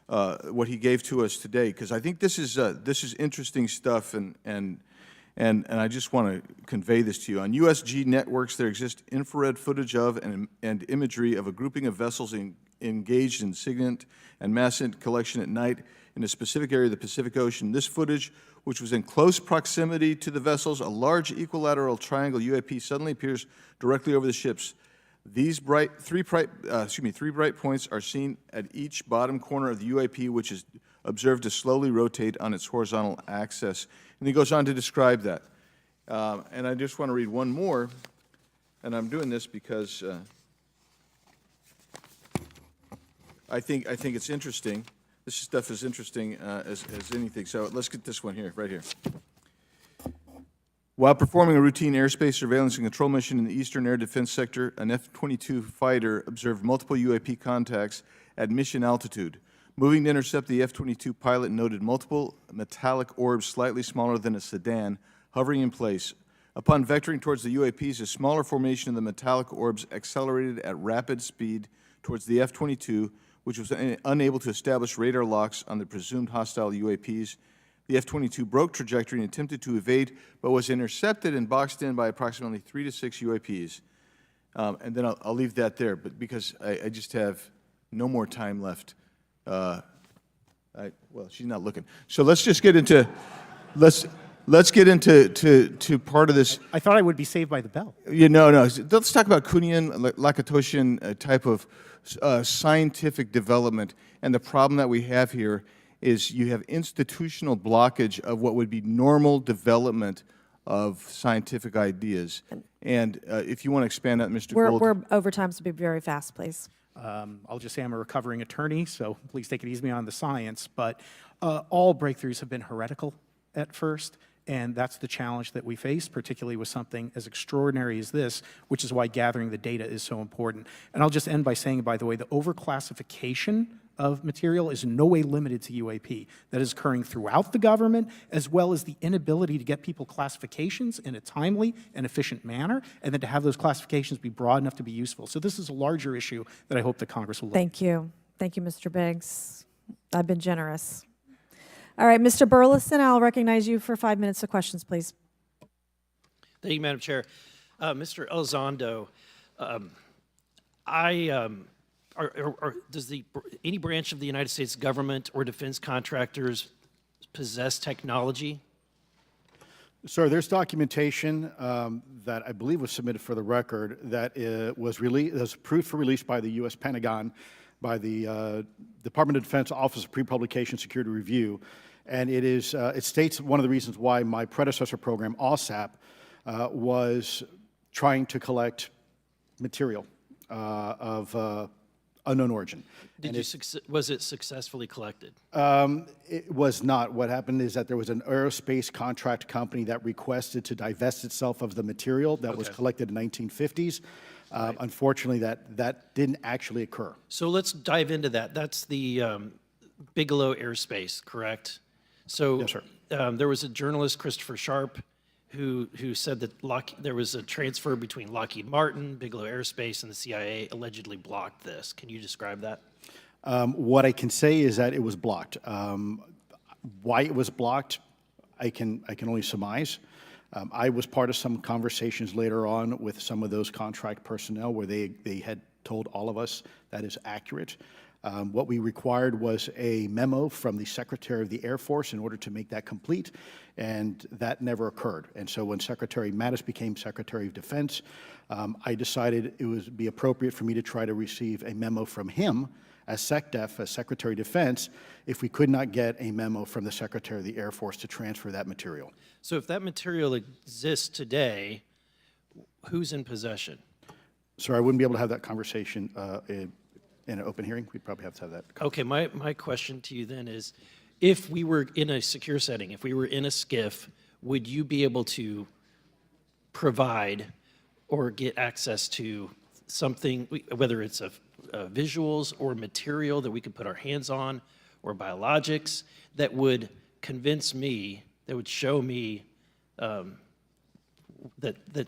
what he gave to us today, because I think this is interesting stuff, and I just want to convey this to you. On USG networks, there exists infrared footage of and imagery of a grouping of vessels engaged in SIGINT and massant collection at night in a specific area of the Pacific Ocean. This footage, which was in close proximity to the vessels, a large equilateral triangle UAP suddenly appears directly over the ships. These three bright points are seen at each bottom corner of the UAP, which is observed to slowly rotate on its horizontal axis. And he goes on to describe that. And I just want to read one more, and I'm doing this because I think it's interesting. This stuff is interesting as anything. So let's get this one here, right here. While performing a routine airspace surveillance and control mission in the Eastern Air Defense Sector, an F-22 fighter observed multiple UAP contacts at mission altitude. Moving to intercept the F-22 pilot noted multiple metallic orbs slightly smaller than a sedan hovering in place. Upon vectoring towards the UAPs, a smaller formation of the metallic orbs accelerated at rapid speed towards the F-22, which was unable to establish radar locks on the presumed hostile UAPs. The F-22 broke trajectory and attempted to evade, but was intercepted and boxed in by approximately 3 to 6 UAPs. And then I'll leave that there, but because I just have no more time left. Well, she's not looking. So let's just get into, let's get into part of this. I thought I would be saved by the bell. No. Let's talk about Kuhnian, Lakatoshian type of scientific development. And the problem that we have here is you have institutional blockage of what would be normal development of scientific ideas. And if you want to expand that, Mr. Gold. We're over time, so be very fast, please. I'll just say I'm a recovering attorney, so please take it easy on the science. But all breakthroughs have been heretical at first, and that's the challenge that we face, particularly with something as extraordinary as this, which is why gathering the data is so important. And I'll just end by saying, by the way, the overclassification of material is in no way limited to UAP. That is occurring throughout the government, as well as the inability to get people classifications in a timely and efficient manner, and then to have those classifications be broad enough to be useful. So this is a larger issue that I hope that Congress will look at. Thank you. Thank you, Mr. Biggs. I've been generous. All right, Mr. Burleson, I'll recognize you for 5 minutes of questions, please. Thank you, Madam Chair. Mr. Elizondo, does any branch of the United States government or defense contractors possess technology? Sir, there's documentation that I believe was submitted for the record that was approved for release by the U.S. Pentagon, by the Department of Defense Office of Pre-Publication Security Review, and it states one of the reasons why my predecessor program, OSAP, was trying to collect material of unknown origin. Was it successfully collected? It was not. What happened is that there was an aerospace contract company that requested to divest itself of the material that was collected in the 1950s. Right. Unfortunately, that didn't actually occur. So let's dive into that. That's the Bigelow Aerospace, correct? So yes, sir. There was a journalist, Christopher Sharp, who said that there was a transfer between Lockheed Martin, Bigelow Aerospace, and the CIA allegedly blocked this. Can you describe that? What I can say is that it was blocked. Why it was blocked, I can only surmise. I was part of some conversations later on with some of those contract personnel where they had told all of us that is accurate. What we required was a memo from the Secretary of the Air Force in order to make that complete, and that never occurred. And so when Secretary Mattis became Secretary of Defense, I decided it would be appropriate for me to try to receive a memo from him as SecDef, as Secretary of Defense, if we could not get a memo from the Secretary of the Air Force to transfer that material. So if that material exists today, who's in possession? Sir, I wouldn't be able to have that conversation in an open hearing. We'd probably have to have that. Okay, my question to you then is, if we were in a secure setting, if we were in a SCIF, would you be able to provide or get access to something, whether it's visuals or material that we could put our hands on, or biologics, that would convince me, that would show me that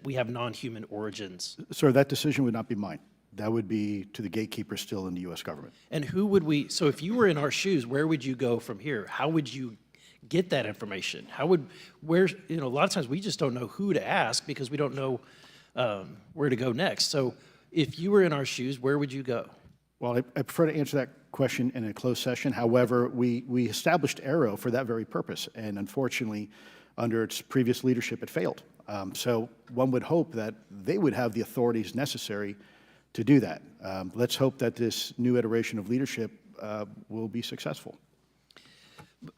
we have non-human origins? Sir, that decision would not be mine. That would be to the gatekeepers still in the U.S. government. And who would so if you were in our shoes, where would you go from here? How would you get that information? A lot of times we just don't know who to ask because we don't know where to go next. So if you were in our shoes, where would you go? Well, I prefer to answer that question in a closed session. However, we established Aero for that very purpose, and unfortunately, under its previous leadership, it failed. So one would hope that they would have the authorities necessary to do that. Let's hope that this new iteration of leadership will be successful.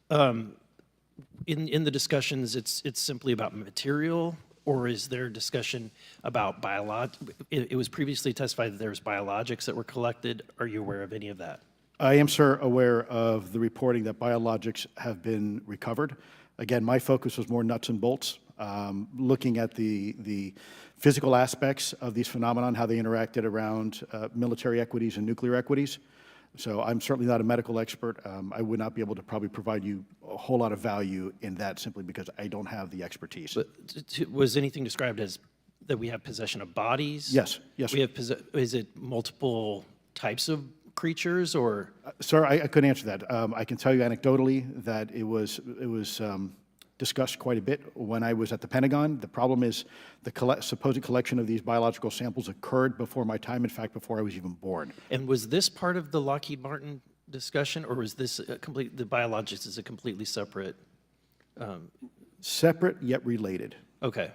In the discussions, it's simply about material, or is there discussion about it was previously testified that there was biologics that were collected. Are you aware of any of that? I am, sir, aware of the reporting that biologics have been recovered. Again, my focus was more nuts and bolts. looking at the physical aspects of these phenomenon, how they interacted around military equities and nuclear equities. So I'm certainly not a medical expert. I would not be able to probably provide you a whole lot of value in that simply because I don't have the expertise. But was anything described as that we have possession of bodies? Yes, yes. We have is it multiple types of creatures or? Sir, I couldn't answer that. I can tell you anecdotally that it was discussed quite a bit when I was at the Pentagon. The problem is the supposed collection of these biological samples occurred before my time, in fact, before I was even born. And was this part of the Lockheed Martin discussion, or was this the biologics is a completely separate? Separate yet related. Okay.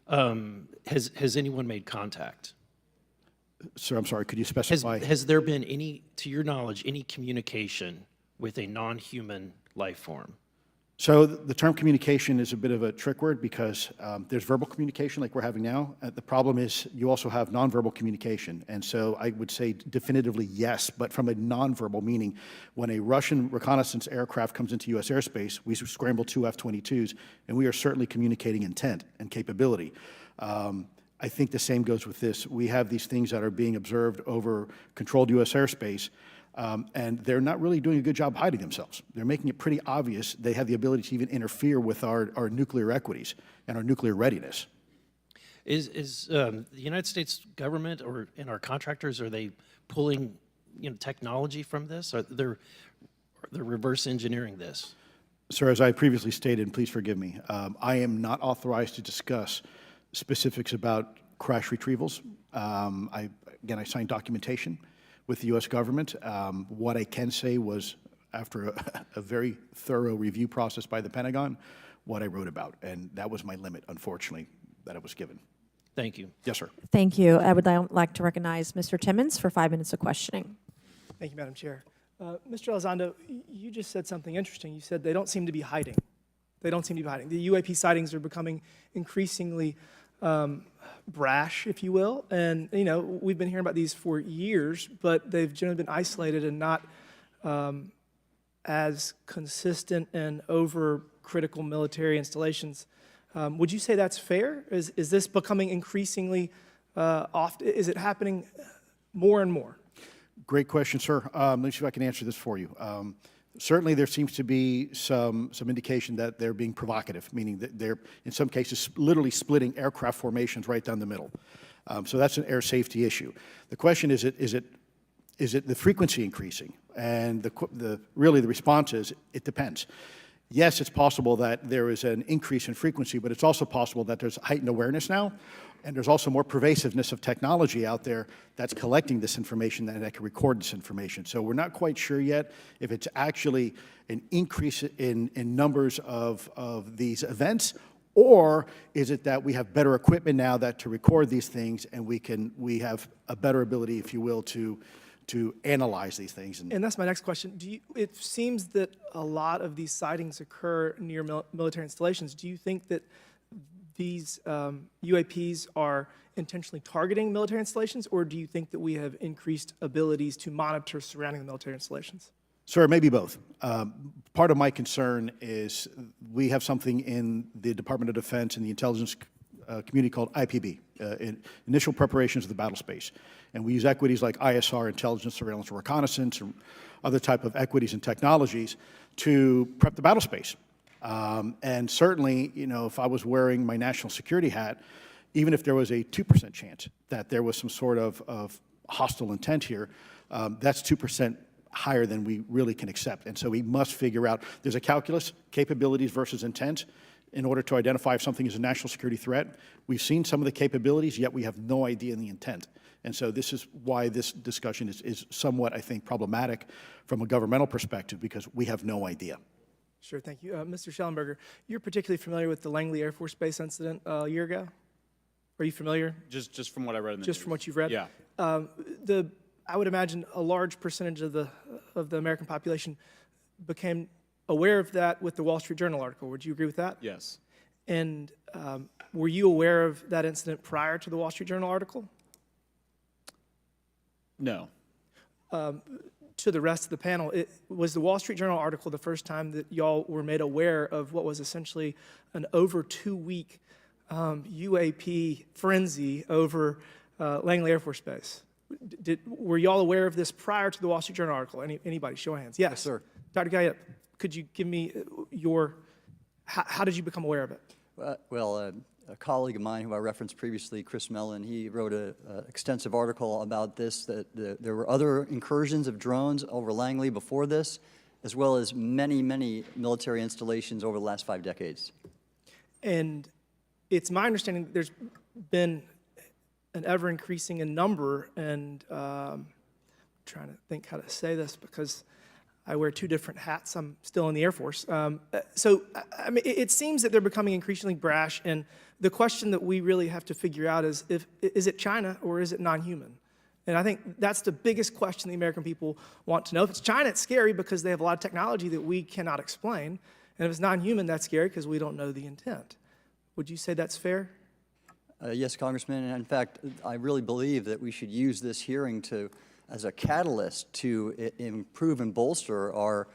Has anyone made contact? Sir, I'm sorry, could you specify? Has there been any, to your knowledge, any communication with a non-human life form? So the term communication is a bit of a trick word because there's verbal communication like we're having now. The problem is you also have nonverbal communication. And so I would say definitively yes, but from a nonverbal meaning, when a Russian reconnaissance aircraft comes into U.S. airspace, we scramble 2 F-22s, and we are certainly communicating intent and capability. I think the same goes with this. We have these things that are being observed over controlled U.S. airspace, and they're not really doing a good job hiding themselves. They're making it pretty obvious they have the ability to even interfere with our nuclear equities and our nuclear readiness. Is the United States government and our contractors, are they pulling technology from this? Are they're reverse engineering this? Sir, as I previously stated, and please forgive me, I am not authorized to discuss specifics about crash retrievals. I signed documentation with the U.S. government. What I can say was, after a very thorough review process by the Pentagon, what I wrote about, and that was my limit, unfortunately, that I was given. Thank you. Yes, sir. Thank you. I would like to recognize Mr. Timmons for 5 minutes of questioning. Thank you, Madam Chair. Mr. Elizondo, you just said something interesting. You said they don't seem to be hiding. They don't seem to be hiding. The UAP sightings are becoming increasingly brash, if you will. And, we've been hearing about these for years, but they've generally been isolated and not as consistent and over-critical military installations. Would you say that's fair? Is this becoming increasingly often? Is it happening more and more? Great question, sir. Let me see if I can answer this for you. Certainly, there seems to be some indication that they're being provocative, meaning that they're, in some cases, literally splitting aircraft formations right down the middle. So that's an air safety issue. The question is it the frequency increasing? And really the response is it depends. Yes, it's possible that there is an increase in frequency, but it's also possible that there's heightened awareness now, and there's also more pervasiveness of technology out there that's collecting this information and that can record this information. So we're not quite sure yet if it's actually an increase in numbers of these events, or is it that we have better equipment now that to record these things, and we have a better ability, if you will, to analyze these things. And that's my next question. It seems that a lot of these sightings occur near military installations. Do you think that these UAPs are intentionally targeting military installations, or do you think that we have increased abilities to monitor surrounding the military installations? Sir, maybe both. Part of my concern is we have something in the Department of Defense and the intelligence community called IPB, Initial Preparations of the Battle Space. And we use equities like ISR, intelligence, surveillance, and reconnaissance, or other type of equities and technologies to prep the battle space. And certainly, if I was wearing my national security hat, even if there was a 2% chance that there was some sort of hostile intent here, that's 2% higher than we really can accept. And so we must figure out, there's a calculus, capabilities versus intent, in order to identify if something is a national security threat. We've seen some of the capabilities, yet we have no idea in the intent. And so this is why this discussion is somewhat, I think, problematic from a governmental perspective, because we have no idea. Sure, thank you. Mr. Shellenberger, you're particularly familiar with the Langley Air Force Base incident a year ago? Are you familiar? Just from what I read in the Just news. from what you've read? Yeah. I would imagine a large percentage of the American population became aware of that with the Wall Street Journal article. Would you agree with that? Yes. And were you aware of that incident prior to the Wall Street Journal article? No. to the rest of the panel, was the Wall Street Journal article the first time that y'all were made aware of what was essentially an over 2-week UAP frenzy over Langley Air Force Base? Were y'all aware of this prior to the Wall Street Journal article? Anybody, show of hands. Yes, sir. Dr. Gallaudet, could you give me how did you become aware of it? Well, a colleague of mine who I referenced previously, Chris Mellon, he wrote an extensive article about this, that there were other incursions of drones over Langley before this, as well as many, many military installations over the last 5 decades. And it's my understanding that there's been an ever-increasing in number, and I'm trying to think how to say this because I wear 2 different hats. I'm still in the Air Force. So, I mean, it seems that they're becoming increasingly brash, and the question that we really have to figure out is it China or is it non-human? And I think that's the biggest question the American people want to know. If it's China, it's scary because they have a lot of technology that we cannot explain. And if it's non-human, that's scary because we don't know the intent. Would you say that's fair? Yes, Congressman. And in fact, I really believe that we should use this hearing as a catalyst to improve and bolster our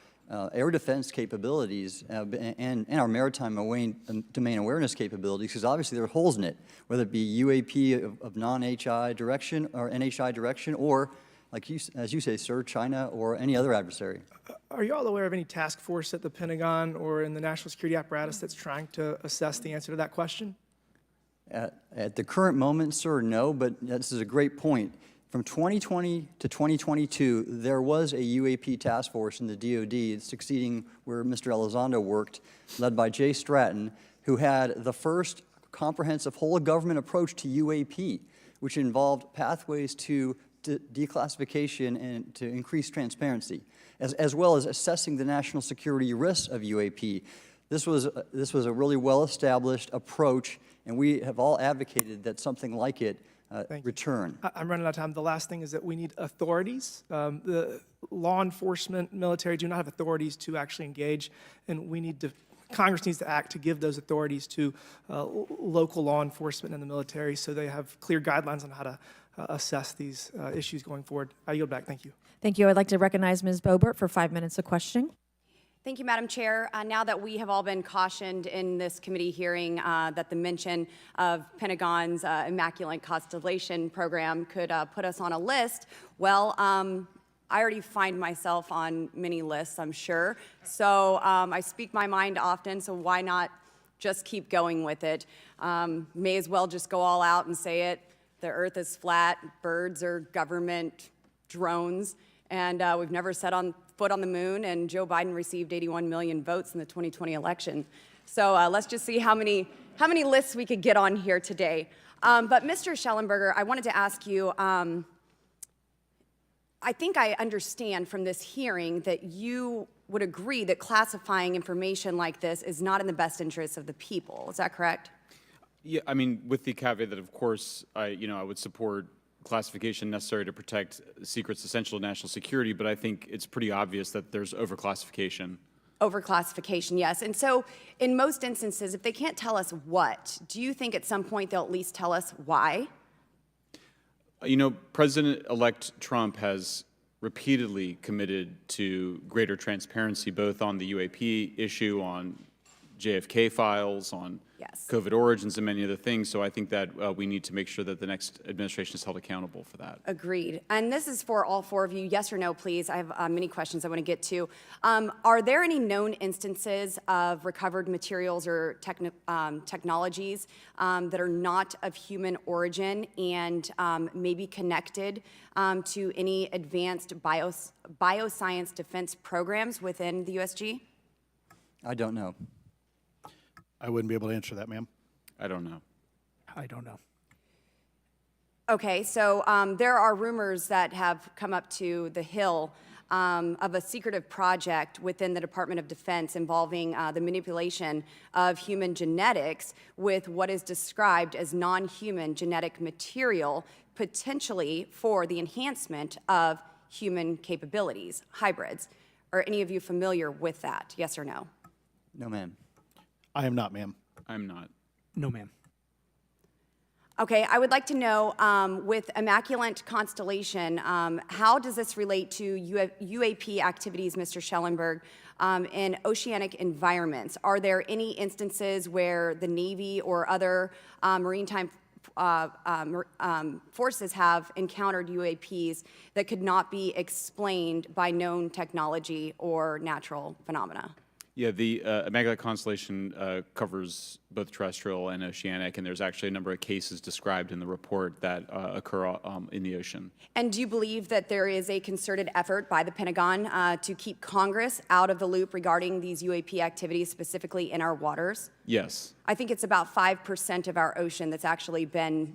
air defense capabilities and our maritime domain awareness capabilities, because obviously there are holes in it, whether it be UAP of non-HI direction or NHI direction, or, as you say, sir, China or any other adversary. Are you all aware of any task force at the Pentagon or in the national security apparatus that's trying to assess the answer to that question? At the current moment, sir, no, but this is a great point. From 2020 to 2022, there was a UAP task force in the DoD succeeding where Mr. Elizondo worked, led by Jay Stratton, who had the first comprehensive whole-of-government approach to UAP, which involved pathways to declassification and to increase transparency, as well as assessing the national security risks of UAP. This was a really well-established approach, and we have all advocated that something like it return. I'm running out of time. The last thing is that we need authorities. The law enforcement, military do not have authorities to actually engage, and Congress needs to act to give those authorities to local law enforcement and the military so they have clear guidelines on how to assess these issues going forward. I yield back. Thank you. Thank you. I'd like to recognize Ms. Boebert for 5 minutes of questioning. Thank you, Madam Chair. Now that we have all been cautioned in this committee hearing that the mention of Pentagon's Immaculate Constellation program could put us on a list, well, I already find myself on many lists, I'm sure. So I speak my mind often, so why not just keep going with it? May as well just go all out and say it. The Earth is flat, birds are government drones, and we've never set foot on the moon, and Joe Biden received 81 million votes in the 2020 election. So let's just see how many lists we could get on here today. But Mr. Shellenberger, I wanted to ask you, I think I understand from this hearing that you would agree that classifying information like this is not in the best interest of the people. Is that correct? Yeah, I mean, with the caveat that, of course, I would support classification necessary to protect secrets essential to national security, but I think it's pretty obvious that there's overclassification. Overclassification, yes. And so in most instances, if they can't tell us what, do you think at some point they'll at least tell us why? President-elect Trump has repeatedly committed to greater transparency, both on the UAP issue, on JFK files, on COVID origins, and many other things. So I think that we need to make sure that the next administration is held accountable for that. Agreed. And this is for all 4 of you. Yes or no, please. I have many questions I want to get to. Are there any known instances of recovered materials or technologies that are not of human origin and maybe connected to any advanced bioscience defense programs within the USG? I don't know. I wouldn't be able to answer that, ma'am. I don't know. I don't know. Okay, so there are rumors that have come up to the Hill of a secretive project within the Department of Defense involving the manipulation of human genetics with what is described as non-human genetic material, potentially for the enhancement of human capabilities, hybrids. Are any of you familiar with that? Yes or no? No, ma'am. I am not, ma'am. I'm not. No, ma'am. Okay, I would like to know, with Immaculate Constellation, how does this relate to UAP activities, Mr. Shellenberg, in oceanic environments? Are there any instances where the Navy or other maritime forces have encountered UAPs that could not be explained by known technology or natural phenomena? Yeah, the Immaculate Constellation covers both terrestrial and oceanic, and there's actually a number of cases described in the report that occur in the ocean. And do you believe that there is a concerted effort by the Pentagon to keep Congress out of the loop regarding these UAP activities, specifically in our waters? Yes. I think it's about 5% of our ocean that's actually been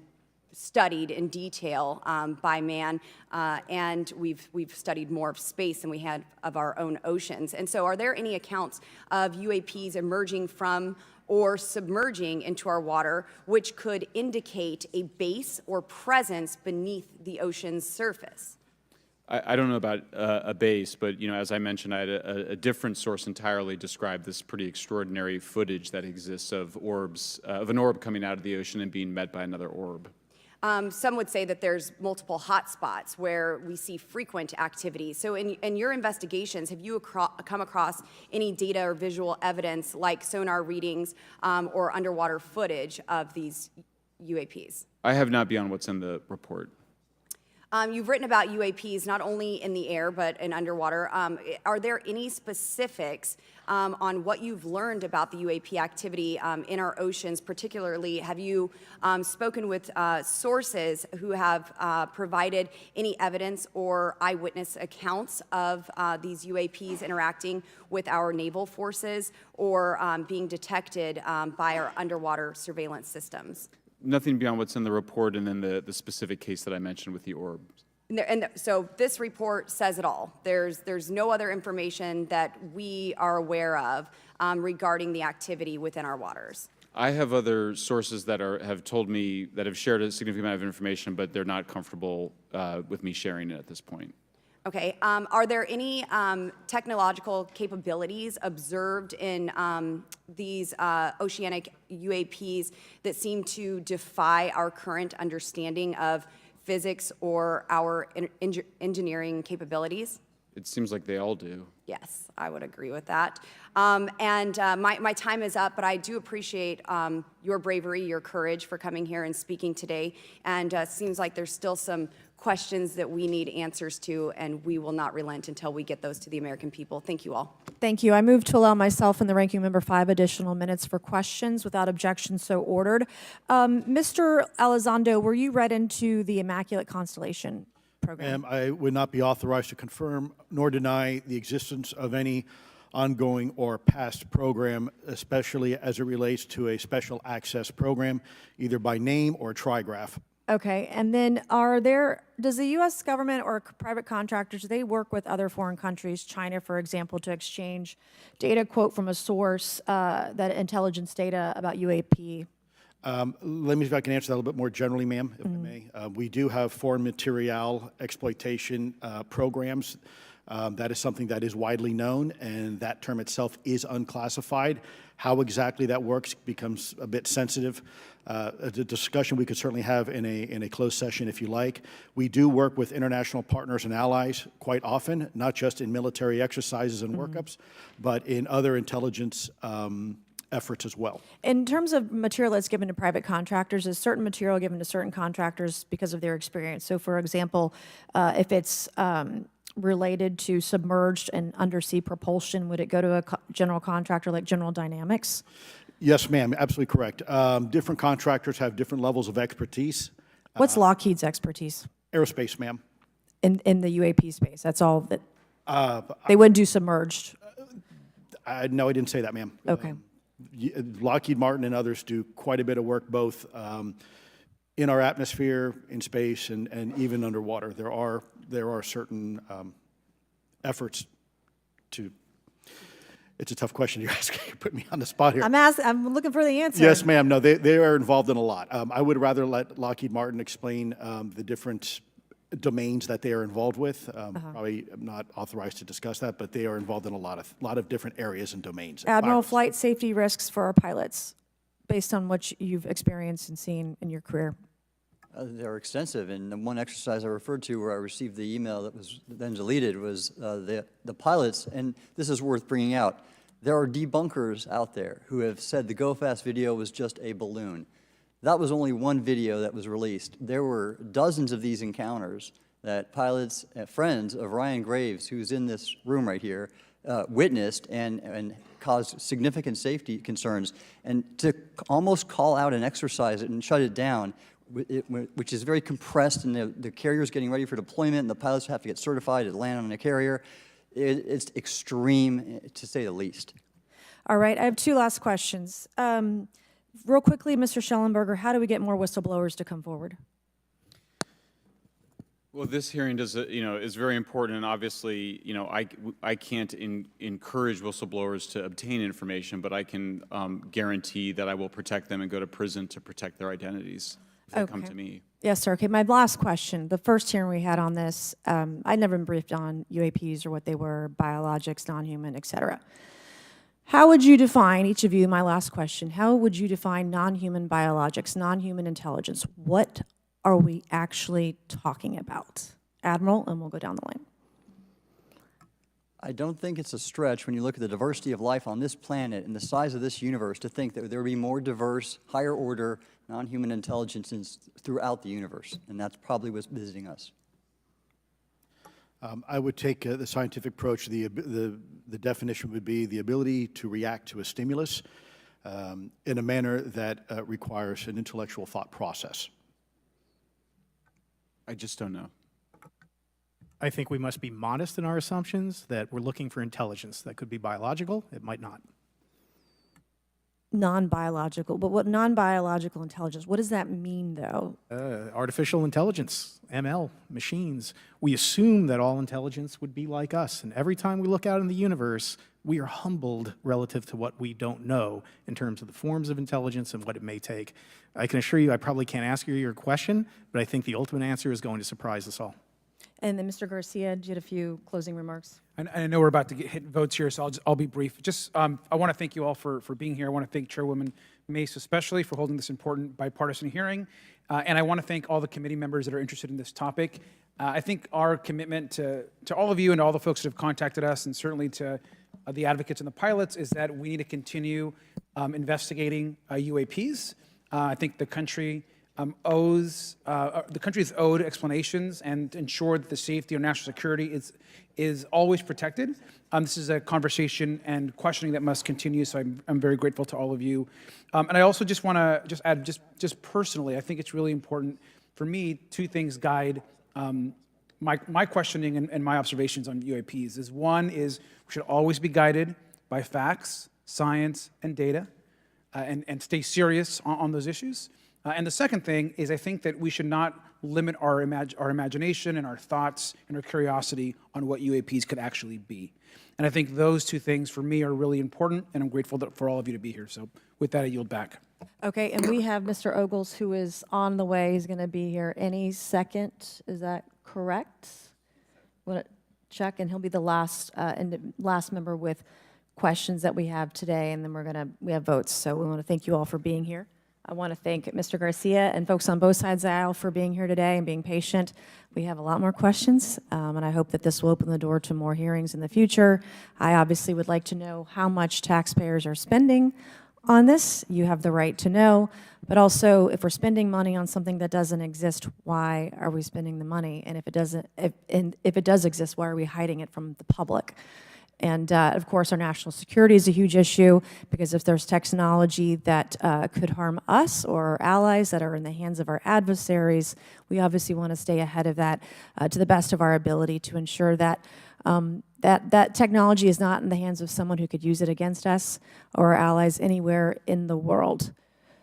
studied in detail by man, and we've studied more of space than we had of our own oceans. And so are there any accounts of UAPs emerging from or submerging into our water which could indicate a base or presence beneath the ocean's surface? I don't know about a base, but as I mentioned, I had a different source entirely describe this pretty extraordinary footage that exists of orbs, of an orb coming out of the ocean and being met by another orb. Some would say that there's multiple hotspots where we see frequent activity. So in your investigations, have you come across any data or visual evidence like sonar readings or underwater footage of these UAPs? I have not beyond what's in the report. You've written about UAPs not only in the air but in underwater. Are there any specifics on what you've learned about the UAP activity in our oceans? Particularly, have you spoken with sources who have provided any evidence or eyewitness accounts of these UAPs interacting with our naval forces or being detected by our underwater surveillance systems? Nothing beyond what's in the report and then the specific case that I mentioned with the orb. So this report says it all. There's no other information that we are aware of regarding the activity within our waters. I have other sources that have told me that have shared a significant amount of information, but they're not comfortable with me sharing it at this point. Okay. Are there any technological capabilities observed in these oceanic UAPs that seem to defy our current understanding of physics or our engineering capabilities? It seems like they all do. Yes, I would agree with that. My time is up, but I do appreciate your bravery, your courage for coming here and speaking today. And it seems like there's still some questions that we need answers to, and we will not relent until we get those to the American people. Thank you all. Thank you. I move to allow myself and the ranking member 5 additional minutes for questions without objection, so ordered. Mr. Elizondo, were you read into the Immaculate Constellation program? I would not be authorized to confirm nor deny the existence of any ongoing or past program, especially as it relates to a special access program, either by name or trigraph. Okay, and then does the U.S. government or private contractors, do they work with other foreign countries, China, for example, to exchange data, quote from a source, that intelligence data about UAP? Let me see if I can answer that a little bit more generally, ma'am, if I may. We do have foreign material exploitation programs. That is something that is widely known, and that term itself is unclassified. How exactly that works becomes a bit sensitive. A discussion we could certainly have in a closed session if you like. We do work with international partners and allies quite often, not just in military exercises and workups, but in other intelligence efforts as well. In terms of material that's given to private contractors, is certain material given to certain contractors because of their experience? So, for example, if it's related to submerged and undersea propulsion, would it go to a general contractor like General Dynamics? Yes, ma'am, absolutely correct. Different contractors have different levels of expertise. What's Lockheed's expertise? Aerospace, ma'am. In the UAP space, that's all that, they wouldn't do submerged? No, I didn't say that, ma'am. Okay. Lockheed Martin and others do quite a bit of work both in our atmosphere, in space, and even underwater. There are certain efforts to. It's a tough question you're asking. You put me on the spot here. I'm looking for the answer. Yes, ma'am. No, they are involved in a lot. I would rather let Lockheed Martin explain the different domains that they are involved with. Probably am not authorized to discuss that, but they are involved in a lot of different areas and domains. Admiral, flight safety risks for our pilots, based on what you've experienced and seen in your career. They're extensive, and the one exercise I referred to where I received the email that was then deleted was the pilots, and this is worth bringing out. There are debunkers out there who have said the Go Fast video was just a balloon. That was only one video that was released. There were dozens of these encounters that pilots, friends of Ryan Graves, who's in this room right here, witnessed and caused significant safety concerns. And to almost call out and exercise it and shut it down, which is very compressed, and the carrier's getting ready for deployment, and the pilots have to get certified to land on a carrier, it's extreme, to say the least. All right, I have two last questions. Real quickly, Mr. Shellenberger, how do we get more whistleblowers to come forward? Well, this hearing does, is very important, and obviously, I can't encourage whistleblowers to obtain information, but I can guarantee that I will protect them and go to prison to protect their identities if they come to me. Yes, sir. Okay, my last question. The first hearing we had on this, I'd never been briefed on UAPs or what they were, biologics, non-human, et cetera. How would you define, each of you, my last question, how would you define non-human biologics, non-human intelligence? What are we actually talking about? Admiral, and we'll go down the line. I don't think it's a stretch when you look at the diversity of life on this planet and the size of this universe to think that there would be more diverse, higher order, non-human intelligences throughout the universe, and that's probably what's visiting us. I would take the scientific approach. The definition would be the ability to react to a stimulus in a manner that requires an intellectual thought process. I just don't know. I think we must be modest in our assumptions that we're looking for intelligence. That could be biological, it might not. Non-biological, but what non-biological intelligence, what does that mean, though? Artificial intelligence, ML, machines. We assume that all intelligence would be like us, and every time we look out in the universe, we are humbled relative to what we don't know in terms of the forms of intelligence and what it may take. I can assure you I probably can't ask you your question, but I think the ultimate answer is going to surprise us all. And then Mr. Garcia, you had a few closing remarks. I know we're about to hit votes here, so I'll be brief. Just, I want to thank you all for being here. I want to thank Chairwoman Mace especially for holding this important bipartisan hearing. And I want to thank all the committee members that are interested in this topic. I think our commitment to all of you and all the folks that have contacted us, and certainly to the advocates and the pilots, is that we need to continue investigating UAPs. I think the country the country is owed explanations and ensure that the safety or national security is always protected. This is a conversation and questioning that must continue, so I'm very grateful to all of you. And I also just want to add, just personally, I think it's really important for me, two things guide my questioning and my observations on UAPs. One is we should always be guided by facts, science, and data, and stay serious on those issues. And the second thing is I think that we should not limit our imagination and our thoughts and our curiosity on what UAPs could actually be. And I think those two things for me are really important, and I'm grateful for all of you to be here. So with that, I yield back. Okay, and we have Mr. Ogles, who is on the way. He's going to be here any second. Is that correct? Want to check, and he'll be the last member with questions that we have today, and then we have votes. So we want to thank you all for being here. I want to thank Mr. Garcia and folks on both sides of the aisle for being here today and being patient. We have a lot more questions, and I hope that this will open the door to more hearings in the future. I obviously would like to know how much taxpayers are spending on this. You have the right to know, but also if we're spending money on something that doesn't exist, why are we spending the money? And if it does exist, why are we hiding it from the public? And of course, our national security is a huge issue, because if there's technology that could harm us or our allies that are in the hands of our adversaries, we obviously want to stay ahead of that to the best of our ability to ensure that that technology is not in the hands of someone who could use it against us or our allies anywhere in the world.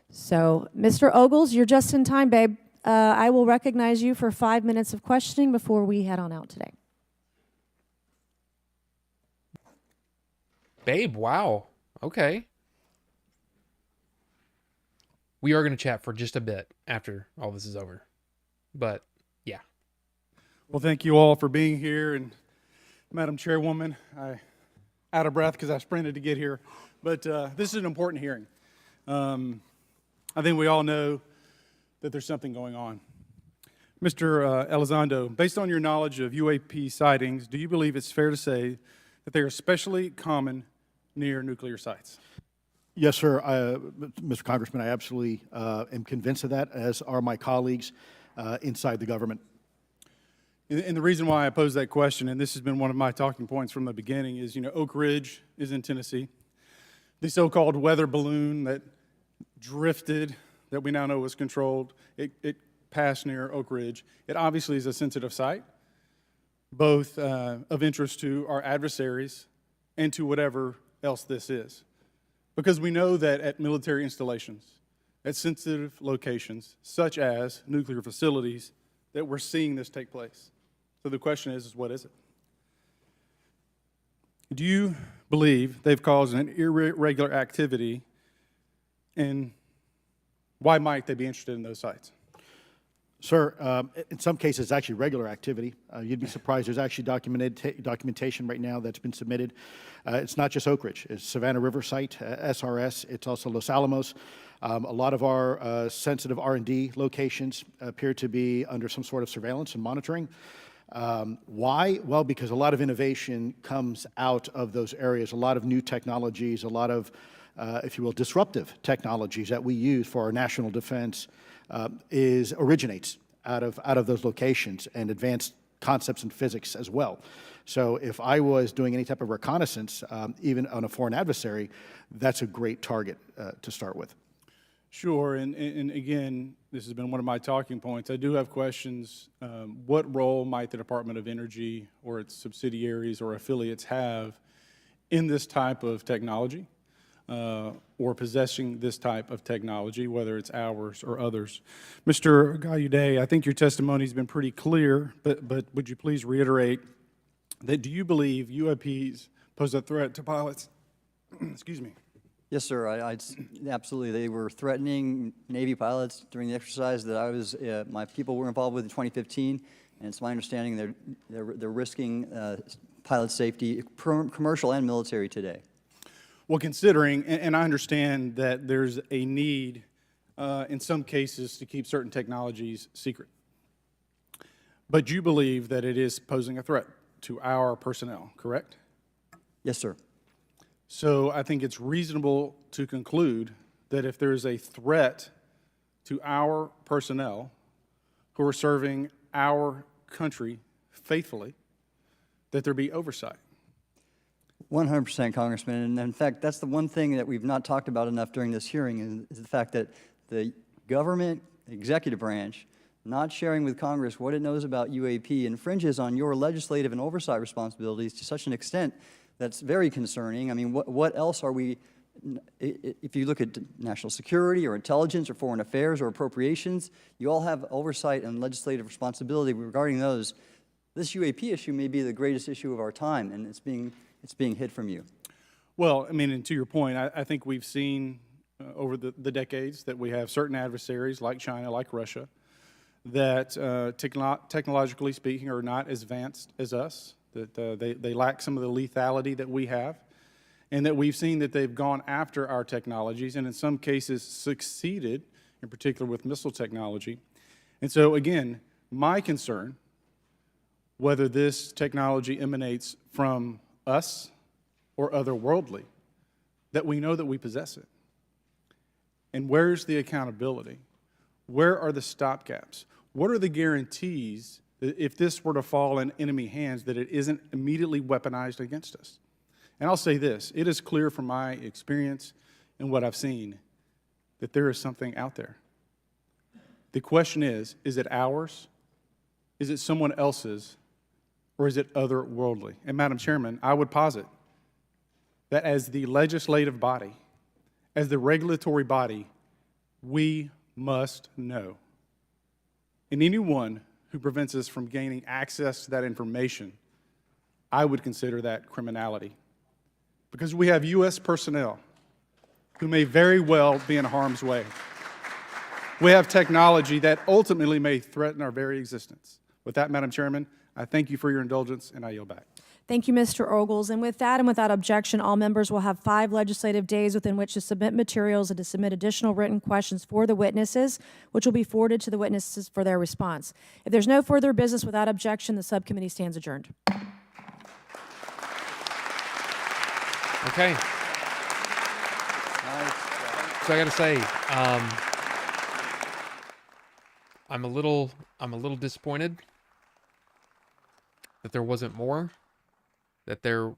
So, Mr. Ogles, you're just in time, babe. I will recognize you for 5 minutes of questioning before we head on out today. Babe, wow. Okay. We are going to chat for just a bit after all this is over. But, yeah. Well, thank you all for being here. And Madam Chairwoman, I'm out of breath because I sprinted to get here. But this is an important hearing. I think we all know that there's something going on. Mr. Elizondo, based on your knowledge of UAP sightings, do you believe it's fair to say that they are especially common near nuclear sites? Yes, sir. Mr. Congressman, I absolutely am convinced of that, as are my colleagues inside the government. And the reason why I pose that question, and this has been one of my talking points from the beginning, is, Oak Ridge is in Tennessee. The so-called weather balloon that drifted, that we now know was controlled, it passed near Oak Ridge. It obviously is a sensitive site, both of interest to our adversaries and to whatever else this is. Because we know that at military installations, at sensitive locations, such as nuclear facilities, that we're seeing this take place. So the question is what is it? Do you believe they've caused an irregular activity, and why might they be interested in those sites? Sir, in some cases, it's actually regular activity. You'd be surprised. There's actually documentation right now that's been submitted. It's not just Oak Ridge. It's Savannah River Site, SRS. It's also Los Alamos. A lot of our sensitive R&D locations appear to be under some sort of surveillance and monitoring. Why? Well, because a lot of innovation comes out of those areas, a lot of new technologies, a lot of, if you will, disruptive technologies that we use for our national defense originates out of those locations, and advanced concepts in physics as well. So if I was doing any type of reconnaissance, even on a foreign adversary, that's a great target to start with. Sure, and again, this has been one of my talking points. I do have questions. What role might the Department of Energy or its subsidiaries or affiliates have in this type of technology, or possessing this type of technology, whether it's ours or others? Mr. Gallaudet, I think your testimony has been pretty clear, but would you please reiterate that do you believe UAPs pose a threat to pilots? Excuse me. Yes, sir. Absolutely. They were threatening Navy pilots during the exercise that my people were involved with in 2015, and it's my understanding they're risking pilot safety, commercial and military, today. Well, considering, and I understand that there's a need in some cases to keep certain technologies secret, but you believe that it is posing a threat to our personnel, correct? Yes, sir. So I think it's reasonable to conclude that if there is a threat to our personnel who are serving our country faithfully, that there be oversight. 100%, Congressman. And in fact, that's the one thing that we've not talked about enough during this hearing, is the fact that the government executive branch not sharing with Congress what it knows about UAP infringes on your legislative and oversight responsibilities to such an extent that's very concerning. I mean, what else are we, if you look at national security or intelligence or foreign affairs or appropriations, you all have oversight and legislative responsibility regarding those. This UAP issue may be the greatest issue of our time, and it's being hid from you. Well, I mean, and to your point, I think we've seen over the decades that we have certain adversaries like China, like Russia, that technologically speaking are not as advanced as us, that they lack some of the lethality that we have, and that we've seen that they've gone after our technologies and in some cases succeeded, in particular with missile technology. And so again, my concern, whether this technology emanates from us or otherworldly, that we know that we possess it. And where's the accountability? Where are the stopgaps? What are the guarantees that if this were to fall in enemy hands, that it isn't immediately weaponized against us? And I'll say this, it is clear from my experience and what I've seen that there is something out there. The question is it ours? Is it someone else's? Or is it otherworldly? And Madam Chairman, I would posit that as the legislative body, as the regulatory body, we must know. And anyone who prevents us from gaining access to that information, I would consider that criminality. Because we have U.S. personnel who may very well be in harm's way. We have technology that ultimately may threaten our very existence. With that, Madam Chairman, I thank you for your indulgence, and I yield back. Thank you, Mr. Ogles. And with that and without objection, all members will have 5 legislative days within which to submit materials and to submit additional written questions for the witnesses, which will be forwarded to the witnesses for their response. If there's no further business without objection, the subcommittee stands adjourned. Okay. So I got to say, I'm a little disappointed that there wasn't more. That there.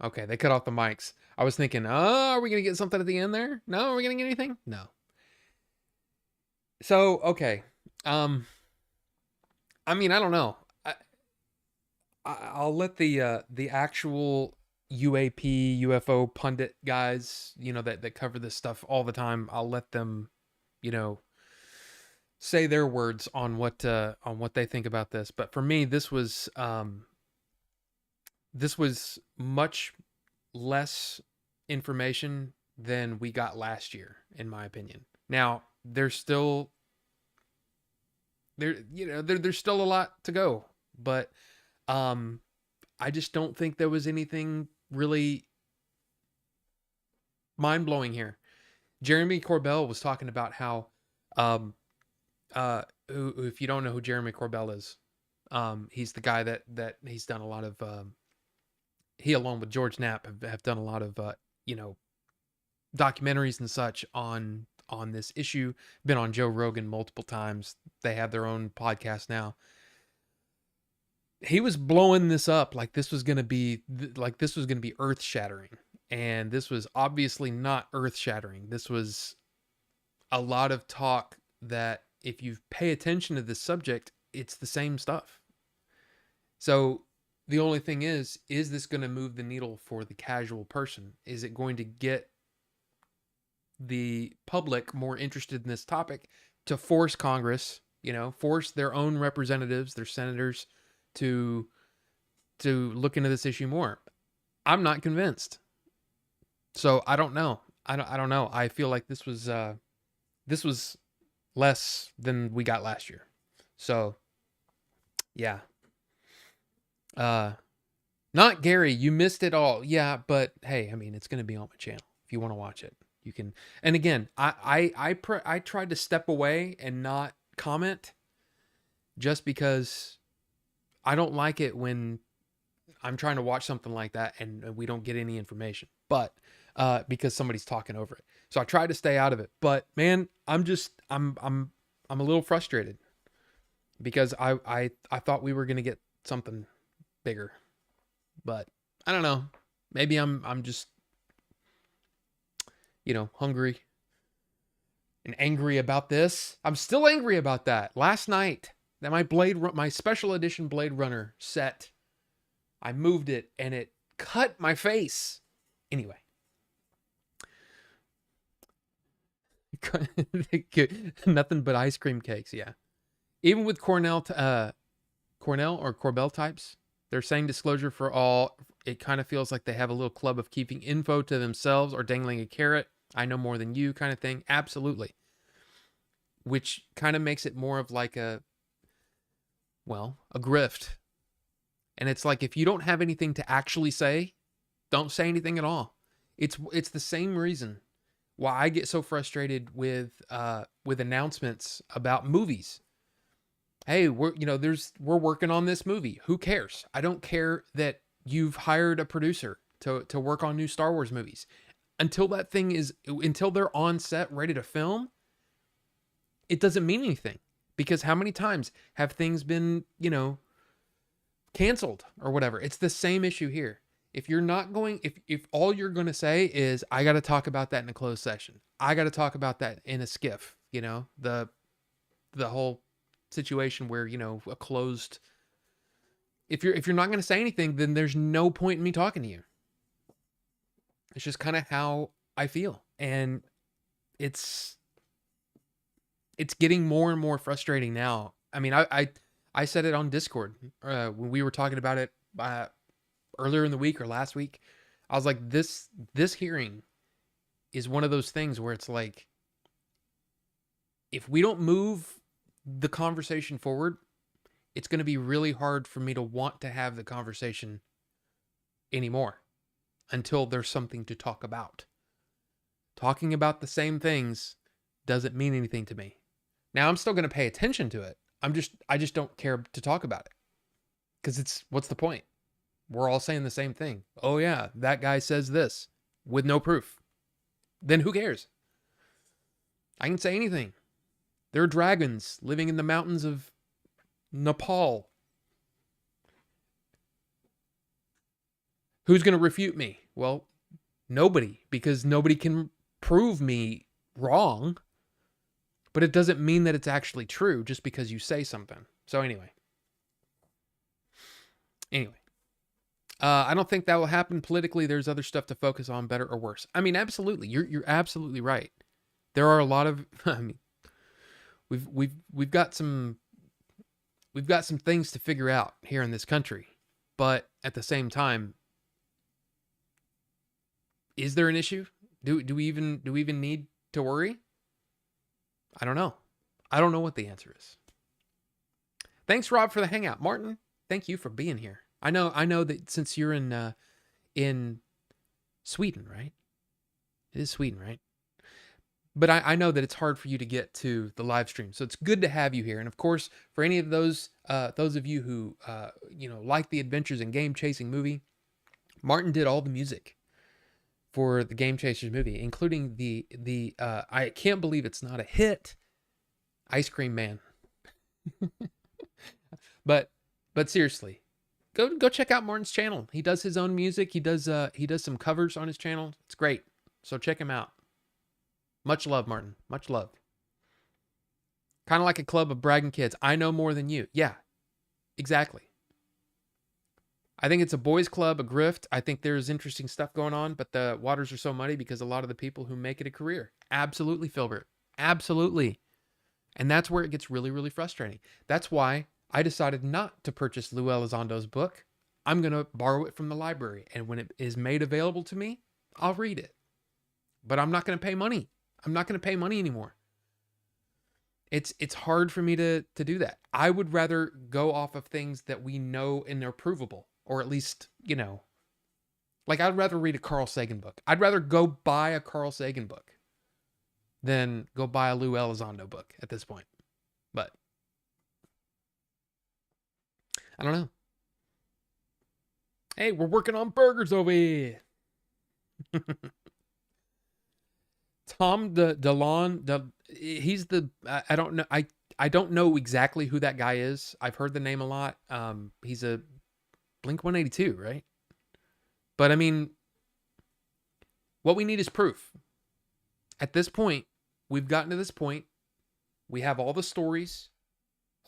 Okay, they cut off the mics. I was thinking, oh, are we gonna get something at the end there? No, are we gonna get anything? No. So okay, I mean, I don't know. I'll let the actual UAP UFO pundit guys, that cover this stuff all the time. I'll let them, say their words on what they think about this. But for me, this was much less information than we got last year, in my opinion. Now, there's still there's still a lot to go, but I just don't think there was anything really mind-blowing here. Jeremy Corbell was talking about how if you don't know who Jeremy Corbell is, he's the guy that he's done a lot of he along with George Knapp have done a lot of documentaries and such on this issue. Been on Joe Rogan multiple times. They have their own podcast now. He was blowing this up like this was going to be earth-shattering, and this was obviously not earth-shattering. This was a lot of talk that if you pay attention to this subject, it's the same stuff. So the only thing is this going to move the needle for the casual person? Is it going to get the public more interested in this topic to force Congress, force their own representatives, their senators to look into this issue more? I'm not convinced. So I don't know. I don't know. I feel like this was less than we got last year. So yeah. Not Gary, you missed it all. Yeah, but hey, I mean, it's going to be on my channel. If you want to watch it, you can. And again, I tried to step away and not comment just because I don't like it when I'm trying to watch something like that and we don't get any information, but because somebody's talking over it. So I tried to stay out of it, but man, I'm a little frustrated because I thought we were going to get something bigger, but I don't know. Maybe I'm just, hungry and angry about this. I'm still angry about that. Last night, that my special edition Blade Runner set, I moved it and it cut my face. Anyway. Nothing but ice cream cakes, yeah. Even with Cornell or Corbell types, they're saying disclosure for all. It kind of feels like they have a little club of keeping info to themselves or dangling a carrot. I know more than you kind of thing. Absolutely. Which kind of makes it more of like a grift. And it's like, if you don't have anything to actually say, don't say anything at all. It's the same reason why I get so frustrated with announcements about movies. Hey, we're working on this movie. Who cares? I don't care that you've hired a producer to work on new Star Wars movies. Until they're on set ready to film, it doesn't mean anything. Because how many times have things been, canceled or whatever? It's the same issue here. If you're not going, if all you're going to say is, I got to talk about that in a closed session. I got to talk about that in a skiff, the whole situation where, a closed, if you're not going to say anything, then there's no point in me talking to you. It's just kind of how I feel. And it's getting more and more frustrating now. I mean, I said it on Discord when we were talking about it earlier in the week or last week. I was like, this hearing is one of those things where it's like, if we don't move the conversation forward, it's going to be really hard for me to want to have the conversation anymore until there's something to talk about. Talking about the same things doesn't mean anything to me. Now, I'm still going to pay attention to it. I just don't care to talk about it. Because what's the point? We're all saying the same thing. Oh yeah, that guy says this with no proof. Then who cares? I can say anything. There are dragons living in the mountains of Nepal. Who's going to refute me? Well, nobody, because nobody can prove me wrong. But it doesn't mean that it's actually true just because you say something. So anyway. I don't think that will happen politically. There's other stuff to focus on, better or worse. I mean, absolutely. You're absolutely right. There are a lot of, I mean, we've got some things to figure out here in this country. But at the same time, is there an issue? Do we even need to worry? I don't know. I don't know what the answer is. Thanks, Rob, for the hangout. Martin, thank you for being here. I know that since you're in Sweden, right? It is Sweden, right? But I know that it's hard for you to get to the live stream, so it's good to have you here. And of course, for any of those of you who like the Adventures in Game Chasing movie, Martin did all the music for the Game Chasers movie, including the I can't believe it's not a hit, Ice Cream Man. but seriously, go check out Martin's channel. He does his own music. He does some covers on his channel. It's great. So check him out. Much love, Martin. Much love. Kind of like a club of bragging kids. I know more than you. Yeah, exactly. I think it's a boys' club, a grift. I think there's interesting stuff going on, but the waters are so muddy because a lot of the people who make it a career. Absolutely, Filbert. Absolutely. And that's where it gets really, really frustrating. That's why I decided not to purchase Lou Elizondo's book. I'm going to borrow it from the library. And when it is made available to me, I'll read it. But I'm not going to pay money. I'm not going to pay money anymore. It's hard for me to do that. I would rather go off of things that we know and are provable. Or at least, like I'd rather read a Carl Sagan book. I'd rather go buy a Carl Sagan book than go buy a Lou Elizondo book at this point. But I don't know. Hey, we're working on burgers over here. Tom DeLon, he's the, I don't know. I don't know exactly who that guy is. I've heard the name a lot. He's a Blink 182, right? But I mean, what we need is proof. At this point, we've gotten to this point. We have all the stories,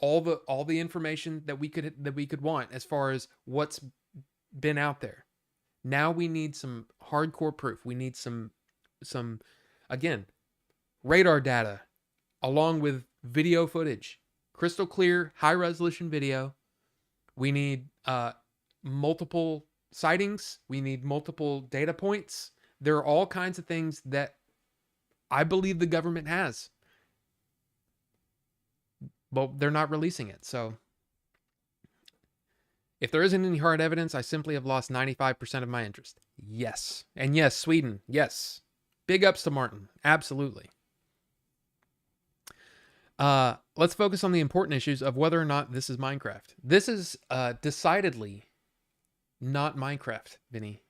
all the information that we could want as far as what's been out there. Now we need some hardcore proof. We need some again, radar data along with video footage, crystal clear, high resolution video. We need multiple sightings. We need multiple data points. There are all kinds of things that I believe the government has, but they're not releasing it. So if there isn't any hard evidence, I simply have lost 95% of my interest. Yes. And yes, Sweden. Yes. Big ups to Martin. Absolutely. Let's focus on the important issues of whether or not this is Minecraft. This is decidedly not Minecraft, Vinny.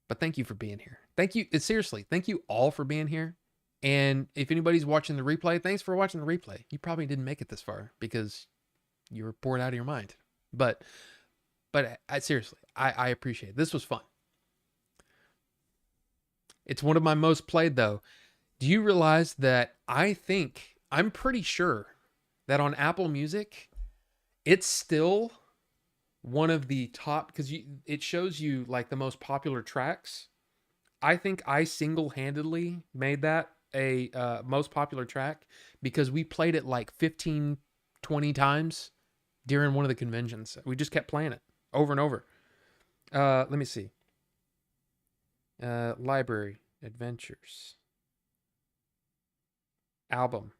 But thank you for being here. Thank you. Seriously, thank you all for being here. And if anybody's watching the replay, thanks for watching the replay. You probably didn't make it this far because you were bored out of your mind. But seriously, I appreciate it. This was fun. It's one of my most played, though. Do you realize that I'm pretty sure that on Apple Music, it's still one of the top, because it shows you like the most popular tracks. I think I single-handedly made that a most popular track because we played it like 15, 20 times during one of the conventions. We just kept playing it over and over. Let me see. Library Adventures album.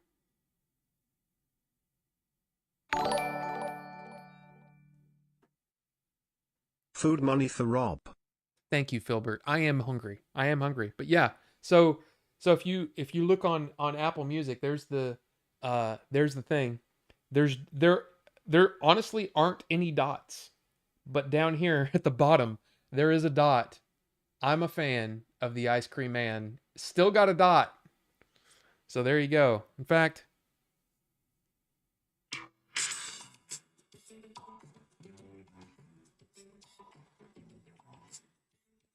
food money for Rob. Thank you, Filbert. I am hungry. I am hungry. But yeah, so if you look on Apple Music, there's the thing. There honestly aren't any dots. But down here at the bottom, there is a dot. I'm a fan of the Ice Cream Man. Still got a dot. So there you go. In fact,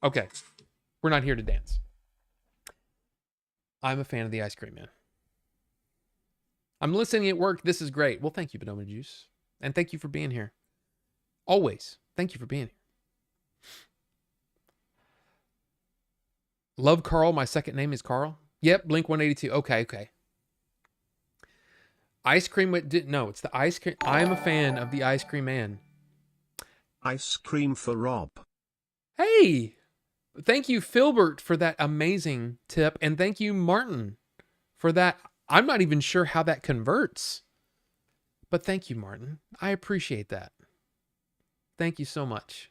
okay, we're not here to dance. I'm a fan of the Ice Cream Man. I'm listening at work. This is great. Well, thank you, Bonoma Juice. And thank you for being here. Always. Thank you for being here. Love Carl. My second name is Carl. Yep, Blink 182. Okay. Ice Cream. No, it's the Ice Cream. I'm a fan of the Ice Cream Man. Ice cream for Rob. Hey, thank you, Filbert, for that amazing tip. And thank you, Martin, for that. I'm not even sure how that converts. But thank you, Martin. I appreciate that. Thank you so much.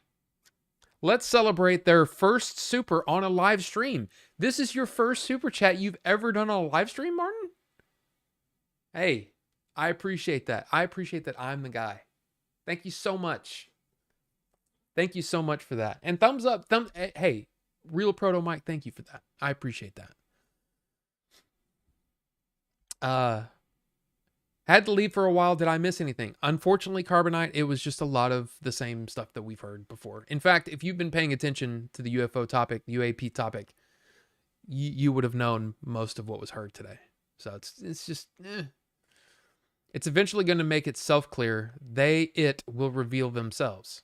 Let's celebrate their first super on a live stream. This is your first super chat you've ever done on a live stream, Martin? Hey, I appreciate that. I appreciate that I'm the guy. Thank you so much. Thank you so much for that. And thumbs up. Hey, Real Proto Mike, thank you for that. I appreciate that. Had to leave for a while. Did I miss anything? Unfortunately, Carbonite, it was just a lot of the same stuff that we've heard before. In fact, if you've been paying attention to the UFO topic, UAP topic, you would have known most of what was heard today. So it's just, It's eventually going to make itself clear. It will reveal themselves.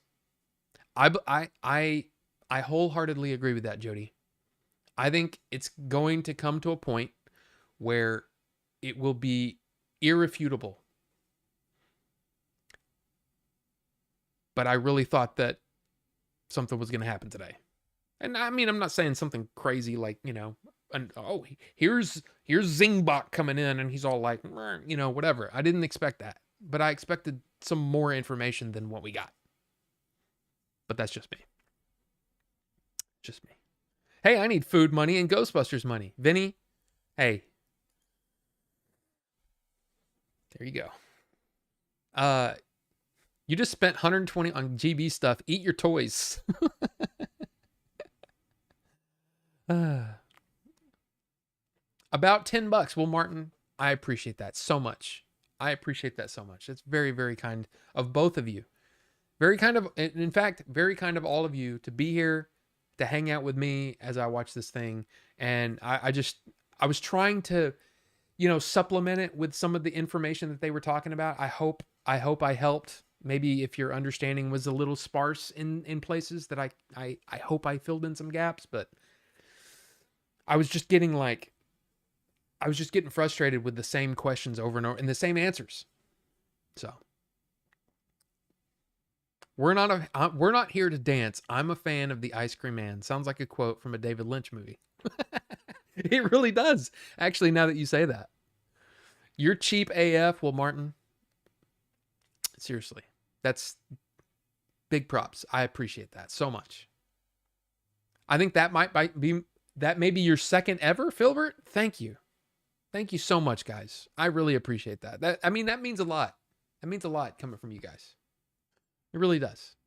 I wholeheartedly agree with that, Jody. I think it's going to come to a point where it will be irrefutable. But I really thought that something was going to happen today. And I mean, I'm not saying something crazy like, here's Zingbot coming in and he's all like, whatever. I didn't expect that. But I expected some more information than what we got. But that's just me. Just me. Hey, I need food money and Ghostbusters money. Vinny, hey. There you go. You just spent 120 on GB stuff. Eat your toys. About $10. Well, Martin, I appreciate that so much. I appreciate that so much. It's very, very kind of both of you. Very kind of, in fact, very kind of all of you to be here, to hang out with me as I watch this thing. And I was trying to, supplement it with some of the information that they were talking about. I hope I helped. Maybe if your understanding was a little sparse in places that I hope I filled in some gaps, but I was just getting frustrated with the same questions over and over and the same answers. So we're not here to dance. I'm a fan of the Ice Cream Man. Sounds like a quote from a David Lynch movie. It really does. Actually, now that you say that. You're cheap AF. Well, Martin, seriously, that's big props. I appreciate that so much. I think that may be your second ever, Filbert. Thank you. Thank you so much, guys. I really appreciate that. That means a lot. That means a lot coming from you guys. It really does.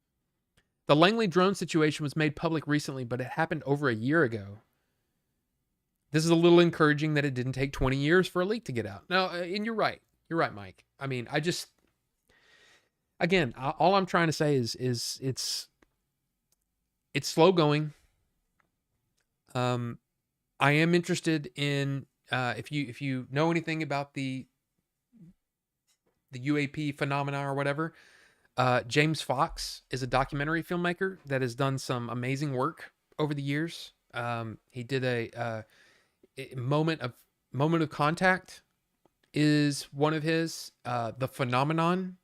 The Langley drone situation was made public recently, but it happened over a year ago. This is a little encouraging that it didn't take 20 years for a leak to get out. No, and you're right. You're right, Mike. I mean, again, all I'm trying to say is it's slow going. I am interested in if you know anything about the UAP phenomena or whatever. James Fox is a documentary filmmaker that has done some amazing work over the years. He did a Moment of Contact is one of his. The Phenomenon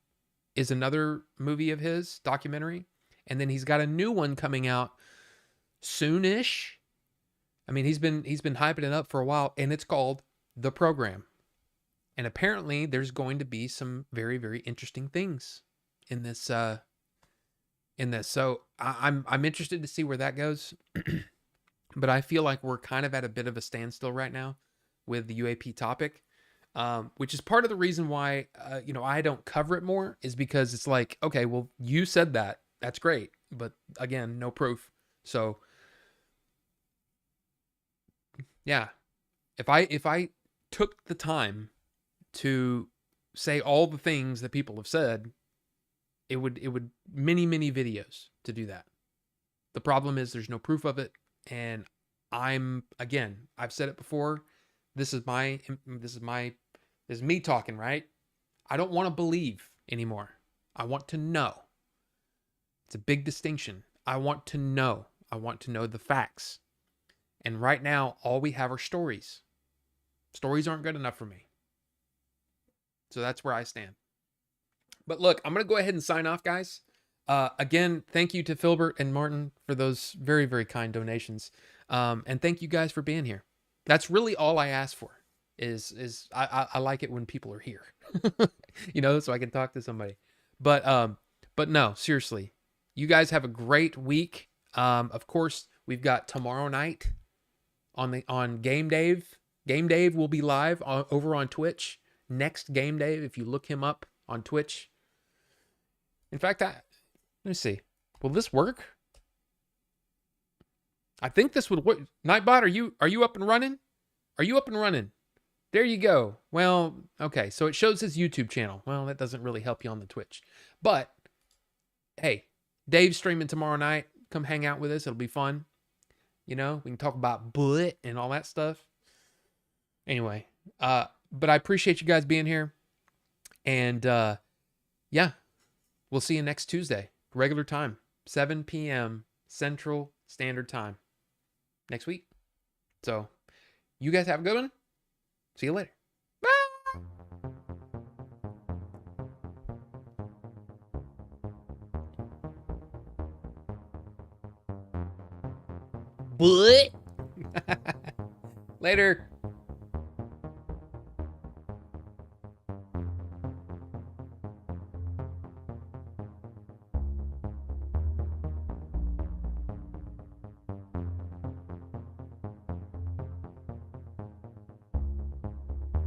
is another movie of his, documentary. And then he's got a new one coming out soonish. I mean, he's been hyping it up for a while, and it's called The Program. And apparently there's going to be some very, very interesting things in this in this. So I'm interested to see where that goes. But I feel like we're kind of at a bit of a standstill right now with the UAP topic, which is part of the reason why I don't cover it more, is because it's like, okay, well, you said that, that's great, but again, no proof. So yeah, if I took the time to say all the things that people have said, it would many videos to do that. The problem is there's no proof of it, and I've said it before. This is me talking, right? I don't want to believe anymore. I want to know. It's a big distinction. I want to know. I want to know the facts. And right now, all we have are stories. Stories aren't good enough for me. So that's where I stand. But look, I'm going to go ahead and sign off, guys. Again, thank you to Filbert and Martin for those very, very kind donations. And thank you guys for being here. That's really all I ask for, is I like it when people are here, so I can talk to somebody. But no, seriously, you guys have a great week. Of course, we've got tomorrow night on Game Dave. Game Dave will be live over on Twitch. Next Game Dave, if you look him up on Twitch. In fact, let me see. Will this work? I think this would work. Nightbot, are you up and running? Are you up and running? There you go. Well, okay. So it shows his YouTube channel. Well, that doesn't really help you on the Twitch. But hey, Dave's streaming tomorrow night. Come hang out with us. It'll be fun. We can talk about butt and all that stuff. Anyway, but I appreciate you guys being here. And yeah, we'll see you next Tuesday, regular time, 7 p.m. Central Standard Time next week. So you guys have a good one. See you later. Bye. Later.